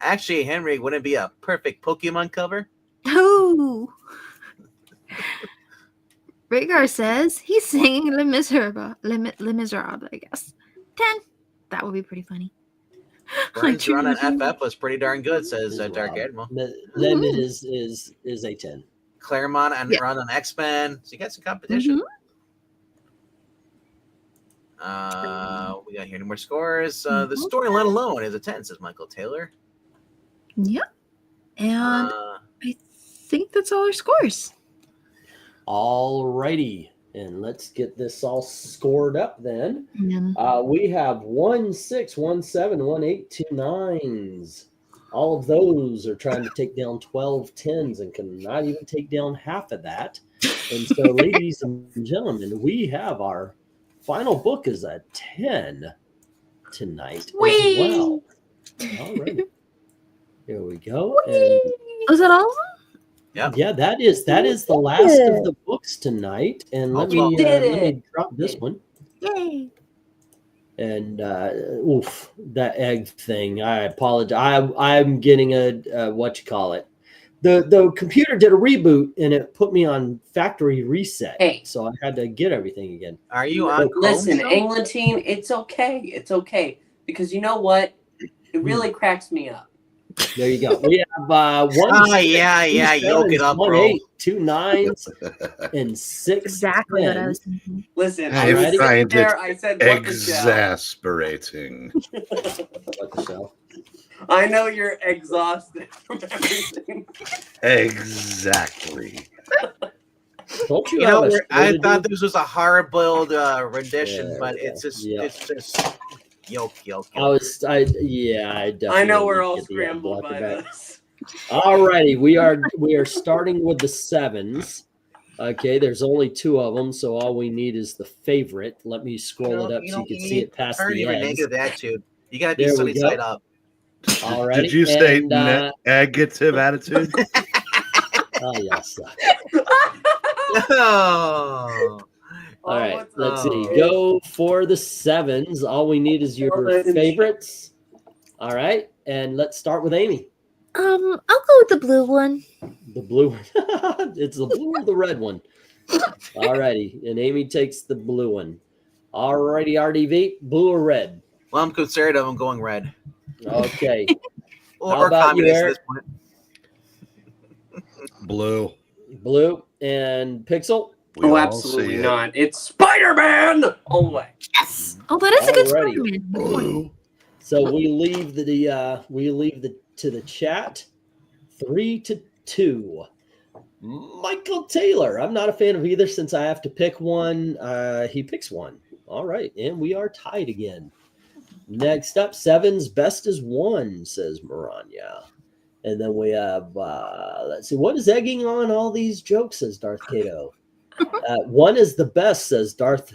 Actually, Henry, wouldn't it be a perfect Pokemon cover? Oh. Rhaegar says he's singing Les Miserables, Les Miserables, I guess. 10. That would be pretty funny. Burns run on FF was pretty darn good, says Dark Admiral. Lemon is a 10. Claremont and run on X-Men. So you got some competition. We got here any more scores. The storyline alone is a 10, says Michael Taylor. Yep. And I think that's all our scores. All righty. And let's get this all scored up then. Yeah. We have 1, 6, 1, 7, 1, 8, 2 9s. All of those are trying to take down 12 10s and cannot even take down half of that. And so, ladies and gentlemen, we have our final book is a 10 tonight as well. All right. Here we go. And Was that all of Yep. yeah, that is the last of the books tonight. And let me drop this one. them? Yay. And that egg thing. I apologize. I'm getting a what you call it. The computer did a reboot and it put me on factory reset. Hey. So I had to get everything again. Are you on Chrome Listen, still? Englantine, it's okay. It's okay. Because you know what? It really cracks me up. There you go. We have 1. Yeah. Yoke it up, 1, bro. 8, 2 9s, and 6. Exactly what I 10s. was thinking. Listen, I Alrighty. find there, it I said, what the shell? exasperating. What the hell? I know you're exhausted from everything. Exactly. Don't you You know, have a I story to thought do? this was a hard-boiled rendition, Yeah, but it's just yoke. I definitely. I know we're need to all get the ad scrambled blocker by back. this. All righty, we are starting with the 7s. Okay, there's only 2 of them, so all we need is the favorite. Let me scroll it up so you can see it past Turn the your eggs. negative attitude. You gotta be There we sunny go. side up. All righty. Did you say and, negative attitude? oh yes. Oh. All right, what's let's up, see. dude? Go for the sevens. All we need is your Orange. favorites. All right, and let's start with Amy. I'll go with the blue one. The blue one. It's the blue or the red one. All righty, and Amy takes the blue one. All righty, RDV, blue or red? Well, I'm conservative. I'm going red. Okay. Or, How or about you, communist at Eric? this point. Blue. Blue and Pixel. We Oh, all absolutely see it. not. It's Spider-Man all the way. Yes. Oh, that is a good Alrighty. Spider-Man. Good point. Blue. So we leave the to the chat 3-2. Michael Taylor. I'm not a fan of either since I have to pick one. He picks one. All right, and we are tied again. Next up, sevens best is one, says Maranya. And then we have let's see, what is egging on all these jokes, says Darth Kato. One is the best, says Darth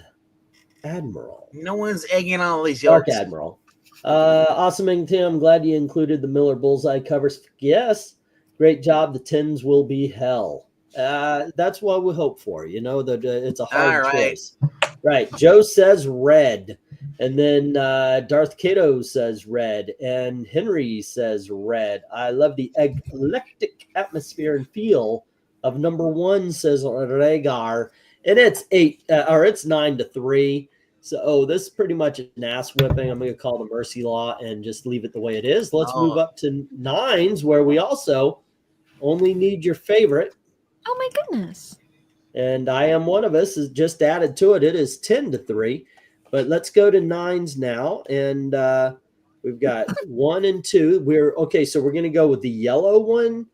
Admiral. No one's egging on all these Dark yolks. Admiral. Awesome, and Tim. Glad you included the Miller Bullseye covers. Yes, great job. The tins will be hell. That's what we hope for. You know that it's a hard All right. choice. Right. Joe says red, and then Darth Kato says red, and Henry says red. I love the eclectic atmosphere and feel of number one, says Rhaegar, and it's 9-3. So this is pretty much an ass whipping. I'm going to call the mercy law and just leave it the way it is. Let's move up to nines, where we also only need your favorite. Oh my goodness. And I am one of us is just added to it. It is 10-3. But let's go to nines now. And we've got 1 and 2. We're okay. So we're going to go with the yellow one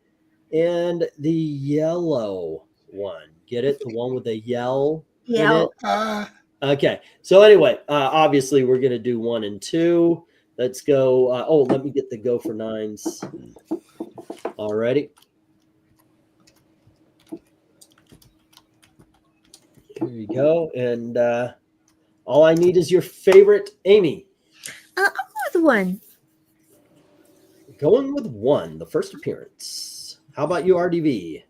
and the yellow one. Get it? The one with the yell. in Yeah. it? Okay. So anyway, obviously we're going to do 1 and 2. Let's go. Let me get the go for nines. Alrighty. Here you go. And all I need is your favorite, Amy. I'll go with one. Going with 1, the first appearance. How about you, RDV?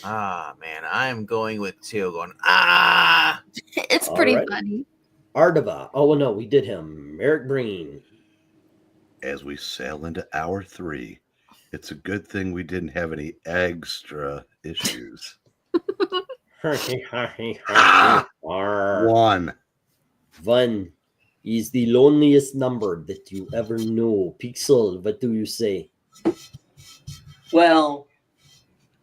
Man, I'm going with 2. Going, It's pretty Alrighty. funny. Ardava. Oh, well, no, we did him. Eric Breen. As we sail into hour 3, it's a good thing we didn't have any extra issues. One. 1 is the loneliest number that you ever know. Pixel, what do you say? Well,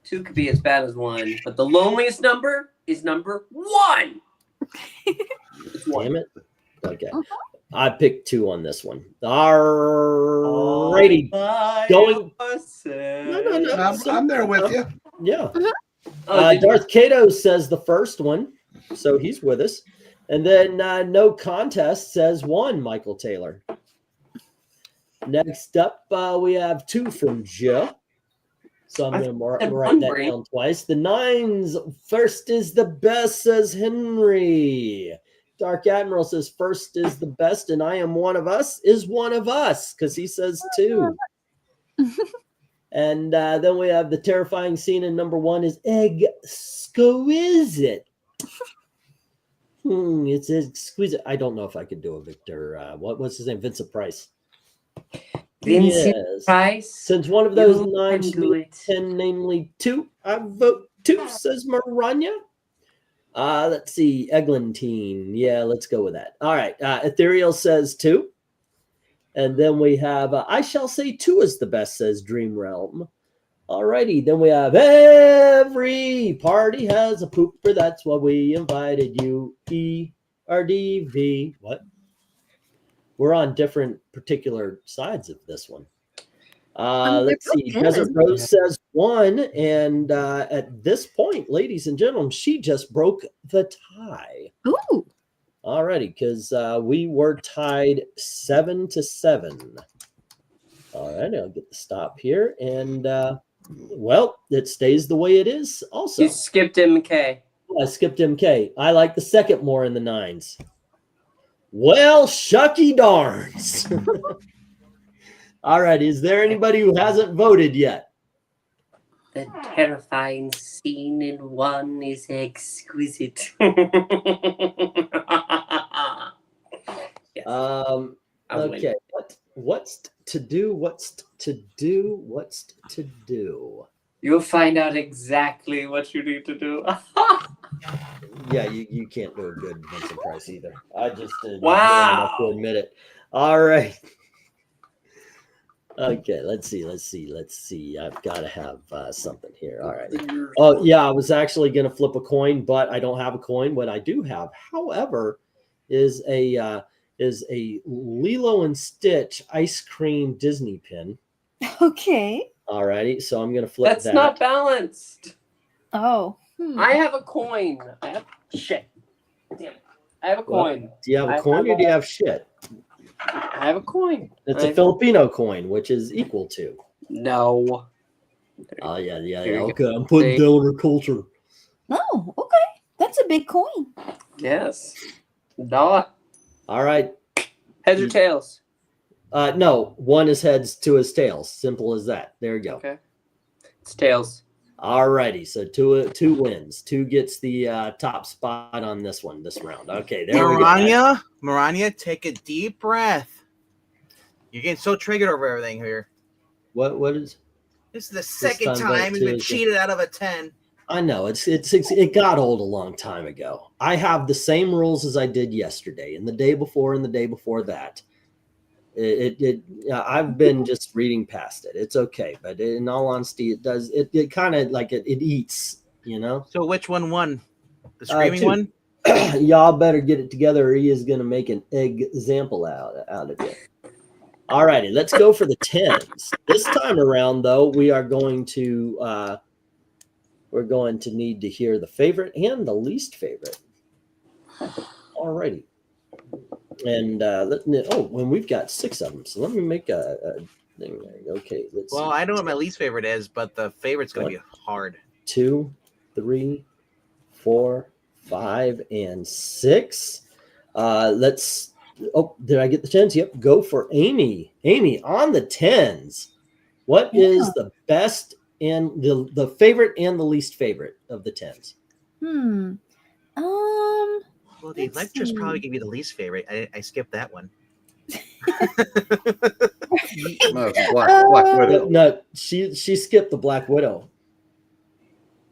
2 could be as bad as 1, but the loneliest number is number 1. It's 1. Damn it. Okay. I picked 2 on this one. Alrighty. Going. No. I'm there with you. Yeah. Oh, did you- Darth Kato says the first one, so he's with us. And then no contest says 1, Michael Taylor. Next up, we have 2 from Joe. So I'm going to write that down twice. The nines, first is the best, says Henry. Dark Admiral says first is the best, and I am one of us is one of us, because he says 2. And then we have the terrifying scene in number 1 is exquisite. It's exquisite. I don't know if I could do a Victor. What's his name? Vincent Price. Vincent Price. Since one of those You nines can do means 10, namely 2, I vote 2, says Maranya. Let's see. Eglantine. Yeah, let's go with that. All right. Ethereal says 2. And then we have I shall say 2 is the best, says Dream Realm. Alrighty, then we have every party has a pooper. That's why we invited you. ERDV. What? We're on different particular sides of this one. Let's see. Desert Rose says 1. And at this point, ladies and gentlemen, she just broke the tie. Ooh. Alrighty, because we were tied 7-7. All right, I'll get the stop here. And well, it stays the way it is also. You skipped MK. I skipped MK. I like the second more in the nines. Well, shucky darns. All right, is there anybody who hasn't voted yet? The terrifying scene in one is exquisite. Yes, I was Okay. waiting. What's to do? What's to do? What's to do? You'll find out exactly what you need to do. Yeah, you can't do a good Vincent Price either. I just did Wow. to admit it. All right. Okay, let's see. I've got to have something here. All right. Oh yeah, I was actually going to flip a coin, but I don't have a coin. What I do have, however, is a Lilo and Stitch ice cream Disney pin. Okay. All righty, so I'm going to flip That's that. not balanced. Oh. I have a coin. Shit. Damn it. I have a coin. Do you have a coin or do you have shit? I have a coin. It's a Filipino coin, which is equal to. No. Oh yeah. There you Okay, I'm putting down her culture. Oh, okay. That's a big coin. Yes. Dollar. All right. Heads or tails? No, one is heads, two is tails. Simple as that. There you go. Okay. It's tails. All righty. So two wins. Two gets the top spot on this round. Okay, there we go. Marania, take a deep breath. You're getting so triggered over everything here. What is? This is the second time you've been cheated out of a 10. I know it got old a long time ago. I have the same rules as I did yesterday and the day before and the day before that. I've been just reading past it. It's okay, but in all honesty, it kind of like it eats, you know. So which one won? The screaming one? Y'all better get it together, or he is going to make an example out of it. All righty, let's go for the 10s. This time around, though, we are going to need to hear the favorite and the least favorite. All righty. And when we've got 6 of them, so let me make a thing there. Okay, let's see. I know what my least favorite is, but the favorite's going to be hard. 2, 3, 4, 5, and 6. Did I get the 10s? Yep. Go for Amy. Amy on the 10s. What is the best and the favorite and the least favorite of the 10s? Well, the Electra's probably gonna be the least favorite. I skipped that one. No, it's Black Widow. No, she skipped the Black Widow.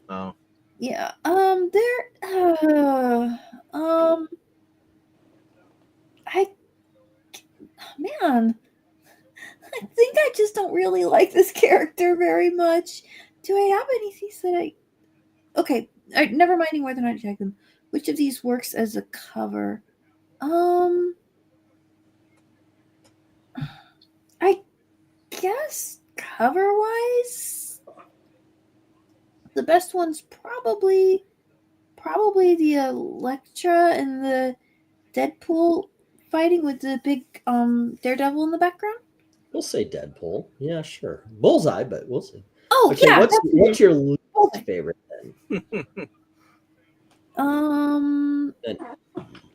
Oh. Yeah. I think I just don't really like this character very much. Do I have any things that Okay, never minding whether or not you like them. Which of these works as a cover? I guess cover-wise, the best one's probably the Elektra and the Deadpool fighting with the big Daredevil in the background. We'll say Deadpool. Yeah, sure. Bullseye, but we'll see. Oh, okay, yeah. What's your least favorite then?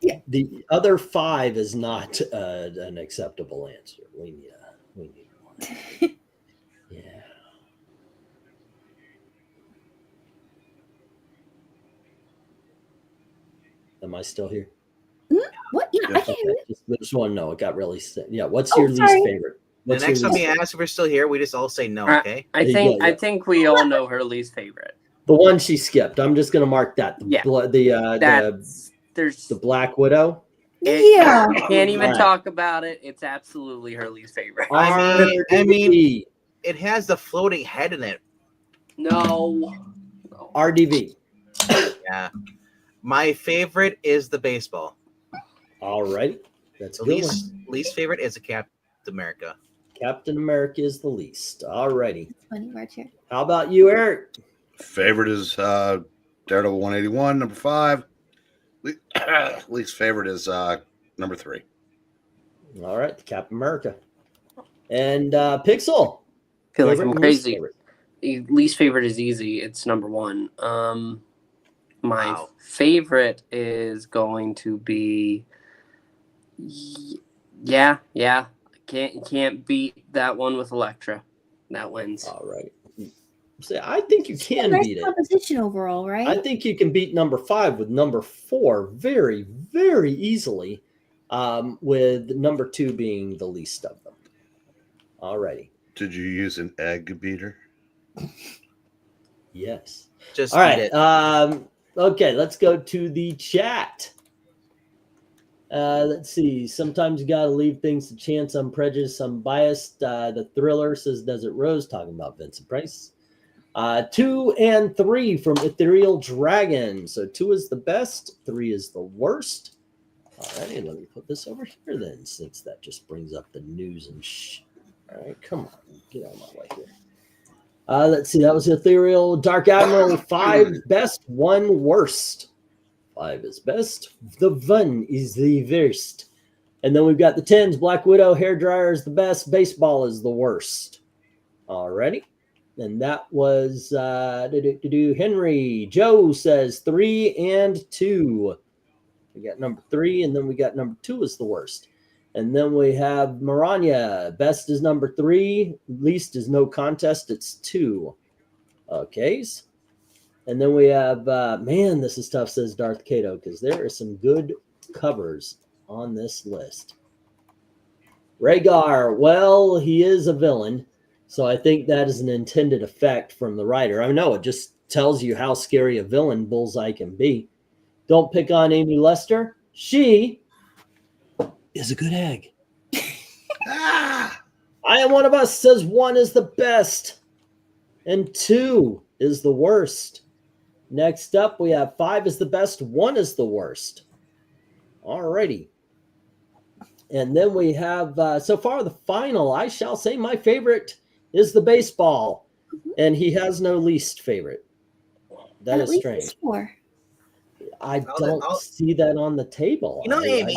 Yeah. The other 5 is not an acceptable answer. We need one. Yeah. Am I still here? What? Yeah, I can't hear you. Just want to know. It got really. Yeah. What's your least favorite? The next time we ask if we're still here, we just all say no. Okay. I think we all know her least favorite. The one she skipped. I'm just gonna mark that. There's the Black Widow. Yeah. Can't even talk about it. It's absolutely her least favorite. I mean, it has the floating head in it. No. RDV. Yeah. My favorite is the baseball. All right. That's the good. Least favorite is the Captain America. Captain America is the least. All righty. Funny right here. How about you, Eric? Favorite is Daredevil 181, number 5. Least favorite is number 3. All right, Captain America. And Pixel. I feel like I'm crazy. Least favorite is easy. It's number 1. My favorite is going to be Can't beat that one with Elektra. That wins. All right. See, I think you It's a can nice beat it. composition overall, right? I think you can beat number 5 with number 4 very, very easily, with number 2 being the least of them. Alrighty. Did you use an egg beater? Yes. Just All eat right. it. Okay, let's go to the chat. Let's see. Sometimes you got to leave things to chance. I'm prejudiced. I'm biased. The Thriller says Desert Rose, talking about Vincent Price. 2 and 3 from Ethereal Dragon. So 2 is the best, 3 is the worst. All right, let me put this over here then, since that just brings up the news and All right, come on, get out of my way here. Let's see, that was Ethereal Dark Admiral. 5 best, 1 worst. 5 is best, the 1 is the worst. And then we've got the 10s. Black Widow, Hairdryer is the best, Baseball is the worst. Alrighty. And that was Henry. Joe says 3 and 2. We got number 3, and then we got number 2 is the worst. And then we have Maranya. Best is number 3. Least is no contest. It's 2. Okay. And then we have, man, this is tough, says Darth Kato, because there are some good covers on this list. Rhaegar, well, he is a villain. So I think that is an intended effect from the writer. I know it just tells you how scary a villain Bullseye can be. Don't pick on Amy Lester. She is a good egg. I Am One of Us says 1 is the best and 2 is the worst. Next up, we have 5 is the best, 1 is the worst. Alrighty. And then we have, so far, the final, I shall say my favorite is the Baseball, and he has no least favorite. That is strange. 4. I don't see that on the table. You know, Amy.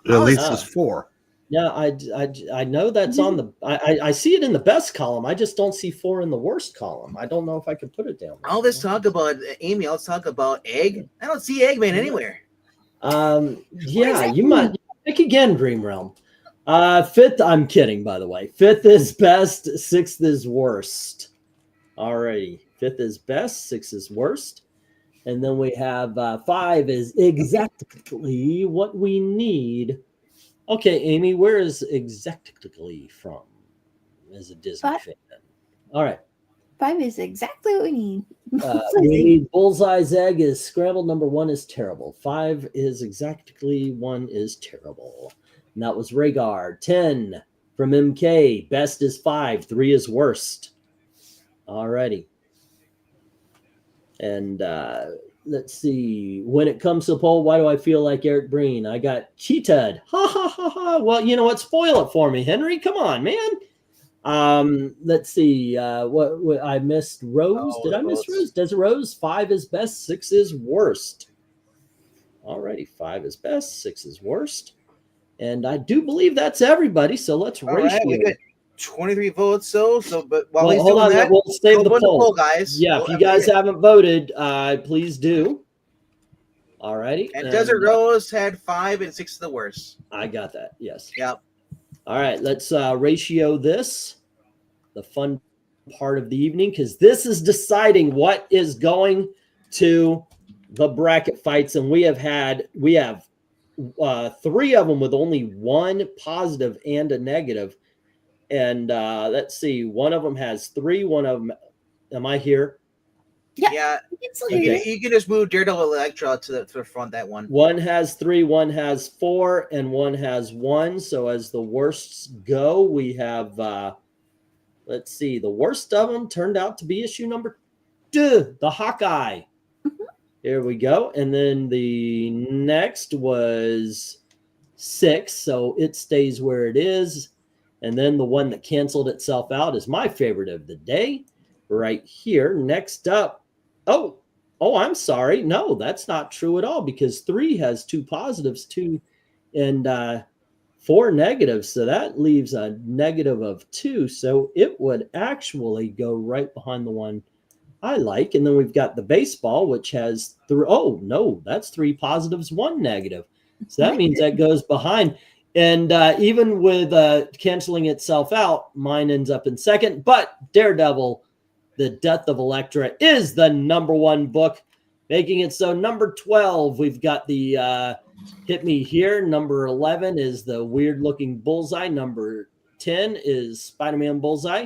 At least it's 4. Yeah, I know that's on the. I see it in the best column. I just don't see 4 in the worst column. I don't know if I could put it down. All this talk about Amy, let's talk about Egg. I don't see Eggman anywhere. Yeah, you might pick again, Dream Realm. 5th, I'm kidding, by the way. 5th is best, 6th is worst. Alrighty. 5th is best, 6th is worst. And then we have 5 is exactly what we need. Okay, Amy, where is exactly from? As a Disney fan. All right. 5 is exactly what we need. We need Bullseye's egg is scrambled. Number 1 is terrible. 5 is exactly 1 is terrible. And that was Rhaegar. 10 from MK. Best is 5. 3 is worst. Alrighty. And let's see. When it comes to the poll, why do I feel like Eric Breen? I got cheated. Ha ha ha ha. Well, you know what? Spoil it for me, Henry. Come on, man. Let's see. What I missed Rose. Did I miss Rose? Desert Rose. 5 is best. 6 is worst. Alrighty. 5 is best. 6 is worst. And I do believe that's everybody. So let's ratio. Right, we got 23 votes. But while Well, he's hold doing on. that, We'll save the go to poll, guys. Yeah, if you guys haven't voted, please do. Alrighty. And Desert Rose had 5 and 6 is the worst. I got that. Yes. Yep. All right. Let's ratio this. The fun part of the evening, because this is deciding what is going to the bracket fights, and we have 3 of them with only 1 positive and a negative. And let's see, one of them has 3. One of them, am I here? Yeah. You can just move Daredevil Electra to the front. That one. One has 3, one has 4, and one has 1. So as the worsts go, we have. Let's see. The worst of them turned out to be issue number 2, the Hawkeye. Here we go. And then the next was 6, so it stays where it is. And then the one that canceled itself out is my favorite of the day right here. Next up. Oh, I'm sorry. No, that's not true at all, because 3 has 2 positives, 2 and 4 negatives. So that leaves a negative of 2. So it would actually go right behind the one I like. And then we've got the Baseball, which has 3. Oh, no, that's 3 positives, 1 negative. So that means that goes behind. And even with canceling itself out, mine ends up in second. But Daredevil The Death of Elektra is the #1 book, making it so. Number 12, we've got the Hit Me Here. Number 11 is the weird-looking Bullseye. Number 10 is Spider-Man Bullseye.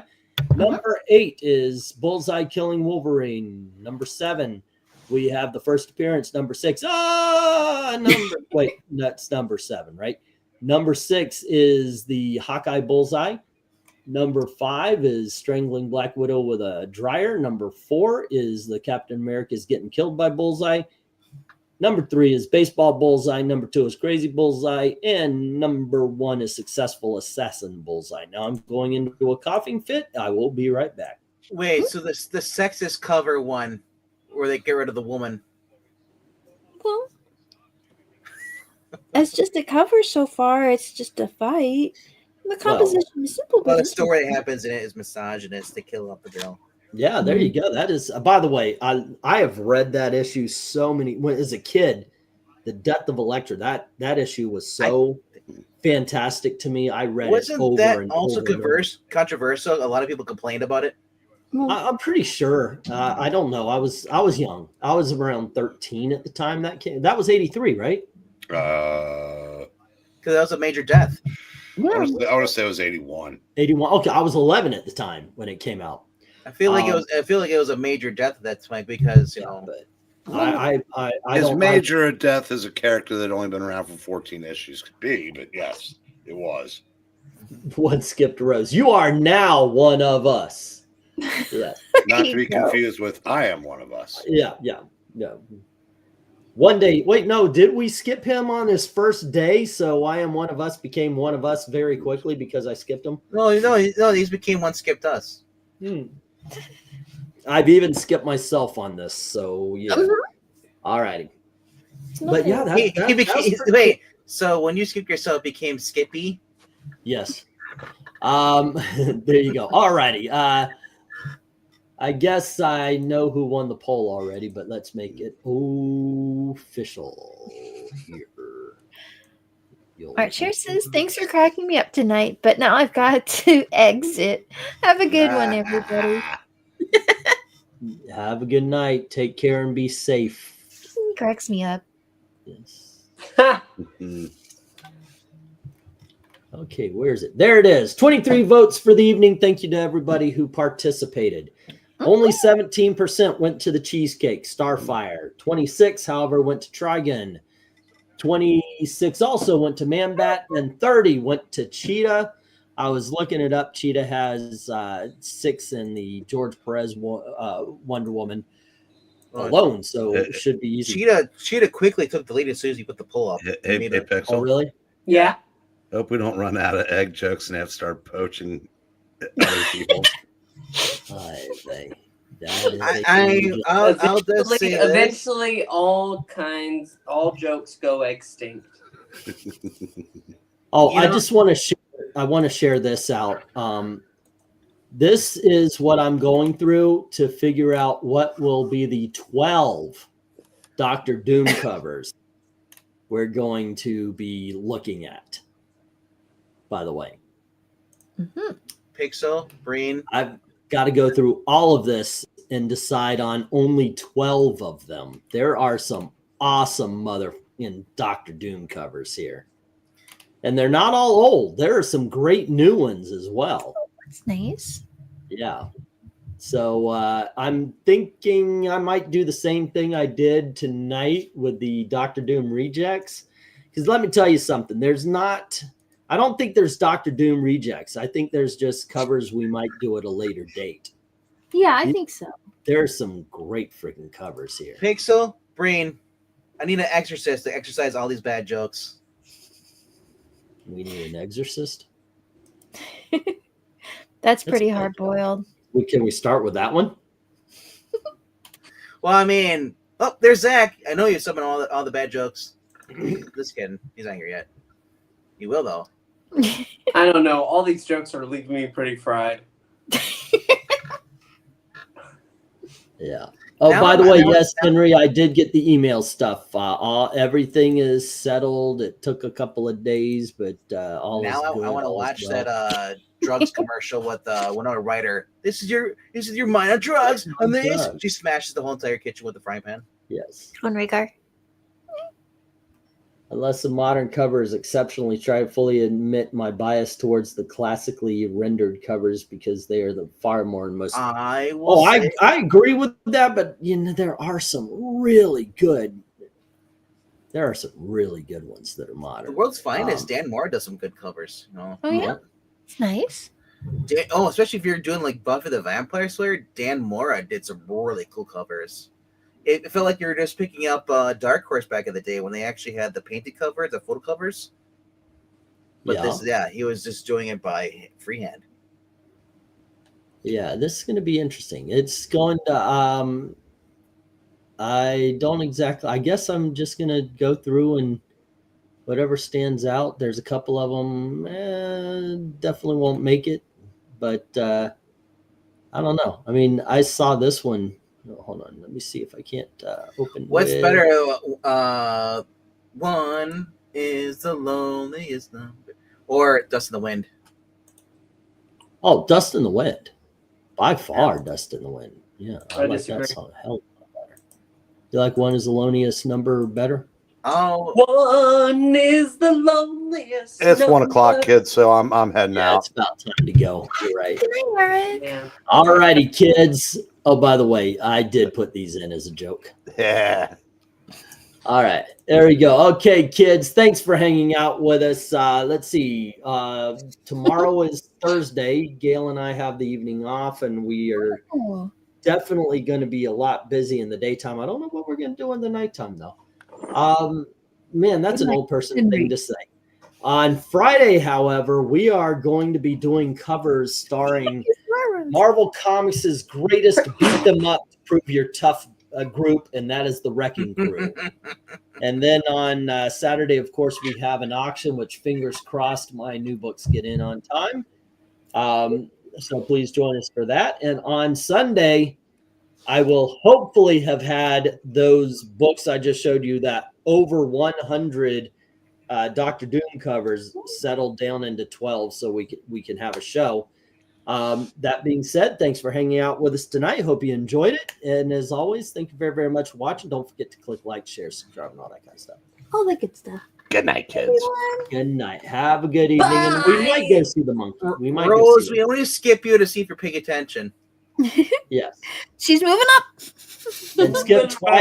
Number 8 is Bullseye killing Wolverine. Number 7, we have the first appearance. Number 6, wait, that's number 7, right? Number 6 is the Hawkeye Bullseye. Number 5 is Strangling Black Widow with a dryer. Number 4 is the Captain America's getting killed by Bullseye. Number 3 is Baseball Bullseye. Number 2 is Crazy Bullseye. And number 1 is Successful Assassin Bullseye. Now I'm going into a coughing fit. I will be right back. Wait, so the sexist cover one, where they get rid of the woman. Well, it's just a cover so far. It's just a fight. The composition is simple, Well, but the story that happens in it is misogynist. They kill off the girl. Yeah, there you go. That is, by the way, I have read that issue so many as a kid. The Death of Elektra, that issue was so fantastic to me. I read it over that and also over and over. controversial? A lot of people complained about it. I'm pretty sure. I don't know. I was young. I was around 13 at the time that came. That was 83, right? Because that was a major death. I want to say it was 81. 81. Okay, I was 11 at the time when it came out. I feel like it was a major death at that time because I As don't major a death as a character that only been around for 14 issues could be, but yes, it was. One skipped rows. You are now one of us. Yeah. Not to be confused with I am one of us. Yeah. One day, wait, no, did we skip him on his first day? So I am one of us became one of us very quickly because I skipped him. No, these became one skipped us. I've even skipped myself on this, so yeah. All righty. But yeah, wait. So when you skipped yourself, it became Skippy. Yes. There you go. All righty. I guess I know who won the poll already, but let's make it official here. All right, cheers, says, thanks for cracking me up tonight, but now I've got to exit. Have a good one, everybody. Have a good night. Take care and be safe. He cracks me up. Yes. Okay, where is it? There it is. 23 votes for the evening. Thank you to everybody who participated. Only 17% went to the Cheesecake, Starfire. 26, however, went to Trigun. 26 also went to Man-Bat, and 30 went to Cheetah. I was looking it up. Cheetah has 6 in the George Perez Wonder Woman alone, so it should be easy. Cheetah quickly took the lead as soon as you put the pull up. Hey, Pixel. Oh, really? Yeah. Hope we don't run out of egg jokes and have to start poaching other people. I'll just say this. Eventually, all jokes go extinct. Oh, I just want to share. I want to share this out. This is what I'm going through to figure out what will be the 12 Doctor Doom covers we're going to be looking at. By the way, Pixel, Breen. I've got to go through all of this and decide on only 12 of them. There are some awesome Doctor Doom covers here. And they're not all old. There are some great new ones as well. That's nice. Yeah. So I'm thinking I might do the same thing I did tonight with the Doctor Doom rejects. Because let me tell you something. I don't think there's Doctor Doom rejects. I think there's just covers we might do at a later date. Yeah, I think so. There's some great freaking covers here. Pixel, Breen. I need an exorcist to exercise all these bad jokes. We need an exorcist. That's pretty hard boiled. Can we start with that one? Well, I mean, there's Zach. I know you summon all the bad jokes. Just kidding. He's not here yet. He will though. I don't know. All these jokes are leaving me pretty fried. Yeah. Oh, Now by the I'm- way, now- yes, Henry, I did get the email stuff. Everything is settled. It took a couple of days, but all is Now good. I want to all is watch well. that drugs commercial with Winona Ryder. This is your mind on drugs. And then drugs. she smashes the whole entire kitchen with the frying pan. Yes. One Rhaegar. Unless the modern covers exceptionally try to fully admit my bias towards the classically rendered covers because they are the far more and most. I will. I agree with that, but there are some really good. There are some really good ones that are modern. The world's finest. Dan Moore does some good covers. You know? Oh yeah, it's nice. Especially if you're doing like Buffy the Vampire Slayer, Dan Mora did some really cool covers. It felt like you were just picking up Dark Horse back in the day when they actually had the painted covers, the photo covers. But he was just doing it by freehand. Yeah, this is going to be interesting. It's going to. I don't exactly. I guess I'm just going to go through and whatever stands out. There's a couple of them definitely won't make it, but I don't know. I mean, I saw this one. Oh, hold on, let me see if I can't open. What's better? One is the loneliest number, or Dust in the Wind. Oh, Dust in the Wind, by far, Dust in the Wind. Yeah, I like disagree. that song. Hell, better. You like One is the loneliest number better? Oh, One is the loneliest. It's 1 o'clock, number. kids, so I'm heading Yeah, out. it's about time to go. You're right. Good night, Eric. Yeah. All righty, kids. Oh, by the way, I did put these in as a joke. Yeah. All right, there we go. Okay, kids, thanks for hanging out with us. Let's see. Tomorrow is Thursday. Gail and I have the evening off, and we are Oh. definitely going to be a lot busy in the daytime. I don't know what we're going to do in the nighttime, though. Man, that's an old person thing to say. On Friday, however, we are going to be doing covers starring Marvel Comics' greatest beat them up to prove you're tough group, and that is the Wrecking Crew. And then on Saturday, of course, we have an auction, which fingers crossed my new books get in on time. So please join us for that. And on Sunday, I will hopefully have had those books I just showed you, that over 100 Doctor Doom covers, settled down into 12 so we can have a show. That being said, thanks for hanging out with us tonight. Hope you enjoyed it. And as always, thank you very, very much for watching. Don't forget to click like, share, subscribe, and all that kind of stuff. All the good stuff. Good night, kids. Good night. Have a good evening. And we might go see the monkey. We might go Rose, see we only skip you to see if you're paying attention. Yes. She's moving up. And skip twice.